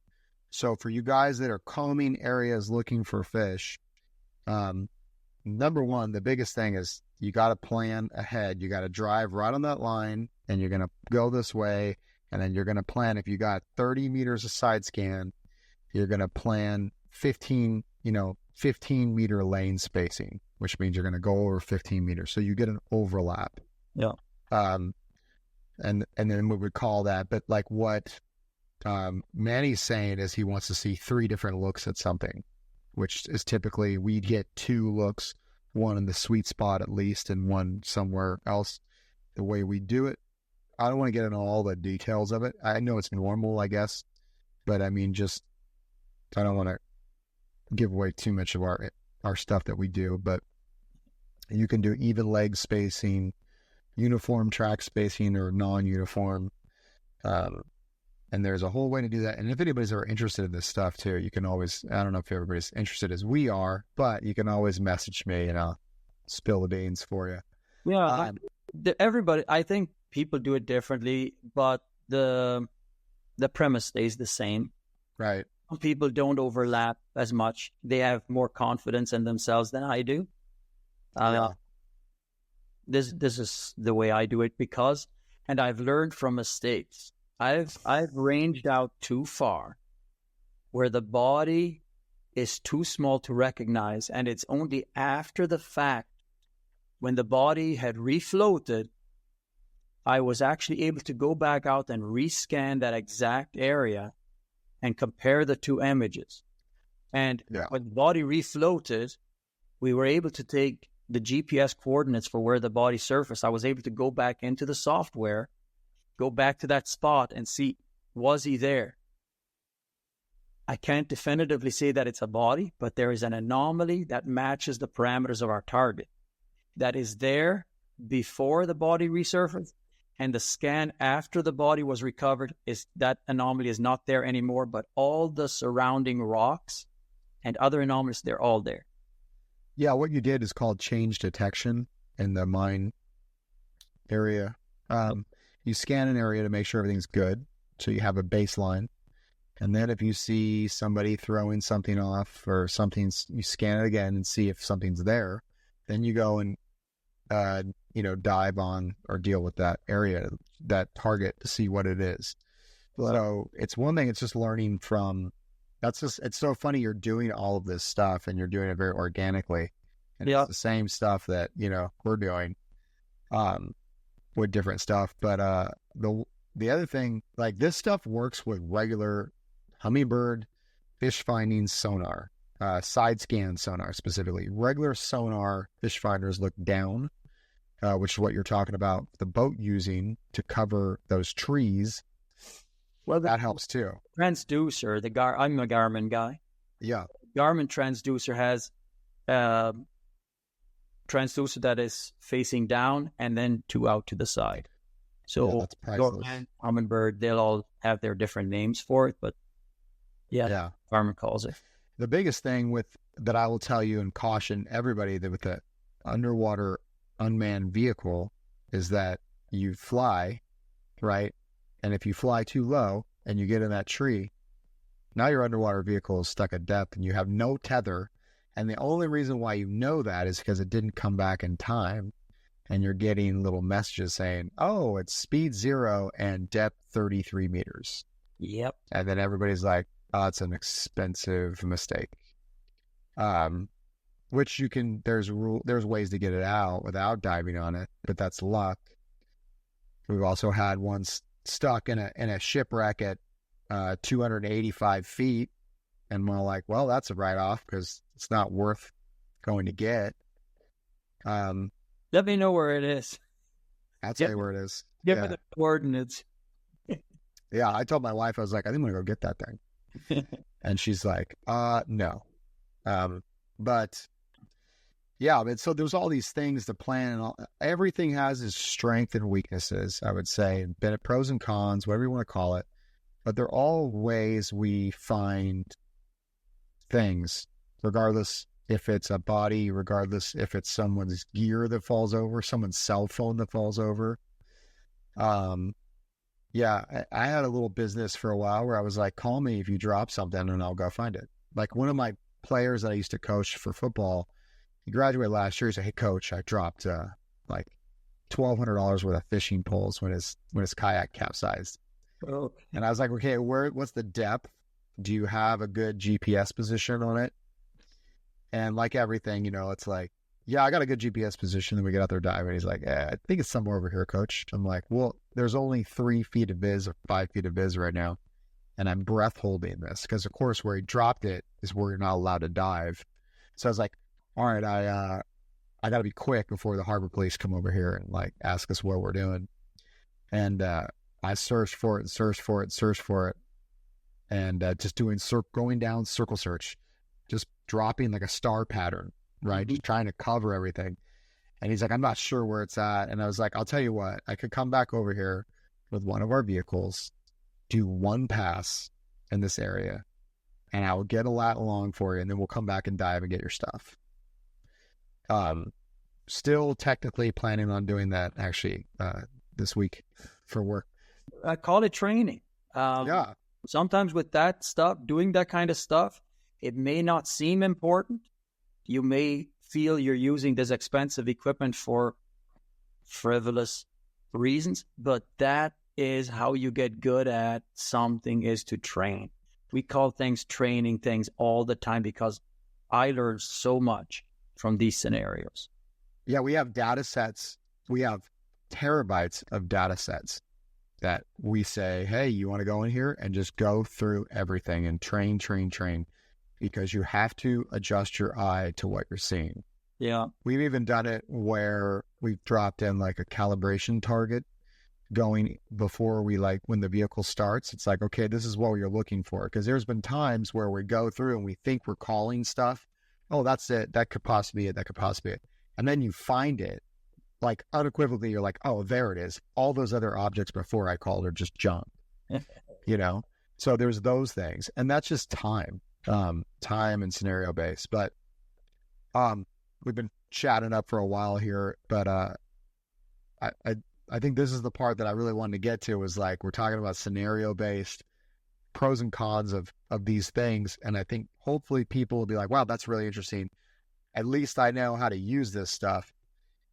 So for you guys that are combing areas looking for fish, number one, the biggest thing is you got to plan ahead. You got to drive right on that line, and you're going to go this way. And then you're going to plan, if you got 30 meters of side scan, you're going to plan 15 meter lane spacing, which means you're going to go over 15 meters. So you get an overlap. Yeah. And then we would call that, but like what Manny's saying is he wants to see 3 different looks at something, which is typically we'd get 2 looks, one in the sweet spot at least, and one somewhere else. The way we do it, I don't want to get into all the details of it. I know it's normal, I guess, but I mean, I don't want to give away too much of our stuff that we do, but you can do even leg spacing, uniform track spacing, or non-uniform. And there's a whole way to do that. And if anybody's ever interested in this stuff too, you can always, I don't know if everybody's interested as we are, but you can always message me and I'll spill the beans for you. Yeah. Everybody, I think people do it differently, but the premise stays the same. Right. Some people don't overlap as much. They have more confidence in themselves than I do. this is the way I do it because, and I've learned from mistakes. I've ranged out too far where the body is too small to recognize, and it's only after the fact, when the body had refloated, I was actually able to go back out and rescan that exact area and compare the two images. And when the body refloated, we were able to take the GPS coordinates for where the body surfaced. I was able to go back into the software, go back to that spot and see, was he there? I can't definitively say that it's a body, but there is an anomaly that matches the parameters of our target that is there before the body resurfaced, and the scan after the body was recovered is that anomaly is not there anymore, but all the surrounding rocks and other anomalies, they're all there. Yeah, what you did is called change detection in the mine area. You scan an area to make sure everything's good, so you have a baseline. And then if you see somebody throwing something off or something, you scan it again and see if something's there. Then you go and, dive on or deal with that area, that target, to see what it is. So it's one thing, it's just learning from, it's so funny you're doing all of this stuff and you're doing it very organically. And it's the same stuff that, we're doing with different stuff. But the other thing, like this stuff works with regular hummingbird fish finding sonar, side scan sonar specifically. Regular sonar fish finders look down, which is what you're talking about, the boat using to cover those trees. Well, that helps too. Transducer, I'm a Garmin guy. Yeah. Garmin transducer has transducer that is facing down and then two out to the side. So that's priceless. Hummingbird, they'll all have their different names for it, but Garmin calls it. The biggest thing that I will tell you and caution everybody that with the underwater unmanned vehicle is that you fly, right? And if you fly too low and you get in that tree, now your underwater vehicle is stuck at depth and you have no tether. And the only reason why you know that is because it didn't come back in time. And you're getting little messages saying, oh, it's speed 0 and depth 33 meters. Yep. And then everybody's like, oh, it's an expensive mistake. Which there's ways to get it out without diving on it, but that's luck. We've also had one stuck in a shipwreck at 285 feet. And we're like, well, that's a write-off because it's not worth going to get. Let me know where it is. I'll tell you where it is. Give me the coordinates. Yeah, I told my wife, I was like, I think I'm going to go get that thing. And she's like, no. But yeah, so there's all these things to plan. And everything has its strength and weaknesses, I would say. Pros and cons, whatever you want to call it. But they're all ways we find things, regardless if it's a body, regardless if it's someone's gear that falls over, someone's cell phone that falls over. I had a little business for a while where I was like, call me if you drop something and I'll go find it. Like one of my players that I used to coach for football, he graduated last year. He said, hey coach, I dropped like $1,200 worth of fishing poles when his kayak capsized. Oh. And I was like, okay, what's the depth? Do you have a good GPS position on it? And like everything, it's like, yeah, I got a good GPS position. Then we get out there diving. He's like, I think it's somewhere over here, coach. I'm like, well, there's only 3 feet of viz or 5 feet of viz right now. And I'm breath holding this because, of course, where he dropped it is where you're not allowed to dive. So I was like, all right, I got to be quick before the harbor police come over here and like ask us what we're doing. And I searched for it. And just going down circle search, just dropping like a star pattern, right? Mm-hmm. Just trying to cover everything. And he's like, I'm not sure where it's at. And I was like, I'll tell you what, I could come back over here with one of our vehicles, do one pass in this area, and I will get a lat along for you. And then we'll come back and dive and get your stuff. Still technically planning on doing that actually this week for work. I call it training. Sometimes with that stuff, doing that kind of stuff, it may not seem important. You may feel you're using this expensive equipment for frivolous reasons, but that is how you get good at something, is to train. We call things training things all the time because I learned so much from these scenarios. Yeah, we have data sets. We have terabytes of data sets that we say, hey, you want to go in here and just go through everything and train, because you have to adjust your eye to what you're seeing. Yeah. We've even done it where we've dropped in like a calibration target going before we, like, when the vehicle starts, it's like, okay, this is what you're looking for. Because there's been times where we go through and we think we're calling stuff. Oh, that's it. That could possibly be it. That could possibly be it. And then you find it, like, unequivocally, you're like, oh, there it is. All those other objects before I called are just junk, you know? So there's those things. And that's just time and scenario based. But we've been chatting up for a while here, but I think this is the part that I really wanted to get to, is like, we're talking about scenario based pros and cons of these things. And I think hopefully people will be like, wow, that's really interesting. At least I know how to use this stuff.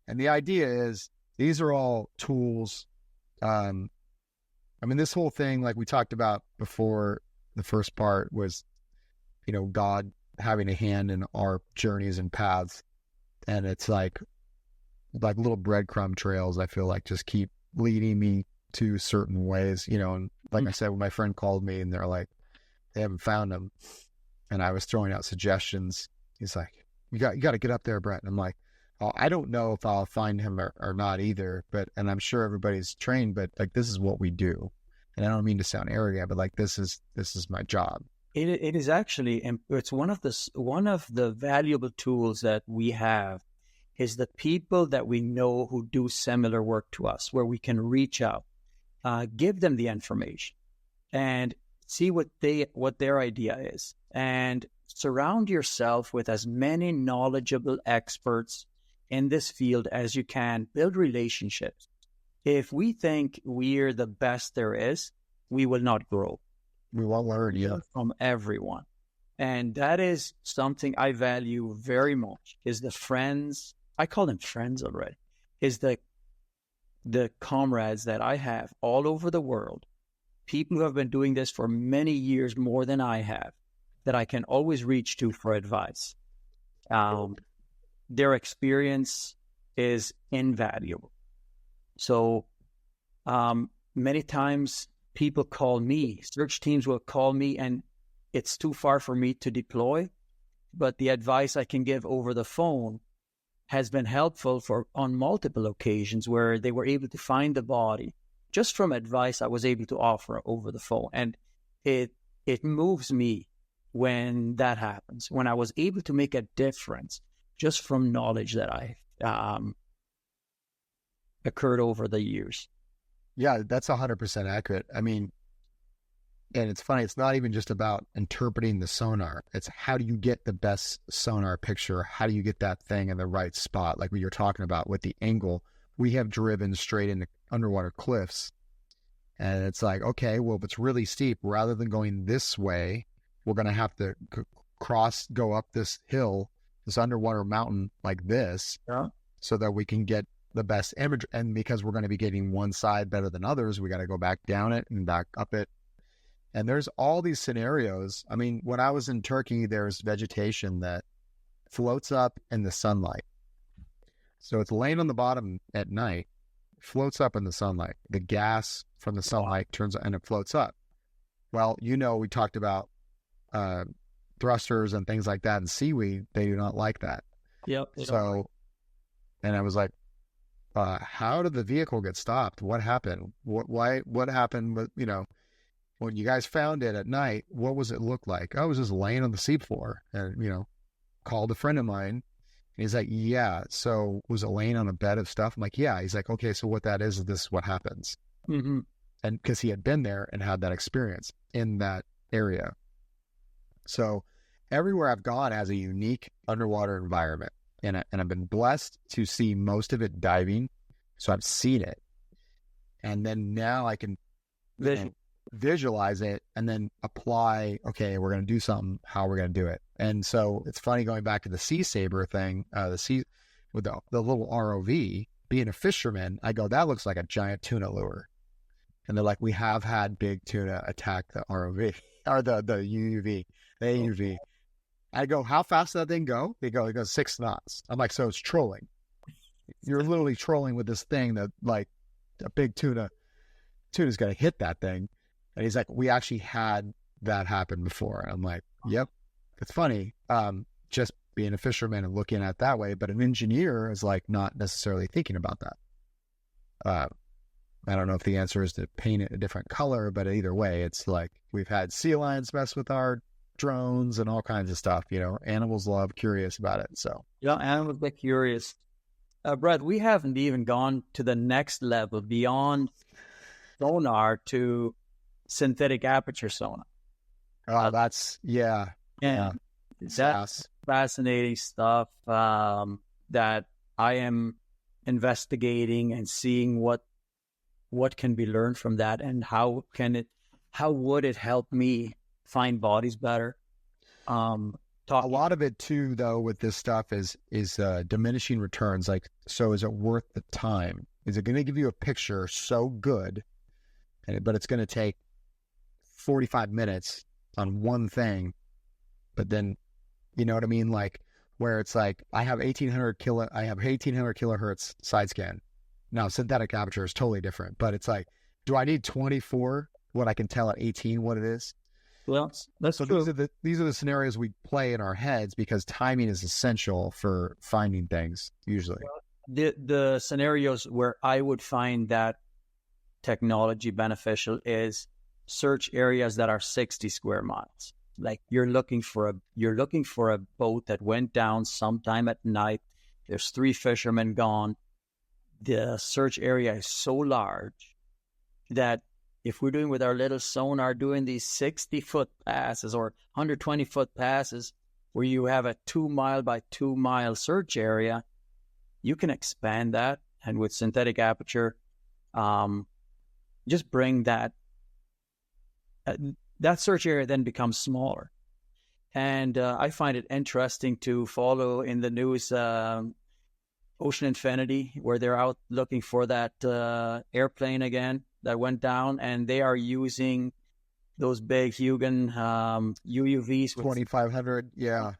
And the idea is, these are all tools. I mean, this whole thing, like we talked about before, the first part was, you know, God having a hand in our journeys and paths. And it's like little breadcrumb trails, I feel like, just keep leading me to certain ways, you know. And like I said, when my friend called me and they're like, they haven't found him, and I was throwing out suggestions, he's like, you got to get up there, Brett. And I'm like, oh, I don't know if I'll find him or not either, and I'm sure everybody's trained, but like, this is what we do. And I don't mean to sound arrogant, but like, this is my job. It is actually, it's one of the valuable tools that we have, is the people that we know who do similar work to us, where we can reach out, give them the information, and see what their idea is, and surround yourself with as many knowledgeable experts in this field as you can. Build relationships. If we think we're the best there is, we will not grow. We won't learn, yeah, from everyone. And that is something I value very much, is the friends. I call them friends already, is the comrades that I have all over the world, people who have been doing this for many years more than I have, that I can always reach to for advice. Their experience is invaluable. So many times people call me, search teams will call me, and it's too far for me to deploy, but the advice I can give over the phone has been helpful on multiple occasions, where they were able to find the body just from advice I was able to offer over the phone. And it moves me when that happens, when I was able to make a difference just from knowledge that I occurred over the years. Yeah, that's 100% accurate. I mean, and it's funny, it's not even just about interpreting the sonar. It's how do you get the best sonar picture? How do you get that thing in the right spot? Like what you're talking about with the angle. We have driven straight into underwater cliffs. And it's like, okay, well, if it's really steep, rather than going this way, we're going to have to go up this hill, this underwater mountain like this, so that we can get the best image. And because we're going to be getting one side better than others, we got to go back down it and back up it. And there's all these scenarios. I mean, when I was in Turkey, there's vegetation that floats up in the sunlight. So it's laying on the bottom at night, floats up in the sunlight. The gas from the sunlight turns and it floats up. Well, you know, we talked about thrusters and things like that, and seaweed, they do not like that. Yep. So, and I was like, how did the vehicle get stopped? What happened? What happened with, you know, when you guys found it at night, what was it look like? I was just laying on the seafloor, and, you know, called a friend of mine, and he's like, yeah, so was it laying on a bed of stuff? I'm like, yeah. He's like, okay, so what that is this is what happens. Mm-hmm. And because he had been there and had that experience in that area. So everywhere I've gone has a unique underwater environment, and I've been blessed to see most of it diving. So I've seen it. And then now I can visualize it and then apply, okay, we're going to do something, how we're going to do it. And so it's funny, going back to the Sea Saber thing, with the little ROV being a fisherman, I go, that looks like a giant tuna lure. And they're like, we have had big tuna attack the ROV or the UUV, the AUV. I go, how fast does that thing go? It goes 6 knots. I'm like, so it's trolling. You're literally trolling with this thing that like a big tuna's going to hit that thing. And he's like, we actually had that happen before. I'm like, yep, it's funny. Just being a fisherman and looking at it that way, but an engineer is like not necessarily thinking about that. I don't know if the answer is to paint it a different color, but either way, it's like we've had sea lions mess with our drones and all kinds of stuff. You know, animals love curious about it. So yeah, animals get curious. Brad, we haven't even gone to the next level beyond sonar to synthetic aperture sonar. That's that's fascinating stuff that I am investigating and seeing what can be learned from that, and how would it help me find bodies better. A lot of it too, though, with this stuff is diminishing returns. Like, so is it worth the time? Is it going to give you a picture so good, but it's going to take 45 minutes on one thing, but then, you know what I mean? Like, where it's like, I have 1800 kilohertz side scan. Now, synthetic aperture is totally different, but it's like, do I need 24 when I can tell at 18 what it is? Well, that's so true. These are the scenarios we play in our heads because timing is essential for finding things usually. The scenarios where I would find that technology beneficial is search areas that are 60 square miles. Like you're looking for a boat that went down sometime at night. There's 3 fishermen gone. The search area is so large that if we're doing with our little sonar, doing these 60-foot passes or 120-foot passes where you have a 2 mile by 2 mile search area, you can expand that. And with synthetic aperture, just bring that search area then becomes smaller. And I find it interesting to follow in the news Ocean Infinity, where they're out looking for that airplane again that went down, and they are using those big Hugin UUVs. 2500, yeah.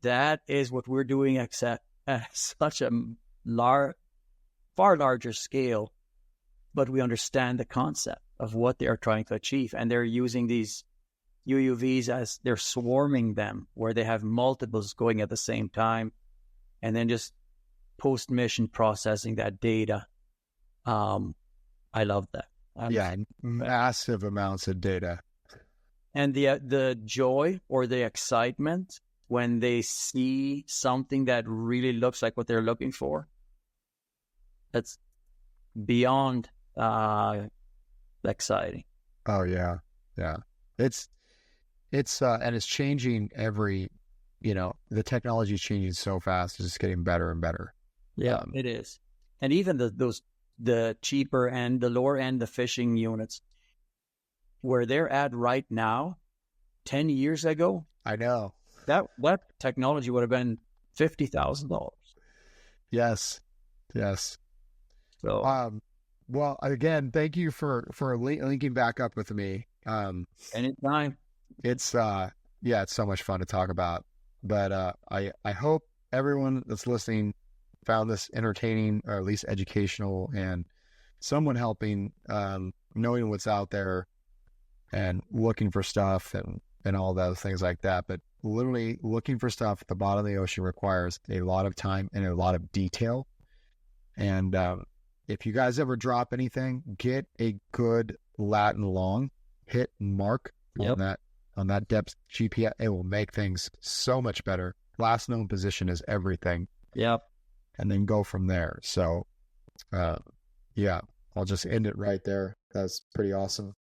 That is what we're doing, except at such a far larger scale, but we understand the concept of what they are trying to achieve, and they're using these UUVs as they're swarming them, where they have multiples going at the same time, and then just post-mission processing that data. I love that. Massive amounts of data. And the joy or the excitement when they see something that really looks like what they're looking for, that's beyond exciting. Oh yeah. It's and it's changing the technology is changing so fast. It's just getting better and better. Yeah, it is. And even the cheaper end, the lower end, the fishing units, where they're at right now, 10 years ago, I know that technology would have been $50,000. Yes. So, well, again, thank you for linking back up with me. Anytime. It's so much fun to talk about. But I hope everyone that's listening found this entertaining, or at least educational, and someone helping, knowing what's out there and looking for stuff and all those things like that. But literally looking for stuff at the bottom of the ocean requires a lot of time and a lot of detail. And if you guys ever drop anything, get a good lat and long, hit mark on that depth GPS. It will make things so much better. Last known position is everything. Yep. And then go from there. So, I'll just end it right there. That's pretty awesome.